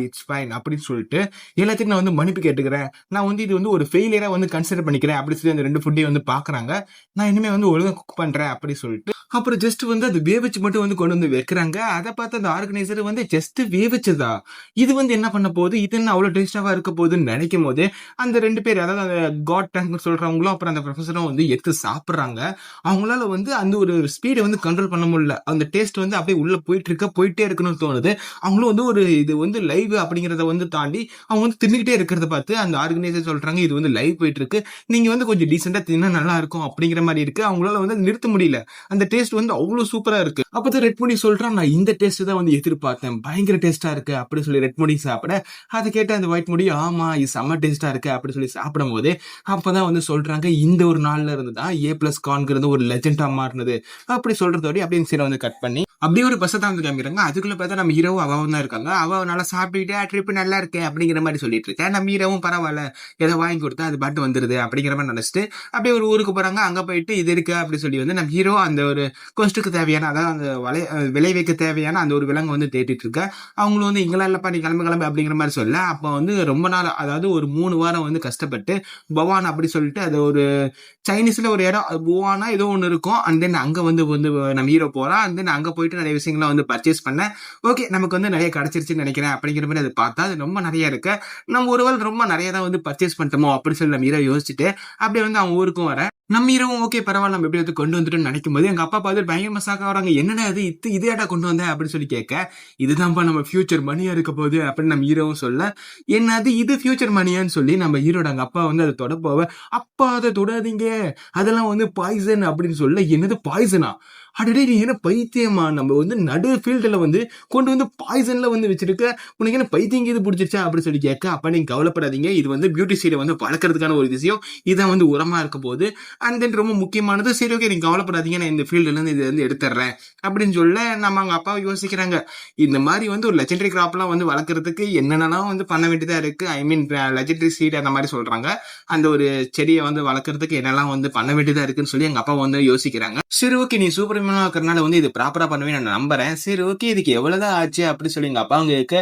இட்ஸ் ஃபைன் அப்படின்னு சொல்லிட்டு எல்லாத்தையும் நான் வந்து மன்னிப்பு கேட்டுக்கிறேன். நான் வந்து இது வந்து ஒரு ஃபெயிலியரா வந்து கன்சிடர் பண்ணிக்கிறேன் அப்படி சொல்லி அந்த 2 ஃபுட்டையும் வந்து பாக்குறாங்க. நான் இனிமே வந்து ஒழுங்கா குக் பண்றேன் அப்படி சொல்லிட்டு அப்புறம் ஜஸ்ட் வந்து அது வேவிச்சு மட்டும் வந்து கொண்டு வந்து வைக்கிறாங்க. அதை பார்த்து அந்த ஆர்கனைசர் வந்து ஜஸ்ட் வேவிச்சதா, இது வந்து என்ன பண்ண போகுது, இது என்ன அவ்வளவு டேஸ்டாவா இருக்க போகுதுன்னு நினைக்கும் போது அந்த 2 பேர், அதாவது அந்த காட் டேங்க் சொல்றவங்களும் அப்புறம் அந்த ப்ரொஃபஸரும் வந்து எடுத்து சாப்பிடுறாங்க. அவங்களால வந்து அந்த ஒரு ஸ்பீடை வந்து கண்ட்ரோல் பண்ண முடியல. அந்த டேஸ்ட் வந்து அப்படியே உள்ள போயிட்டே இருக்கணும்னு தோணுது. அவங்களும் வந்து ஒரு இது வந்து லைவ் அப்படிங்கறத வந்து தாண்டி அவங்க வந்து தின்னுகிட்டே இருக்கிறத பார்த்து அந்த ஆர்கனைசர் சொல்றாங்க, இது வந்து லைவ் போயிட்டு இருக்கு, நீங்க வந்து கொஞ்சம் டீசெண்டா தின்னா நல்லா இருக்கும் அப்படிங்கிற மாதிரி இருக்கு. அவங்களால வந்து நிறுத்த முடியல. அந்த டேஸ்ட் வந்து அவ்வளவு சூப்பரா இருக்கு. அப்பதான் ரெட் முடி சொல்றான், நான் இந்த டேஸ்ட் தான் வந்து எதிர்பார்த்தேன், பயங்கர டேஸ்டா இருக்கு அப்படி சொல்லி ரெட் முடி சாப்பிட, அதை கேட்ட அந்த ஒயிட் முடி, ஆமா இது செம்ம டேஸ்டா இருக்கு அப்படி சொல்லி சாப்பிடும் போது அப்பதான் வந்து சொல்றாங்க, இந்த ஒரு நாள்ல இருந்து தான் A+Conங்கிறது ஒரு லெஜெண்டா மாறினது அப்படி சொல்றதோட அப்படியே சீனை வந்து கட் பண்ணி அப்படியே ஒரு பஸ் தான் வந்து காமிக்கிறாங்க. அதுக்குள்ள பார்த்தா நம்ம ஹீரோவும் அவாவும் தான் இருக்காங்க. அவ நல்லா சாப்பிட்டுக்கிட்டே ட்ரிப் நல்லா இருக்கு அப்படிங்கிற மாதிரி சொல்லிட்டு இருக்கேன். நம்ம ஹீரோவும் பரவாயில்ல ஏதோ வாங்கி கொடுத்தா அது பாட்டு வந்துருது அப்படிங்கிற மாதிரி நினைச்சிட்டு அப்படியே ஒரு ஊருக்கு போறாங்க. அங்க போயிட்டு இது இருக்கு அப்படி சொல்லி வந்து நம்ம ஹீரோ அந்த ஒரு கொஸ்டுக்கு தேவையான, அதாவது அந்த விளைவிக்க தேவையான அந்த ஒரு விலங்கு வந்து தேடிட்டு இருக்க. அவங்களும் வந்து இங்கெல்லாம் இல்லப்பா நீ கிளம்பு அப்படிங்கிற மாதிரி சொல்ல, அப்ப வந்து ரொம்ப நாள், அதாவது ஒரு 3 வாரம் வந்து கஷ்டப்பட்டு பவான் அப்படி சொல்லிட்டு அது ஒரு சைனீஸ்ல ஒரு இடம் புவானா ஏதோ ஒன்று இருக்கும். அண்ட் தென் அங்க வந்து நம்ம ஹீரோ போறான். அண்ட் தென் அங்க போயிட்டு நிறைய விஷயங்களை வந்து பர்ச்சேஸ் பண்ண, ஓகே நமக்கு வந்து நிறைய கிடைச்சிருச்சுன்னு நினைக்கிறேன் அப்படிங்கிற மாதிரி அதை பார்த்தா அது ரொம்ப நிறைய இருக்கு. நம்ம ஒருவேளை ரொம்ப நிறைய தான் வந்து பர்ச்சேஸ் பண்ணிட்டோமோ அப்படி சொல்லி நம்ம ஹீரோ யோசிச்சுட்டு அப்படியே வந்து அவங்க ஊருக்கும் வர. நம்ம ஹீரோவும் ஓகே பரவாயில்ல நம்ம எப்படி வந்து கொண்டு வந்துட்டு நினைக்கும் போது எங்க அப்பா பார்த்து பயங்கர மசாக்கா வராங்க, என்னடா இது இதேடா கொண்டு வந்தேன் அப்படின்னு சொல்லி கேட்க, இதுதான்ப்பா நம்ம ஃபியூச்சர் மணியா இருக்க போகுது அப்படின்னு நம்ம ஹீரோவும் சொல்ல, என்னது இது ஃபியூச்சர் மணியான்னு சொல்லி நம்ம ஹீரோட அங்க அப்பா வந்து அதை தொட போவ, அப்பா அதை தொடாதீங்க அதெல்லாம் வந்து பாய்சன் அப்படின்னு சொல்ல, என்னது பாய்சனா, அடடே நீ என்ன பைத்தியமா, நம்ம வந்து நடு ஃபீல்டுல வந்து கொண்டு வந்து பாய்சன்ல வந்து வச்சிருக்க, உனக்கு என்ன பைத்தியம் இது பிடிச்சிருச்சா அப்படி சொல்லி கேட்க, அப்ப நீங்க கவலைப்படாதீங்க இது வந்து பியூட்டி சைடை வந்து வளர்க்கறதுக்கான ஒரு விஷயம், இதான் வந்து உரமா இருக்க போகுது. அண்ட் தென் ரொம்ப முக்கியமானது, சரி ஓகே நீங்க கவலைப்படாதீங்க நான் இந்த ஃபீல்டுல இருந்து இது வந்து எடுத்துறேன் அப்படின்னு சொல்ல, நம்ம அவங்க அப்பாவை யோசிக்கிறாங்க, இந்த மாதிரி வந்து ஒரு லெஜெண்டரி கிராப்லாம் வந்து வளர்க்கறதுக்கு என்னென்னலாம் வந்து பண்ண வேண்டியதா இருக்கு. ஐ மீன் லெஜெண்டரி சீட் அந்த மாதிரி சொல்றாங்க, அந்த ஒரு செடியை வந்து வளர்க்கறதுக்கு என்னெல்லாம் வந்து பண்ண வேண்டியதா இருக்குன்னு சொல்லி எங்க அப்பா வந்து யோசிக்கிறாங்க. சரி ஓகே நீ சூப்பர் மேனா இருக்கிறனால வந்து இது ப்ராப்பரா பண்ணுவேன் நான் நம்புறேன். சரி ஓகே இதுக்கு எவ்வளவுதான் ஆச்சு அப்படி சொல்லி எங்க அப்பா அவங்க கேட்க,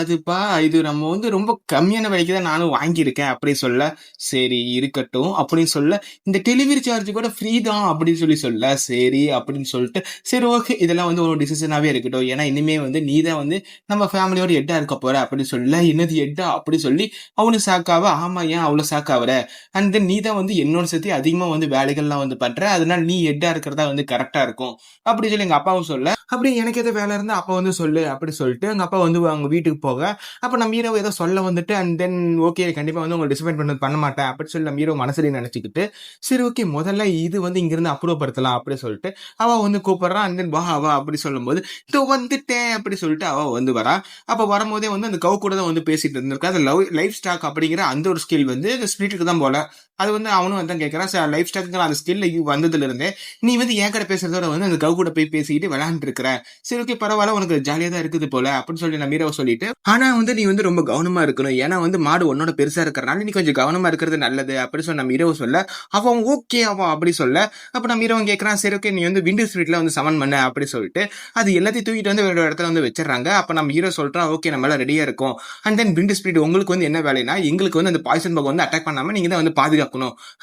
அதுப்பா இது நம்ம வந்து ரொம்ப கம்மியான விலைக்கு தான் நானும் வாங்கியிருக்கேன் அப்படி சொல்ல, சரி இருக்கட்டும் அப்படின்னு சொல்ல, இந்த டெலிவரி சார்ஜ் கூட ஃப்ரீ தான் அப்படின்னு சொல்ல, சரி அப்படின்னு சொல்லிட்டு, சரி ஓகே இதெல்லாம் வந்து ஒரு டிசிஷனாவே இருக்கட்டும், ஏன்னா இனிமே வந்து நீ தான் வந்து நம்ம ஃபேமிலியோட ஹெட்டா இருக்க போற அப்படின்னு சொல்ல, என்னது ஹெட்டா அப்படி சொல்லி அவனு சாக்காவ, ஆமா ஏன் அவ்வளவு சாக்காவற, அண்ட் தென் நீ தான் வந்து என்னோட சேர்த்து அதிகமா வந்து வேலைகள்லாம் வந்து பண்ற, அதனால நீ ஹெட்டா இருக்கிறதா வந்து கரெக்டா இருக்கும் அப்படி சொல்லி எங்க அப்பாவும் சொல்ல, அப்படி எனக்கு எதாவது வேலை இருந்தா அப்பா வந்து சொல்லு அப்படி சொல்லிட்டு எங்க அப்பா வந்து அவங்க வீட்டுக்கு போக, அப்ப நம்ம ஹீரோ ஏதோ சொல்ல வந்துட்டு அண்ட் தென் ஓகே கண்டிப்பா வந்து உங்களை டிசப்பாயின்ட் பண்ண மாட்டேன் அப்படி சொல்லி நம்ம ஹீரோ மனசுல நினைச்சுக்கிட்டு, சரி ஓகே முதல்ல இது வந்து இங்க இருந்து அப்புறப்படுத்தலாம் அப்படி சொல்லிட்டு அவ வந்து கூப்பிடுறான். அண்ட் தென் வா அப்படி சொல்லும் போது இதோ வந்துட்டேன் அப்படி சொல்லிட்டு அவ வந்து வரா. அப்ப வரும்போதே வந்து அந்த கவு கூட தான் வந்து பேசிட்டு இருந்திருக்கா. அந்த லைஃப் ஸ்டாக் அப்படிங்கிற அந்த ஒரு ஸ்கில் வந்து இந்த ஸ்பிரிட்டுக்கு தான் போல. அது வந்து அவனும் வந்து கேட்கறான், லைஃப் ஸ்டாக்குங்கிற அந்த ஸ்கில் வந்ததுல இருந்தே நீ வந்து என் கடை பேசுறதோட வந்து அந்த கவு கூட போய் பேசிக்கிட்டு விளையாண்டு இருக்கிற, சரி ஓகே பரவாயில்ல உனக்கு ஜாலியா தான் இருக்குது போல அப்படின்னு சொல்லி நம்ம ஹீரோவை சொல்லிட்டு, ஆனா வந்து நீ வந்து ரொம்ப கவனமா இருக்கணும், ஏன்னா வந்து மாடு உன்னோட பெருசா இருக்கிறனால நீ கொஞ்சம் கவனமா இருக்கிறது நல்லது அப்படி சொல்லி நம்ம ஹீரோவை சொல்ல, அவன் ஓகே அவன் அப்படி சொல்ல, அப்ப நம்ம ஹீரோவை கேட்கறான், சரி ஓகே நீ வந்து விண்டோ ஸ்பிரிட்ல வந்து சமன் பண்ண அப்படி சொல்லிட்டு அது எல்லாத்தையும் தூக்கிட்டு வந்து வேற இடத்துல வந்து வச்சிடறாங்க. அப்ப நம்ம ஹீரோ சொல்றான், ஓகே நம்ம எல்லாம் ரெடியா இருக்கும். அண்ட் தென் விண்டோ ஸ்பிரிட் உங்களுக்கு வந்து என்ன வேலைனா, எங்களுக்கு வந்து அந்த பாய்சன் பக்கம் வந்து அட்டாக் பண்ணாம நீங்க தான் வந்து பாதுகாக்கணும்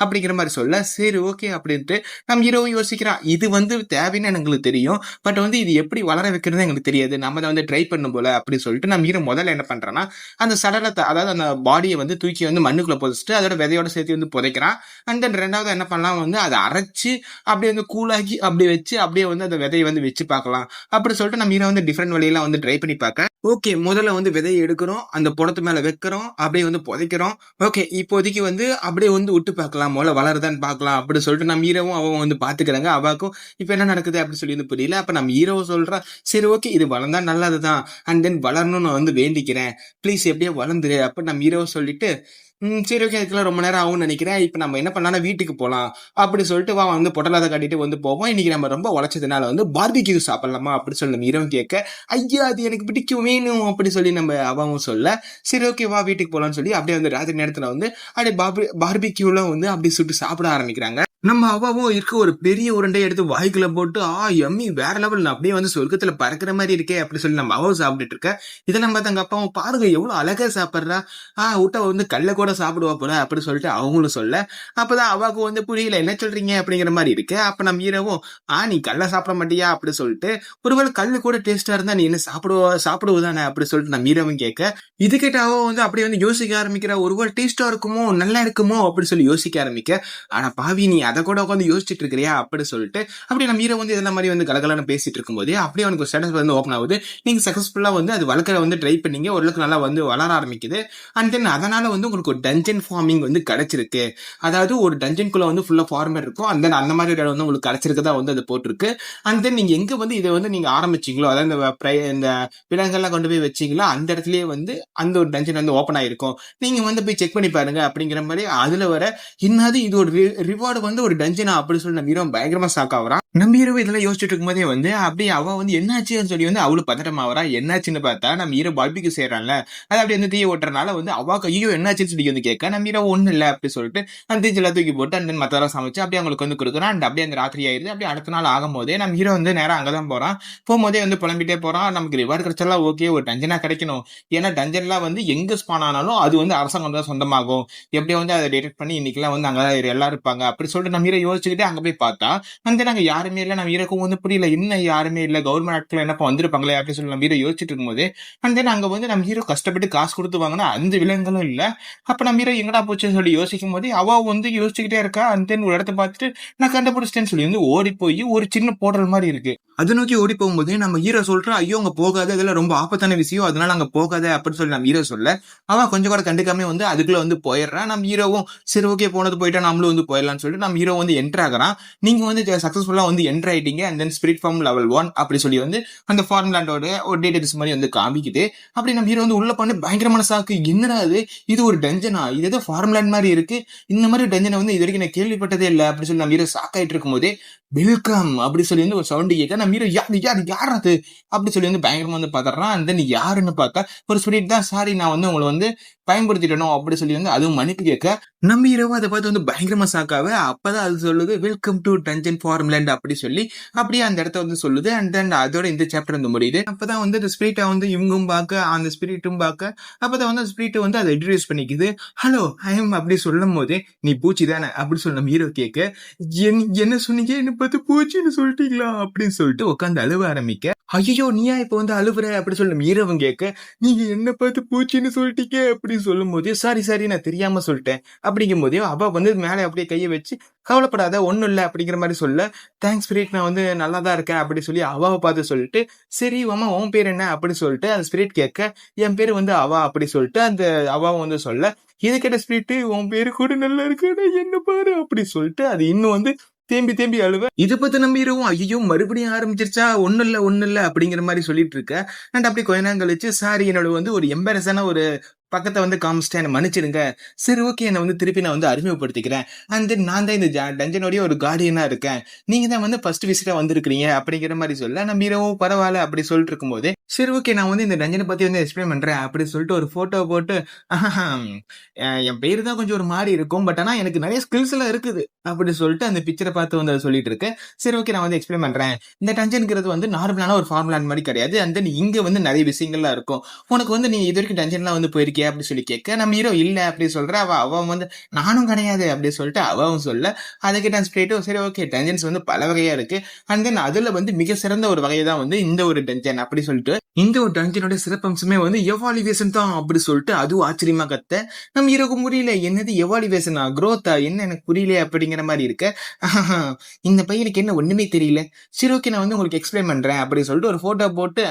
அப்படிங்கிற மாதிரி சொல்ல, சரி ஓகே அப்படின்ட்டு நம்ம ஹீரோவும் யோசிக்கிறான், இது வந்து தேவைன்னு எங்களுக்கு தெரியும். பட் வந்து இது எப்படி வளர வைக்கிறது எங்களுக்கு தெரியாது. நம்ம அதை வந்து ட்ரை பண்ணும் போல அப்படின்னு சொல்லிட்டு நம்ம ஹீரோ முதல்ல என்ன பண்றான்னா, அந்த சடலத்தை அதாவது அந்த பாடியை வந்து தூக்கி வந்து மண்ணுக்குள்ள புதைச்சிட்டு அதோட விதையோட சேர்த்து வந்து புதைக்கிறான். அண்ட் தென் 2வது என்ன பண்ணலாம் வந்து அதை அரைச்சு அப்படியே வந்து கூலாக்கி அப்படியே வச்சு அப்படியே வந்து அந்த விதையை வந்து வச்சு பார்க்கலாம் அப்படி சொல்லிட்டு நம்ம ஹீரோ வந்து டிஃப்ரெண்ட் வழியெல்லாம் வந்து ட்ரை பண்ணி பார்க்க ஓகே முதல்ல வந்து விதையை எடுக்கிறோம், அந்த புடத்து மேல வைக்கிறோம், அப்படியே வந்து புதைக்கிறோம். ஓகே இப்போதைக்கு வந்து அப்படியே வந்து விட்டு பார்க்கலாம், முதல்ல வளருதான்னு பார்க்கலாம் அப்படி சொல்லிட்டு நம்ம ஹீரோவும் அவன் வந்து பாத்துக்கிறாங்க. அவாக்கும் இப்ப என்ன நடக்குது அப்படின்னு சொல்லி வந்து புரியல. அப்ப நம்ம ஹீரோ சொல்றான், சரி ஓகே இது வளர்ந்தா நல்லதுதான், அண்ட் தென் வளரணும்னு நான் வந்து வேண்டிக்கிறேன், ப்ளீஸ் எப்படியோ வளர்ந்துரு அப்ப நம்ம ஹீரோ சொல்லிட்டு சரி ஓகே அதுக்கெல்லாம் ரொம்ப நேரம் ஆகும்னு நினைக்கிறேன். இப்ப நம்ம என்ன பண்ணலாம்னா வீட்டுக்கு போலாம் அப்படி சொல்லிட்டு வா வந்து பொட்டலாத கட்டிட்டு வந்து போவோம். இன்னைக்கு நம்ம ரொம்ப உழைச்சதுனால வந்து பார்பிக்யூ சாப்பிடலாமா அப்படி சொல்லி நம்ம இரவும் கேட்க, ஐயா அது எனக்கு பிடிக்கும் வேணும் அப்படி சொல்லி நம்ம அவாவும் சொல்ல, சரி ஓகே வா வீட்டுக்கு போலாம்னு சொல்லி அப்படியே வந்து ராத்திரி நேரத்துல வந்து அப்படியே பார்பிக்யூல வந்து அப்படி சுட்டு சாப்பிட ஆரம்பிக்கிறாங்க. நம்ம அவாவும் இருக்க ஒரு பெரிய உருண்டையை எடுத்து வாய்க்குள்ள போட்டு எம்மி வேற லெவல் அப்படியே வந்து சொர்க்கத்துல பறக்கிற மாதிரி இருக்கே அப்படி சொல்லி நம்ம அவாவும் சாப்பிட்டுட்டு இருக்க. இதெல்லாம் பார்த்து அங்க அப்பாவும் பாருங்க எவ்வளவு அழகா சாப்பிடுறா, விட்டா வந்து கல்ல கூட சாப்பிடுவா போல அப்படி சொல்லிட்டு அவங்களும் சொல்ல, அப்பதான் அவாவுக்கு வந்து புரியல என்ன சொல்றீங்க அப்படிங்கிற மாதிரி இருக்கு. அப்ப நம்ம ஹீரோவும் நீ கல்ல சாப்பிட மாட்டியா அப்படி சொல்லிட்டு, ஒருவேளை கல்லு கூட டேஸ்டா இருந்தா நீ என்ன சாப்பிடுவதானே அப்படி சொல்லிட்டு நம்ம ஹீரோவும் கேட்க, இது கேட்ட அவ வந்து அப்படியே வந்து யோசிக்க ஆரம்பிக்கிற, ஒருவேளை டேஸ்டா இருக்குமோ நல்லா இருக்குமோ அப்படி சொல்லி யோசிக்க ஆரம்பிக்க, ஆனா பாவி நீ அதை கூட உட்காந்து யோசிச்சுட்டு இருக்கிறியா அப்படி சொல்லிட்டு அப்படி நம்ம ஹீரோ வந்து இதெல்லாம் மாதிரி வந்து கலகலன்னு பேசிட்டு இருக்கும்போது அப்படியே அவனுக்கு ஸ்டேட்டஸ் வந்து ஓப்பன் ஆகுது. நீங்க சக்சஸ்ஃபுல்லா வந்து அது வளர்க்கற வந்து ட்ரை பண்ணீங்க, ஓரளவுக்கு நல்லா வந்து வளர ஆரம்பிக்குது. அண்ட் தென் அதனால வந்து உங்களுக்கு ஒரு டஞ்சன் ஃபார்மிங் வந்து கிடைச்சிருக்கு. அதாவது ஒரு டஞ்சன்குள்ள வந்து ஃபுல்லா ஃபார்மர் இருக்கும். அண்ட் தென் அந்த மாதிரி இடம் வந்து உங்களுக்கு கிடைச்சிருக்கதா வந்து அது போட்டிருக்கு. அண்ட் தென் நீங்க எங்க வந்து இதை வந்து நீங்க ஆரம்பிச்சீங்களோ, அதாவது இந்த விலங்குகள்லாம் கொண்டு போய் வச்சீங்களோ அந்த இடத்துலயே வந்து அந்த ஒரு டஞ்சன் வந்து ஓப்பன் ஆயிருக்கும். நீங்க வந்து போய் செக் பண்ணி பாருங்க அப்படிங்கிற மாதிரி அதுல வர என்னது இது ஒரு ரிவார்டு வந்து ஒரு டஞ்சனா அப்படி சொல்லி நம்ம ஹீரோ பயங்கரமா ஷாக் ஆகுறான். நம்ம ஹீரோ இதெல்லாம் யோசிச்சுட்டு இருக்கும்போதே வந்து அப்படியே அவ வந்து என்னாச்சுன்னு சொல்லி வந்து அவளும் பதட்டம் ஆகிறா. என்னாச்சுன்னு பார்த்தா நம்ம ஹீரோ பார்பிக்யூ செய்யறான்ல, அது அப்படி வந்து தீய ஓட்டுறதுனால வந்து அவாக்கு ஐயோ என்னாச்சுன்னு சொல்லி வந்து கேட்க, நம்ம ஹீரோ ஒண்ணு இல்லை அப்படி சொல்லிட்டு அந்த தீச்செல்லாம் தூக்கி போட்டு அந்த மத்தெல்லாம் சமைச்சு அப்படியே அவங்களுக்கு வந்து கொடுக்குறான். அண்ட் அப்படியே அந்த ராத்திரி ஆயிருது. அப்படியே அடுத்த நாள் ஆகும் போதே நம்ம ஹீரோ வந்து நேரம் அங்கதான் போறான். போகும்போதே வந்து புலம்பிட்டே போறான், நமக்கு ரிவார்டு கிடைச்சாலாம் ஓகே ஒரு டஞ்சனா கிடைக்கணும், ஏன்னா டஞ்சன்லாம் வந்து எங்க ஸ்பான் ஆனாலும் அது வந்து அரசாங்கம் தான் சொந்தமாகும், எப்படியோ வந்து அதை டிடெக்ட் பண்ணி இன்னைக்கெல்லாம் வந்து அங்க எல்லாரும் இருப்பாங்க அப்படி சொல்லிட்டு நம்ம ஹீரோ யோசிச்சுக்கிட்டே அங்க போய் பார்த்தா வந்து நாங்க யாருமே இல்லை. நம்ம ஹீரோக்கும் வந்து புரியல என்ன யாருமே இல்லை, கவர்மெண்ட் ஆட்கள் என்னப்பா வந்திருப்பாங்களே அப்படின்னு சொல்லி நம்ம ஹீரோ யோசிச்சுட்டு இருக்கும்போது அண்ட் தென் அங்க வந்து நம்ம ஹீரோ கஷ்டப்பட்டு காசு கொடுத்து வாங்கினா அந்த விலங்குகளும் இல்ல. அப்ப நம்ம ஹீரோ எங்கடா போச்சுன்னு சொல்லி யோசிக்கும் போது அவ வந்து யோசிச்சுக்கிட்டே இருக்கா. அண்ட் தென் ஒரு இடத்த பார்த்துட்டு நான் கண்டுபிடிச்சிட்டேன்னு சொல்லி வந்து ஓடி போய் ஒரு சின்ன போர்ட்டல் மாதிரி இருக்கு, அதை நோக்கி ஓடி போகும்போது நம்ம ஹீரோ சொல்றான், ஐயோ அங்க போகாத, இதெல்லாம் ரொம்ப ஆபத்தான விஷயம், அதனால அங்க போகாத அப்படின்னு சொல்லி நம்ம ஹீரோ சொல்ல அவன் கொஞ்சம் கூட கண்டுக்காம வந்து அதுக்குள்ள வந்து போயிடுறான். நம்ம ஹீரோவும் சரி ஓகே போனது போயிட்டா நம்மளும் வந்து போயிடலாம்னு சொல்லிட்டு நம்ம ஹீரோ வந்து என்டர் ஆகிறான். நீங்க வந்து சக்சஸ்ஃபுல்லா வந்து என்டர் ஆயிட்டீங்க and then spirit form level 1 அப்படி சொல்லி வந்து அந்த ஃபார்ம் லேண்டோட ஒரு டீடைல்ஸ் மாதிரி வந்து காமிக்குது. அப்படி நம்ம ஹீரோ வந்து உள்ள பண்ணி பயங்கரமான சாக்கு, என்னடா இது ஒரு டஞ்சனா, இது ஏதோ ஃபார்ம் லேண்ட் மாதிரி இருக்கு, இந்த மாதிரி டஞ்சனை வந்து இது வரைக்கும் நான் கேள்விப்பட்டதே இல்லை அப்படி சொல்லி நம்ம ஹீரோ ஷாக் ஆயிட்டு இருக்கும் போதே வெல்கம் அப்படி சொல்லி வந்து ஒரு சவுண்ட் கேட்க நம்ம ஹீரோ யார் அது அப்படி சொல்லி வந்து பயங்கரமா வந்து பாத்துறான். அண்ட் தென் யாருன்னு பார்த்தா ஒரு ஸ்பிரிட் தான், சாரி நான் வந்து உங்களை வந்து பயன்படுத்திடணும் அப்படி சொல்லி வந்து அதுவும் மன்னிப்பு கேட்க நம்ம ஹீரோவும் அதை பார்த்து வந்து பயங்கரமா சாக்காவ. அப்பதான் அது சொல்லுது வெல்கம் டு டஞ்சன் ஃபார்ம்லேண்ட் அப்படி சொல்லி அப்படியே அந்த இடத்த வந்து சொல்லுது. அண்ட் தென் அதோட இந்த சாப்டர் வந்து முடியுது. அப்பதான் வந்து அந்த ஸ்பிரிட்டை வந்து இவங்கும் பார்க்க அந்த ஸ்பிரிட்டும் பார்க்க அப்பதான் வந்து ஸ்பிரிட் வந்து அதை இன்ட்ரடியூஸ் பண்ணிக்குது. ஹலோ ஐ எம் அப்படி சொல்லும் போதே நீ பூச்சி தானே அப்படி சொல்லி நம்ம ஹீரோ கேட்க, என்ன சொன்னீங்க என்ன பார்த்து பூச்சின்னு சொல்லிட்டீங்களா அப்படின்னு சொல்லிட்டு உட்காந்து அழுவ ஆரம்பிக்க, ஐயோ நீயா இப்ப வந்து அழுவுற அப்படி சொல்லி ஹீரோவும் கேட்க, நீங்க என்ன பார்த்து பூச்சின்னு சொல்லிட்டீங்க அப்படின்னு சொல்லும் போதே சாரி நான் தெரியாம சொல்லிட்டேன் அப்படிங்கும் போதே அவ வந்து மேலே அப்படியே கையை வச்சு கவலைப்படாத ஒன்னும் இல்லை அப்படிங்கிற மாதிரி சொல்ல, தேங்க்ஸ் ஸ்பிரிட் நான் வந்து நல்லா தான் இருக்கேன் அப்படி சொல்லி அவாவை பார்த்து சொல்லிட்டு, சரி அம்மா உன் பேர் என்ன அப்படி சொல்லிட்டு அந்த ஸ்பிரிட் கேட்க, என் பேரு வந்து அவா அப்படி சொல்லிட்டு அந்த அவாவை வந்து சொல்ல, இது கேட்ட ஸ்பிரிட் உன் பேரு கூட நல்லா இருக்கு என்ன பாரு அப்படி சொல்லிட்டு அது இன்னும் வந்து தேம்பி அழுவ. இதை பத்தி நம்ம ஹீரோவும் ஐயோ மறுபடியும் ஆரம்பிச்சிருச்சா, ஒண்ணு இல்ல அப்படிங்கிற மாதிரி சொல்லிட்டு இருக்க. அண்ட் அப்படி கொஞ்ச நேரம் கழிச்சு சாரி என்னோட வந்து ஒரு எம்பரஸான ஒரு பக்கத்தை வந்து காமிச்சிட்டு என்ன மன்னிச்சிடுங்க, சரி ஓகே என்னை வந்து திருப்பி நான் வந்து அறிமுகப்படுத்திக்கிறேன், அண்ட் தென் நான் தான் இந்த டஞ்சனோடைய ஒரு கார்டியனா இருக்கேன், நீங்க தான் வந்து ஃபர்ஸ்ட் விசிட்டா வந்திருக்கிறீங்க அப்படிங்கிற மாதிரி சொல்ல நம்ம ஹீரோவும் பரவாயில்ல அப்படி சொல்லிட்டு இருக்கும்போது சரி ஓகே. நான் வந்து இந்த டஞ்சன பத்தி வந்து எக்ஸ்பிளைன் பண்றேன். அப்படி சொல்லிட்டு ஒரு ஃபோட்டோ போட்டு, என் பேரு தான் கொஞ்சம் ஒரு மாரி இருக்கும். பட் ஆனா எனக்கு நெறைய ஸ்கில்ஸ் எல்லாம் இருக்குது. அப்படி சொல்லிட்டு அந்த பிக்சர பார்த்து வந்து அத சொல்லிட்டு இருக்கு. சரி ஓகே நான் வந்து எக்ஸ்பிளைன் பண்றேன். இந்த டஞ்சன்ங்கிறது வந்து நார்மலான ஒரு ஃபார்முலான் மாரி கிடையாது. அண்ட் தென் இங்க வந்து நெறைய விஷயங்கள்லாம் இருக்கும். உனக்கு வந்து நீ இதுவரைக்கும் டஞ்சன்லாம் வந்து போயிருக்கியா? அப்படி சொல்லி கேட்க, நம்ம ஹீரோ இல்ல அப்படி சொல்றா. அவ வந்து நானும் கிடையாது அப்படி சொல்லிட்டு அவவும் சொல்ல, அதுக்கு நான் ஸ்ட்ரெய்ட்டா சரி ஓகே டஞ்சன்ஸ் வந்து பல வகையா இருக்கு. அண்ட் தென் அதுல வந்து மிக சிறந்த ஒரு வகை தான் வந்து இந்த ஒரு டஞ்சன் அப்படி சொல்லிட்டு இந்த ஒரு டஞ்சனோட சிறப்பம்சமே வந்து எவாலுவேஷன் தான் அப்படி சொல்லிட்டு அதுவும் ஆச்சரியமா கத்த நம்ம ஹீரோக்கு முடியல என்னது எவாலுவேஷனா குரோத்தா என்ன எனக்கு புரியல அப்படிங்கிற மாதிரி இருக்க இந்த பையனுக்கு என்ன ஒண்ணுமே தெரியல சரி ஓகே நான் வந்து உங்களுக்கு எக்ஸ்பிளைன் பண்றேன் அப்படி சொல்லிட்டு ஒரு போட்டோ போட்டு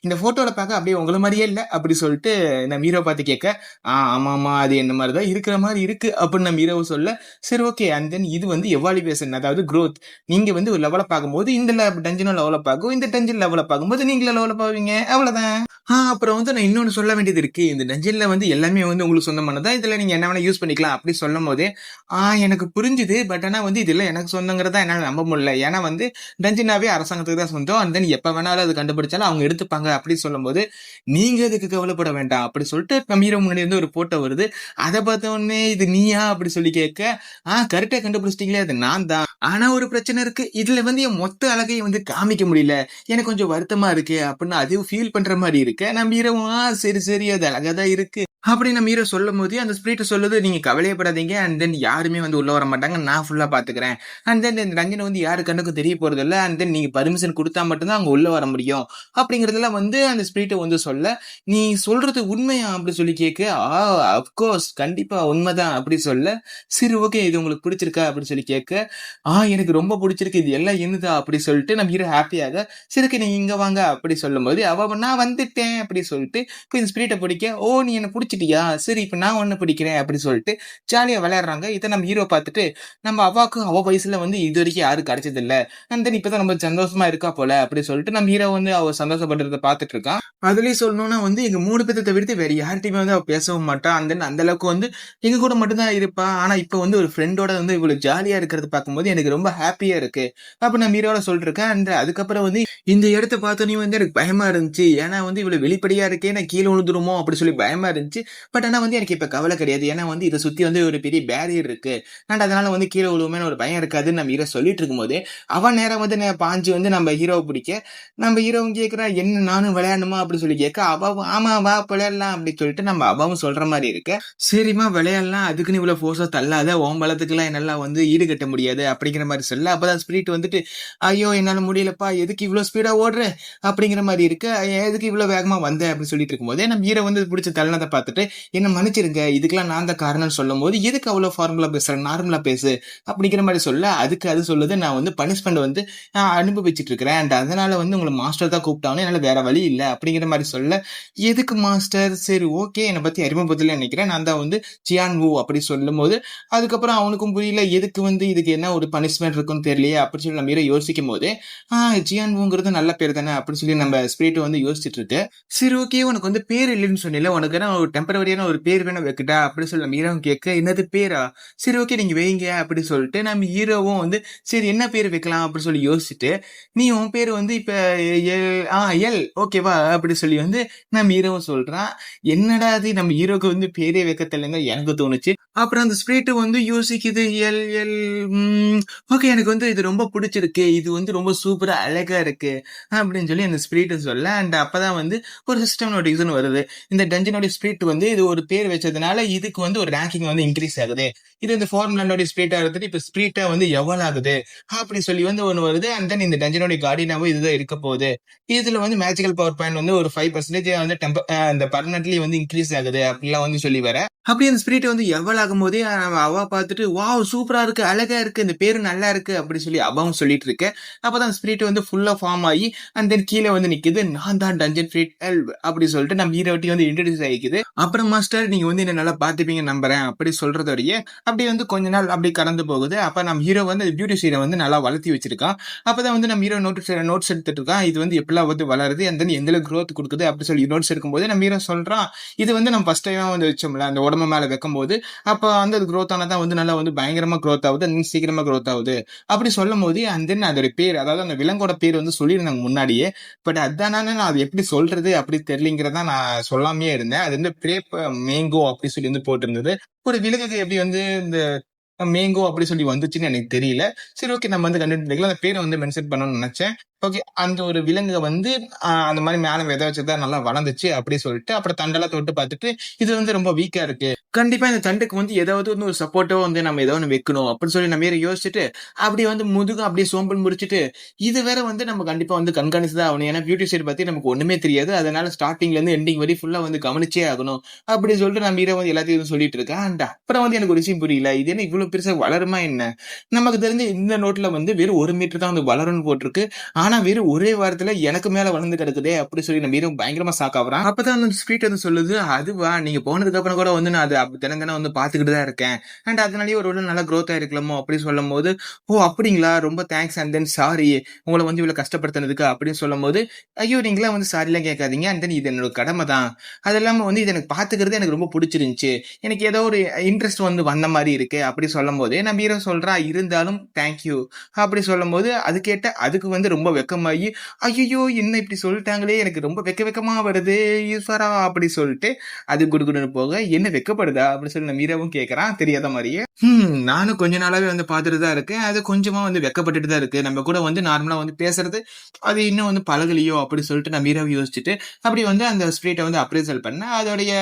இந்த போட்டோல பார்க்க அப்படியே உங்களை மாதிரியே இல்ல அப்படி சொல்லிட்டு நம்ம ஹீரோ பார்த்து கேட்க ஆமா ஆமா அது என்ன மாதிரிதான் இருக்கிற மாதிரி இருக்கு அப்படின்னு நம்ம ஹீரோ சொல்ல சரி ஓகே அண்ட் தென் இது வந்து எவாலுவேஷன் அதாவது growth நீங்க வந்து ஒரு லெவல பார்க்கும்போது இந்த டஞ்சனும் லெவல பார்க்கும் இந்த டஞ்சன் லெவல பார்க்கும்போது நீங்களே லெவல பாவீங்க அவ்வளவுதான் அப்புறம் வந்து நான் இன்னொன்னு சொல்ல வேண்டியது இருக்கு இந்த டஞ்சன்ல வந்து எல்லாமே வந்து உங்களுக்கு சொந்தமானதா இதுல நீங்க என்ன வேணா யூஸ் பண்ணிக்கலாம் அப்படி சொல்லும் போதே எனக்கு புரிஞ்சுது பட் ஆனா வந்து இதுல எனக்கு சொந்தங்கிறதா என்னால நம்ப முடியல ஏன்னா வந்து டஞ்சனாவே அரசாங்கத்துக்கு தான் சொந்தம் அண்ட் தென் எப்ப வேணாலும் அது கண்டுபிடிச்சாலும் அவங்க எடுத்துப்பாங்க அப்படி சொல்லும் போது நீங்க அதுக்கு கவலைப்பட வேண்டாம் அப்படி சொல்லிட்டு நம்ம ஹீரோ முன்னாடி வந்து ஒரு போட்டோ வருது அதை பார்த்த உடனே இது நீயா அப்படி சொல்லி கேட்க கரெக்டா கண்டுபிடிச்சிட்டீங்களே அது நான் தான் ஆனா ஒரு பிரச்சனை இருக்கு இதுல வந்து என் மொத்த அழகையும் வந்து காமிக்க முடியல எனக்கு கொஞ்சம் வருத்தமா இருக்கு அப்படின்னு அதுவும் ஃபீல் பண்ற மாதிரி இருக்கு நம்ம ஹீரோவும் சரி சரி அது அழகாதான் இருக்கு அப்படி நம்ம ஹீரோ சொல்லும் போது அந்த ஸ்பிரிட் சொல்லுது நீங்க கவலையப்படாதீங்க அண்ட் தென் யாருமே வந்து உள்ள வர மாட்டாங்க நான் ஃபுல்லா பாத்துக்கிறேன் அண்ட் தென் இந்த ரஞ்சனை வந்து யாரு கண்ணுக்கும் தெரிய போறது இல்ல அண்ட் தென் நீங்க பர்மிஷன் கொடுத்தா மட்டும்தான் அங்க உள்ள வர முடியும் அப்படிங்கறதெல்லாம் வந்து அந்த ஸ்பிரிட் வந்து சொல்ல நீ சொல்றது உண்மையா அப்படி சொல்லி கேட்க அப்கோர்ஸ் கண்டிப்பா உண்மைதான் அப்படி சொல்ல சரி ஓகே இது உங்களுக்கு பிடிச்சிருக்கா அப்படி சொல்லி கேட்க எனக்கு ரொம்ப பிடிச்சிருக்கு இது எல்லாம் என்னதா அப்படி சொல்லிட்டு நம்ம ஹீரோ ஹாப்பியாக சரி நீங்க இங்க வாங்க அப்படி சொல்லும் போது நான் வந்துட்டேன் அப்படி சொல்லிட்டு கொஞ்சம் ஸ்பிரிட்டை பிடிக்க நீ என்ன பிடிச்சிட்டியா சரி இப்ப நான் ஒண்ணு பிடிக்கிறேன் அப்படி சொல்லிட்டு ஜாலியா விளையாடுறாங்க இதை நம்ம ஹீரோ பார்த்துட்டு நம்ம அவாக்கும் அவ வயசுல வந்து இது வரைக்கும் யாரும் கிடைச்சது இல்ல அண்ட் தென் இப்பதான் நம்ம சந்தோஷமா இருக்கா போல அப்படி சொல்லிட்டு நம்ம ஹீரோ வந்து அவ சந்தோஷப்படுறத பார்த்துட்டு இருக்கான் அதுலயும் சொல்லணும்னா வந்து எங்க 3 பேர்த்த தவிர்த்து வேற யார்கிட்டயுமே வந்து அவ பேசவும் மாட்டா அண்ட் தென் அந்த அளவுக்கு வந்து எங்க கூட மட்டும்தான் இருப்பா ஆனா இப்ப வந்து ஒரு ஃப்ரெண்டோட வந்து இவ்வளவு ஜாலியா இருக்கிறது பார்க்கும்போது எனக்கு ரொம்ப ஹாப்பியா இருக்கு அப்ப நான் ஹீரோட சொல்லிருக்கேன் அண்ட் அதுக்கப்புறம் வந்து இந்த இடத்த பார்த்தோன்னே வந்து எனக்கு பயமா இருந்துச்சு ஏன்னா வந்து இவ்வளவு வெளிப்படையா இருக்கே நான் கீழே விழுந்துருமோ அப்படி சொல்லி பயமா இருந்துச்சு பட் ஆனா வந்து எனக்கு இப்ப கவலை கிடையாது ஏன்னா வந்து இதை சுத்தி வந்து ஒரு பெரிய பேரியர் இருக்கு நான் அதனால வந்து கீழே விழுவுமே ஒரு பயம் இருக்காதுன்னு நம்ம ஹீரோ சொல்லிட்டு இருக்கும்போது அவன் நேரம் வந்து பாஞ்சு வந்து நம்ம ஹீரோவை பிடிக்க நம்ம ஹீரோவும் கேட்கிறா என்ன நானும் விளையாடணுமா அப்படி சொல்லி கேட்க அவாவும் ஆமா வா விளையாடலாம் அப்படின்னு சொல்லிட்டு நம்ம அவாவும் சொல்ற மாதிரி இருக்கு சரிமா விளையாடலாம் அதுக்குன்னு இவ்வளவு போர்ஸா தள்ளாத ஓம்பளத்துக்குலாம் என்னால வந்து ஈடுகட்ட முடியாது அப்படிங்கிற மாதிரி சொல்ல அப்பதான் ஸ்பிரிட் வந்துட்டு ஐயோ என்னால முடியலப்பா எதுக்கு இவ்வளவு ஸ்பீடா ஓடுற அப்படிங்கிற மாதிரி இருக்கு எதுக்கு இவ்வளவு வேகமா வந்த அப்படின்னு சொல்லிட்டு இருக்கும்போது நம்ம ஹீரோ வந்து பிடிச்ச தள்ளனதை பார்த்துட்டு என்ன மன்னிச்சிருங்க இதுக்கெல்லாம் நான் தான் காரணம் சொல்லும் போது எதுக்கு அவ்வளவு ஃபார்முலா பேசுறேன் நார்மலா பேசு அப்படிங்கிற மாதிரி சொல்ல அதுக்கு அது சொல்லுது நான் வந்து பனிஷ்மெண்ட் வந்து அனுபவிச்சுட்டு இருக்கிறேன் அண்ட் அதனால வந்து உங்களை மாஸ்டர் தான் கூப்பிட்டாங்க என்னால வேற வழி இல்லை அப்படிங்கிற மாதிரி சொல்ல எதுக்கு மாஸ்டர் சரி ஓகே என்னை பத்தி அறிமுகத்துல நினைக்கிறேன் நான் தான் வந்து ஜியான் வூ அப்படி சொல்லும் போது அதுக்கப்புறம் அவனுக்கும் புரியல எதுக்கு வந்து இதுக்கு என்ன ஒரு பனிஷ்மெண்ட் இருக்குன்னு தெரியலையே அப்படி சொல்லி நம்ம யோசிக்கும் போது ஜியான் வூங்கிறது நல்ல பேர் தானே அப்படின்னு சொல்லி நம்ம ஸ்பிரிட் வந்து யோசிச்சுட்டு இருக்கு சரி ஓகே உனக்கு வந்து பேர் இல்லைன்னு சொன்னீங்க உனக்கு ஒரு டெம்பரவரியான ஒரு பேர் வேணும் வைக்கிட்டா அப்படி சொல்லி நம்ம ஹீரோவும் கேட்க என்னது பேரா சரி ஓகே நீங்க வைங்க அப்படி சொல்லிட்டு நம்ம ஹீரோவும் வந்து சரி என்ன பேர் வைக்கலாம் அப்படின்னு சொல்லி யோசிச்சுட்டு நீ உன் பேர் வந்து இப்ப எல் ஓகேவா அப்படி சொல்லி வந்து நம்ம ஹீரோவும் சொல்றான் என்னடா அது நம்ம ஹீரோக்கு வந்து பேரே வைக்க தெரியலங்க எனக்கு தோணுச்சு அப்புறம் அந்த ஸ்பிரிட் வந்து யோசிக்குது எல் எல் ஓகே எனக்கு வந்து இது ரொம்ப பிடிச்சிருக்கு இது வந்து ரொம்ப சூப்பரா அழகா இருக்கு அப்படின்னு சொல்லி அந்த ஸ்பிரிட் சொல்ல அண்ட் அப்பதான் வந்து ஒரு சிஸ்டம் நோட்டிஃபிகேஷன் வருது இந்த டஞ்சனோட ஸ்பிரிட் வந்து இது ஒரு பேர் வச்சதுனால இதுக்கு வந்து ஒரு ரேங்கிங் வந்து இன்க்ரீஸ் ஆகுது இது இந்த ஃபார்முலானோட ஸ்பிரிட்டா இருந்துட்டு இப்ப ஸ்பிரிட்டா வந்து எவ்வளவு ஆகுது அப்படி சொல்லி வந்து ஒண்ணு வருது அண்ட் தென் இந்த டஞ்சனோட கார்டினாவும் இதுதான் இருக்க போகுது இதுல வந்து மேஜிக்கல் பவர் பாயிண்ட் வந்து ஒரு 5% வந்து அந்த பர்மனன்ட்லி வந்து இன்க்ரீஸ் ஆகுது அப்படிலாம் வந்து சொல்லி வர அப்படி அந்த ஸ்பிரிட் வந்து எவ்வளவு ஆகும் போதே அவ பார்த்துட்டு வாவ் சூப்பரா இருக்கு அழகா இருக்கு இந்த பேரு நல்லா இருக்கு அப்படி சொல்லி அவவும் சொல்லிட்டு இருக்கு அப்பதான் ஸ்பிரிட் வந்து ஃபுல்லா ஃபார்ம் ஆகி அண்ட் தென் கீழே வந்து நிக்குது நான் தான் டஞ்சன் ஃபிரிட் அப்படி சொல்லிட்டு நம்ம ஹீரோட்டி வந்து இன்ட்ரடியூஸ் ஆகிக்குது அப்புறம் மாஸ்டர் நீங்க வந்து என்ன நல்லா பாத்துப்பீங்க நம்புறேன் அப்படி சொல்றதோடய அப்படி வந்து கொஞ்ச நாள் அப்படி கடந்து போகுது அப்ப நம்ம ஹீரோ வந்து பியூட்டிஷியனை வந்து நல்லா வளர்த்தி வச்சிருக்கான் அப்பதான் வந்து நம்ம ஹீரோ நோட்ஸ் எடுத்துட்டு இருக்கான் இது வந்து எப்படிலாம் வந்து வளருது அண்ட் தென் எந்த க்ரோத் கொடுக்குது அப்படி சொல்லி நோட்ஸ் எடுக்கும்போது நம்ம ஹீரோ சொல்றான் இது வந்து நம்ம ஃபர்ஸ்ட் டைம் வந்து வச்சோம்ல அந்த உடம்பு மேல வைக்கும்போது அப்ப வந்து அது growth ஆனதான் வந்து நல்லா வந்து பயங்கரமா growth ஆகுது and சீக்கிரமா growth ஆகுது அப்படி சொல்லும் போது and then அதோட பேர் அதாவது அந்த விலங்கோட பேர் வந்து சொல்லியிருந்தாங்க முன்னாடியே பட் அதானே நான் அது எப்படி சொல்றது அப்படி தெரியலங்கிறதா நான் சொல்லாமே இருந்தேன் அது வந்து கிரேப் மேங்கோ அப்படி சொல்லி வந்து போட்டிருந்தது ஒரு விலங்குக்கு எப்படி வந்து இந்த மேங்கோ அப்படி சொல்லி வந்துச்சுன்னு எனக்கு தெரியல சரி ஓகே நம்ம வந்து கண்டுபிடிக்கலாம் அந்த பேரை வந்து மென்ஷன் பண்ணணும்னு நினைச்சேன் ஓகே அந்த ஒரு விலங்கு வந்து அந்த மாதிரி மேல விதை வச்சுதான் நல்லா வளர்ந்துச்சு அப்படி சொல்லிட்டு அப்புறம் தண்டெல்லாம் தொட்டு பார்த்துட்டு இது வந்து ரொம்ப வீக்கா இருக்கு கண்டிப்பா இந்த தண்டுக்கு வந்து ஏதாவது வந்து ஒரு சப்போர்ட்டோ வந்து நம்ம ஏதோ ஒன்று வைக்கணும் அப்படின்னு சொல்லி நம்ம யோசிச்சுட்டு அப்படி வந்து முதுகு அப்படியே சோம்பல் முடிச்சுட்டு இது வேற வந்து நம்ம கண்டிப்பா வந்து கண்காணிச்சுதான் ஆகணும் ஏன்னா பியூட்டி சைட் பத்தி நமக்கு ஒண்ணுமே தெரியாது அதனால ஸ்டார்டிங்ல இருந்து எண்டிங் வரை ஃபுல்லா வந்து கவனிச்சே ஆகணும் அப்படி சொல்லிட்டு நம்ம வந்து எல்லாத்தையும் சொல்லிட்டு இருக்கேன் அண்ட் அப்புறம் வந்து எனக்கு ஒரு விஷயம் புரியல இது என்ன இவ்வளவு பெருசா வளருமா என்ன நமக்கு தெரிஞ்ச இந்த நோட்ல வந்து வெறும் 1 மீட்டர் தான் வந்து வளரும்னு போட்டிருக்கு ஆனா வெறும் ஒரே வாரத்துல எனக்கு மேல வளர்ந்து கிடக்குதே அப்படி சொல்லி நம்ம வீரம் பயங்கரமா சாக்காவறான் அப்பதான் அந்த ஸ்பீட் வந்து சொல்லுது அதுவா நீங்க போனதுக்கு அப்புறம் கூட வந்து நான் அது தினம் தினம் வந்து பாத்துக்கிட்டு தான் இருக்கேன் அண்ட் அதனாலயே ஒரு நல்லா growth ஆயிருக்கலாமோ அப்படி சொல்லும் போது ஓ அப்படிங்களா ரொம்ப தேங்க்ஸ் அண்ட் தென் சாரி உங்களை வந்து இவ்வளவு கஷ்டப்படுத்தினதுக்கு அப்படின்னு சொல்லும் போது ஐயோ நீங்களா வந்து சாரி எல்லாம் கேட்காதீங்க அண்ட் தென் இது என்னோட கடமை தான் அது இல்லாம வந்து இது எனக்கு பாத்துக்கிறது எனக்கு ரொம்ப பிடிச்சிருந்துச்சு எனக்கு ஏதோ ஒரு இன்ட்ரெஸ்ட் வந்து வந்த மாதிரி இருக்கு அப்படி சொல்லும் போது நான் வீரம் சொல்றா இருந்தாலும் தேங்க்யூ அப்படி சொல்லும் போது அது கேட்ட அதுக்கு வந்து ரொம்ப வெக்கமாயி ஐயோ என்ன இப்படி சொல்லிட்டாங்களே எனக்கு ரொம்ப வெக்கமா வருது ஈஸ்வரா அப்படி சொல்லிட்டு அது குடுகுடுன்னு போக என்ன வெக்கப்படுதா அப்படி சொல்லி நம்ம மீராவும் கேட்கறான் தெரியாத மாதிரியே நானும் கொஞ்ச நாளாவே வந்து பார்த்துட்டு தான் இருக்கேன் அது கொஞ்சமா வந்து வெக்கப்பட்டுட்டு தான் இருக்கு நம்ம கூட வந்து நார்மலா வந்து பேசுறது அது இன்னும் வந்து பழகலையோ அப்படி சொல்லிட்டு நான் மீராவை யோசிச்சுட்டு அப்படி வந்து அந்த ஸ்பிரிட்டை வந்து அப்ரைசல் பண்ண அதோடைய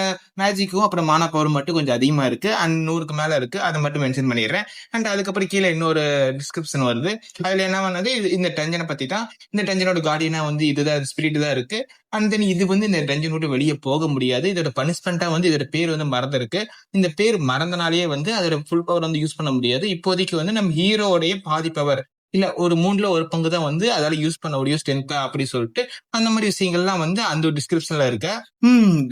மேஜிக்கும் அப்புறம் மானா பவர் மட்டும் கொஞ்சம் அதிகமா இருக்கு அண்ட் 100க்கு மேல இருக்கு அதை மட்டும் மென்ஷன் பண்ணிடுறேன் அண்ட் அதுக்கப்புறம் கீழே இன்னொரு டிஸ்கிரிப்ஷன் வருது அதுல என்ன பண்ணது இந்த டென்ஷனை பத்தி தான் இந்த டென்ஷனோட கார்டியனா வந்து இதுதான் ஸ்பிரிட் தான் இருக்கு அண்ட் தென் இது வந்து இந்த டென்ஷன் விட்டு வெளியே போக முடியாது இதோட பனிஷ்மெண்டா வந்து இதோட பேர் வந்து மறந்துருக்கு இந்த பேர் மறந்தனாலேயே வந்து அதோட ஃபுல் பவர் வந்து யூஸ் பண்ண முடியாது இப்போதைக்கு வந்து நம்ம ஹீரோடைய பாதி பவர் இல்ல ஒரு 1/3 தான் வந்து அதால யூஸ் பண்ண முடியும் ஸ்ட்ரென்த்தா அப்படி சொல்லிட்டு அந்த மாதிரி விஷயங்கள்லாம் வந்து அந்த டிஸ்கிரிப்ஷன்ல இருக்க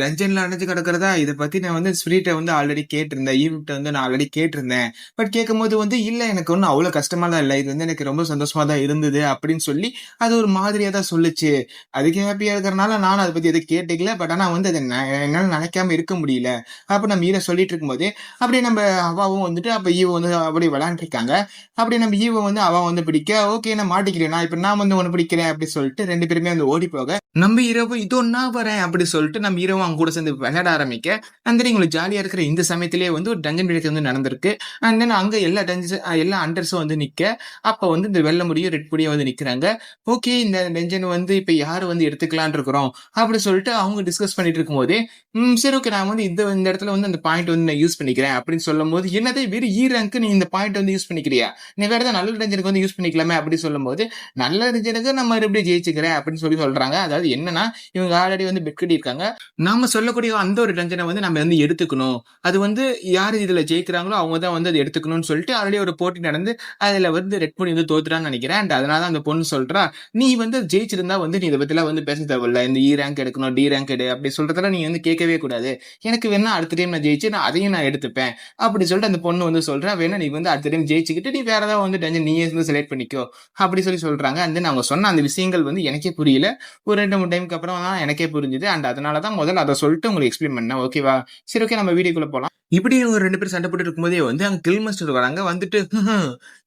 டஞ்சன்ல அடைஞ்சு கிடக்கிறதா இதை பத்தி நான் வந்து ஸ்பிரிட்டை வந்து ஆல்ரெடி கேட்டிருந்தேன் ஈவிட்ட வந்து நான் ஆல்ரெடி கேட்டிருந்தேன் பட் கேட்கும் போது வந்து இல்ல எனக்கு ஒன்னும் அவ்வளவு கஷ்டமா தான் இல்லை இது வந்து எனக்கு ரொம்ப சந்தோஷமா தான் இருந்தது அப்படின்னு சொல்லி அது ஒரு மாதிரியா தான் சொல்லுச்சு அதுக்கு ஹாப்பியா இருக்கிறனால நானும் அதை பத்தி எதுவும் கேட்டுக்கல பட் ஆனா வந்து அதை என்னால நினைக்காம இருக்க முடியல அப்ப நம்ம ஈர சொல்லிட்டு இருக்கும்போது அப்படியே நம்ம அவாவும் வந்துட்டு அப்ப ஈவோ வந்து அப்படி விளையாண்டு இருக்காங்க அப்படியே நம்ம ஈவோ வந்து அவ வந்து பிடிக்க ஓகே நான் மாட்டிக்கிறேன் நான் இப்ப நான் வந்து ஒண்ணு பிடிக்கிறேன் அப்படி சொல்லிட்டு 2 பேருமே வந்து ஓடி போக நம்ம இரவு இதோ நான் வரேன் அப்படி சொல்லிட்டு நம்ம இரவு அவங்க கூட சேர்ந்து விளையாட ஆரம்பிக்க அந்த உங்களுக்கு ஜாலியா இருக்கிற இந்த சமயத்திலேயே வந்து ஒரு டஞ்சன் பிரேக் வந்து நடந்திருக்கு அண்ட் தென் அங்க எல்லா எல்லா அண்டர்ஸும் வந்து நிக்க அப்ப வந்து இந்த வெள்ளை முடியும் ரெட் முடியும் வந்து நிக்கிறாங்க ஓகே இந்த டஞ்சன் வந்து இப்ப யாரு வந்து எடுத்துக்கலான் இருக்கிறோம் அப்படி சொல்லிட்டு அவங்க டிஸ்கஸ் பண்ணிட்டு இருக்கும் போதே சரி ஓகே நான் வந்து இந்த இடத்துல வந்து அந்த பாயிண்ட் வந்து நான் யூஸ் பண்ணிக்கிறேன் அப்படின்னு சொல்லும் போது என்னதே வெறும் ஈரங்கு நீ இந்த பாயிண்ட் வந்து யூஸ் பண்ணிக்கிறியா நீ வேற ஏதாவது நல்ல டஞ்சனுக்கு வந்து யூஸ் பண்ணிக்கலாமே அப்படி சொல்லும் போது நல்ல டஞ்சனுக்கு நம்ம மறுபடியும் ஜெயிச்சுக்கிறேன் அப்படின்னு சொல்லி சொல்றாங்க அதாவது என்னன்னா இவங்க ஆல்ரெடி வந்து பெட் கட்டி இருக்காங்க நாம சொல்லக்கூடிய அந்த ஒரு டஞ்சனை வந்து நம்ம வந்து எடுத்துக்கணும் அது வந்து யாரு இதுல ஜெயிக்கிறாங்களோ அவங்க தான் வந்து அதை எடுத்துக்கணும்னு சொல்லிட்டு ஆல்ரெடி ஒரு போட்டி நடந்து அதுல வந்து ரெட் பண்ணி வந்து தோத்துறான்னு நினைக்கிறேன் அண்ட் அதனால அந்த பொண்ணு சொல்றா நீ வந்து ஜெயிச்சிருந்தா வந்து நீ இதை பத்திலாம் வந்து பேச தேவையில்ல இந்த இ ரேங்க் எடுக்கணும் டி ரேங்க் எடு அப்படி சொல்றதுல நீ வந்து கேட்கவே கூடாது எனக்கு வேணா அடுத்த டைம் நான் ஜெயிச்சு நான் அதையும் நான் எடுத்துப்பேன் அப்படி சொல்லிட்டு அந்த பொண்ணு வந்து சொல்றா வேணா நீ வந்து அடுத்த டைம் ஜெயிச்சுக்கிட்டு நீ வேற ஏதாவது வந்து டஞ்சன் நீயே வந்து செலக்ட் பண்ணிக்கோ அப்படி சொல்லி சொல்றாங்க அண்ட் தென் அவங்க சொன்ன அந்த விஷயங்கள் வந்து எனக்கே புரியல ஒரு 2-3 டைமுக்கு அப்புறம் தான் எனக்கே புரிஞ்சுது அண்ட் அதனால தான் முதல்ல அதை சொல்லிட்டு உங்களுக்கு எக்ஸ்பிளைன் பண்ணேன் ஓகேவா சரி ஓகே நம்ம வீடியோக்குள்ள போலாம் இப்படி ஒரு 2 பேரும் சண்டை போட்டு இருக்கும்போதே வந்து அங்க கில் மாஸ்டர் வராங்க வந்துட்டு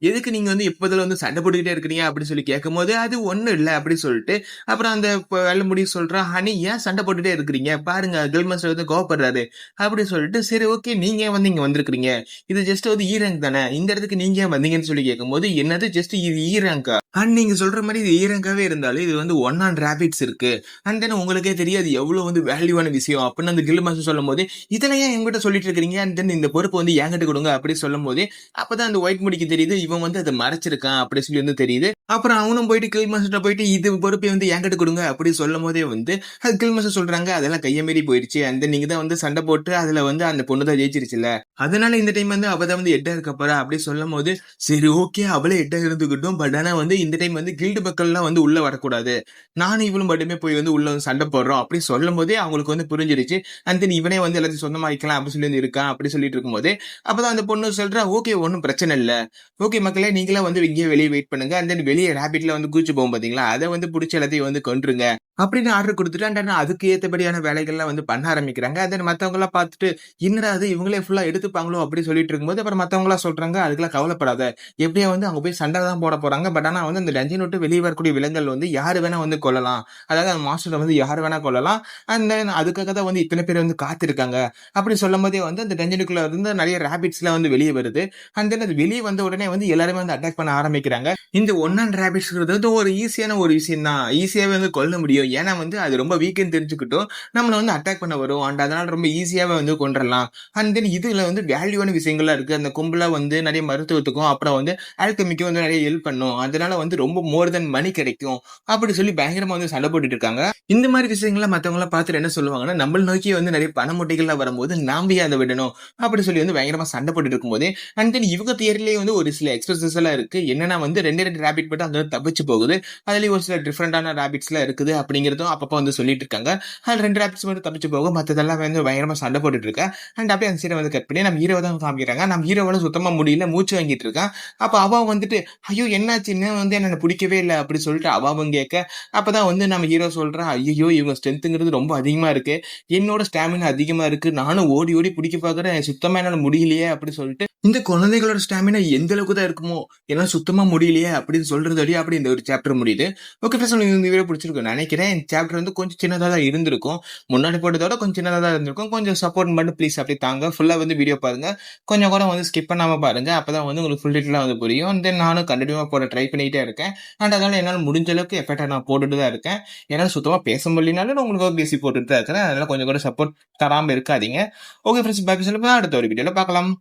எதுக்கு நீங்க வந்து எப்போதுல வந்து சண்டை போட்டுக்கிட்டே இருக்கிறீங்க அப்படின்னு சொல்லி கேட்கும் போது அது ஒண்ணும் இல்லை அப்படி சொல்லிட்டு அப்புறம் அந்த வெள்ள முடி சொல்றா ஹனி ஏன் சண்டை போட்டுட்டே இருக்கிறீங்க பாருங்க கில் மாஸ்டர் வந்து கோவப்படுறாரு அப்படி சொல்லிட்டு சரி ஓகே நீங்க வந்து இங்க வந்திருக்கிறீங்க இது ஜஸ்ட் வந்து ஈரங்க் தானே இந்த இடத்துக்கு நீங்க ஏன் வந்தீங்கன்னு சொல்லி கேட்கும் போது என்னது ஜஸ்ட் இது ஈரங்கா அண்ட் நீங்க சொல்ற மாதிரி இது ஈரங்காவே இருந்தாலும் இது வந்து 1 on rabbits இருக்கு அண்ட் தென் உங்களுக்கே தெரியாது எவ்வளவு வந்து வேல்யூவான விஷயம் அப்படின்னு அந்த கில் மாஸ்டர் சொல்லும் போது இதெல்லாம் ஏன் எங்கிட்ட சொல்லிட்டு இருக்கிறீங்க அண்ட் தென் இந்த பொறுப்பு வந்து என்கிட்ட கொடுங்க அப்படி சொல்லும் போது அப்பதான் அந்த ஒயிட் முடிக்கு தெரியுது இவன் வந்து அதை மறைச்சிருக்கான் அப்படி சொல்லி வந்து தெரியுது அப்புறம் அவனும் போயிட்டு கில் மாஸ்டர் போயிட்டு இது பொறுப்பை வந்து என்கிட்ட கொடுங்க அப்படி சொல்லும் போதே வந்து அது கில் மாஸ்டர் சொல்றாங்க அதெல்லாம் கைய மீறி போயிடுச்சு அண்ட் நீங்க தான் வந்து சண்டை போட்டு அதுல வந்து அந்த பொண்ணு தான் ஜெயிச்சிருச்சுல அதனால இந்த டைம் வந்து அவ தான் வந்து எட்டா இருக்க போறா அப்படி சொல்லும் போது சரி ஓகே அவளே எட்டா இருந்துகிட்டும் பட் ஆனா வந்து இந்த டைம் வந்து கில்டு மக்கள்லாம் வந்து உள்ள வரக்கூடாது நானும் இவளும் மட்டுமே போய் வந்து உள்ள வந்து சண்டை போடுறோம் அப்படி சொல்லும் போதே அவங்களுக்கு வந்து புரிஞ்சிருச்சு அண்ட் தென் இவனே வந்து எல்லாத்தையும் சொந்தமாக்கலாம் அப்படி சொல்லி வந்து இருக்கான் அப்படி சொல்லிட்டு இருக்கும்போது அப்பதான் அந்த பொண்ணு சொல்றா ஓகே ஒன்னும் பிரச்சனை இல்ல ஓகே மக்களே நீங்களே வந்து இங்கே வெளியே வெயிட் பண்ணுங்க அண்ட் தென் வெளியே ரேபிட்ல வந்து கூச்சு போகும் பாத்தீங்களா அதை வந்து பிடிச்ச எல்லாத்தையும் வந்து கொண்டுருங்க அப்படின்னு ஆர்டர் குடுத்துட்டு அண்ட் அதுக்கு ஏத்தபடியான வேலைகள்லாம் வந்து பண்ண ஆரம்பிக்கிறாங்க. தென் மத்தவங்கலாம் பார்த்துட்டு, "என்னடா இது இவங்களே ஃபுல்லா எடுத்துப்பாங்களோ?" அப்படி சொல்லிட்டு இருக்கும்போது, அப்புறம் மத்தவங்கலாம் சொல்றாங்க, "அதுக்கெல்லாம் கவலைப்படாத. எப்படியோ வந்து அங்க போய் சண்டை தான் போட போறாங்க. பட் ஆனா வந்து அந்த டஞ்சன் விட்டு வெளிய வரக்கூடிய விலங்குகள் வந்து யாரு வேணா வந்து கொல்லலாம். அதாவது அந்த மாஸ்டர வந்து யாரு வேணா கொல்லலாம். அண்ட் தென் அதுக்காக தான் வந்து இத்தன பேர் வந்து காத்திருக்காங்க." அப்படி சொல்லும்போதே வந்து அந்த டஞ்சனுக்குள்ள இருந்து நெறைய ராபிட்ஸ்லாம் வந்து வெளிய வருது. அண்ட் தென் அது வெளிய வந்த உடனே வந்து எல்லாருமே வந்து அட்டாக் பண்ண ஆரம்பிக்கிறாங்க. இந்த ஒன் ஹேண்ட் ராபிட்ஸ்ங்கிறது வந்து ஒரு ஈஸியான ஒரு விஷயம் தான். ஈஸியாவே வந்து கொல்ல முடியும். ஏன்னா வந்து அது ரொம்ப வீக்ன்னு தெரிஞ்சுக்கிட்டும், நம்மள வந்து அட்டாக் பண்ண வரும். அண்ட் அதனால ரொம்ப ஈஸியாவே வந்து கொன்றலாம். அண்ட் தென் இதுல வந்து வேல்யூவான விஷயங்கள்லாம் இருக்கு. அந்த கும்பலா வந்து நெறைய மருத்துவத்துக்கும், அப்புறம் வந்து ஆல்கெமிக்கும் வந்து நெறைய ஹெல்ப் பண்ணும். அதனால வந்து ரொம்ப மோர் தென் மணி கிடைக்கும். அப்படி சொல்லி பயங்கரமா வந்து சண்டை போட்டுட்டு இருக்காங்க. இந்த மாரி விஷயங்கள்லாம் மத்தவங்கலாம் பார்த்துட்டு என்ன சொல்லுவாங்கன்னா, நம்மள நோக்கி வந்து நெறைய பண மூட்டைகள்லாம் வரும்போது, நாம ஏன் அத விடணும்? அப்படி சொல்லி வந்து பயங்கரமா சண்டை போட்டுட்டு இருக்கும்போதே, அண்ட் தென் இவங்க தியரிலயே வந்து ஒரு சில எக்ஸ்பிரஷன்ஸ் எல்லாம் இருக்கு. என்னன்னா வந்து 2 ராபிட் மட்டும் அங்க தப்பிச்சு போகுது. அதுலயும் ஒரு சில டிஃபரண்டான ராபிட்ஸ்லாம் இருக்குது அப்படிங்கிறதும் அப்பப்ப வந்து சொல்லிட்டு இருக்காங்க. அதுல 2 ராபிட்ஸ் மட்டும் தப்பிச்சு போகும். மத்ததெல்லாம் வந்து பயங்கரமா சண்டை போட்டுட்டு இருக்கு. அண்ட் அப்படியே அந்த சீன வந்து கட் பண்ணி நம்ம ஹீரோவ தான் காமிக்கிறாங்க. நம்ம ஹீரோவால சுத்தமா முடியல. மூச்சு வாங்கிட்டு இருக்கான். அப்ப அவ வந்துட்டு, "ஐயோ! என்னாச்சு? இன்னும் வந்து என்ன பிடிக்கவே இல்ல." அப்படி சொல்லிட்டு அவவும் கேட்க, அப்பதான் வந்து நம்ம ஹீரோ சொல்றான், "ஐயய்யோ! இவங்க ஸ்ட்ரென்த்ங்கிறது ரொம்ப அதிகமா இருக்கு. என்னோட ஸ்டாமினா அதிகமா இருக்கு. நானும் ஓடி ஓடி புடிக்க பார்க்குறேன். சுத்தமா என்னால முடியலையே." அப்படி சொல்லிட்டு, இந்த குழந்தைகளோட ஸ்டாமினா எந்த அளவுக்கு தான் இருக்குமோ, என்னால சுத்தமா முடியலையே அப்படின்னு சொல்றது வழியா அப்படி இந்த ஒரு சாப்டர் முடியுது. ஓகே ஃப்ரெண்ட்ஸ், உங்களுக்கு இந்த வீடியோ பிடிச்சிருக்கும்னு நினைக்கிறேன். இந்த சாப்டர் வந்து கொஞ்சம் சின்னதா தான் இருந்திருக்கும். முன்னாடி போட்டத விட கொஞ்சம் சின்னதா தான் இருந்திருக்கும். கொஞ்சம் சப்போர்ட் மட்டும் ப்ளீஸ் அப்படியே தாங்க. ஃபுல்லா வந்து வீடியோ பாருங்க. கொஞ்சம் கூட வந்து ஸ்கிப் பண்ணாம பாருங்க. அப்பதான் வந்து உங்களுக்கு ஃபுல் டீட்டெயிலா வந்து புரியும். தென் நானும் கன்டினியூவா போட ட்ரை பண்ணிட்டே இருக்கேன். அண்ட் அதனால என்னால முடிஞ்ச அளவுக்கு எஃபெக்ட்டா நான் போட்டுட்டு தான் இருக்கேன். என்னால சுத்தமா பேச முடியலனாலும் நான் உங்களுக்காக பேசி போட்டுட்டு தான் இருக்கிறேன். அதனால கொஞ்சம் கூட சப்போர்ட் தராம இருக்காதீங்க. ஓகே ஃப்ரெண்ட்ஸ், பாய். சொல்லுங்க. அடுத்த ஒரு வீடியோல பார்க்கலாம்.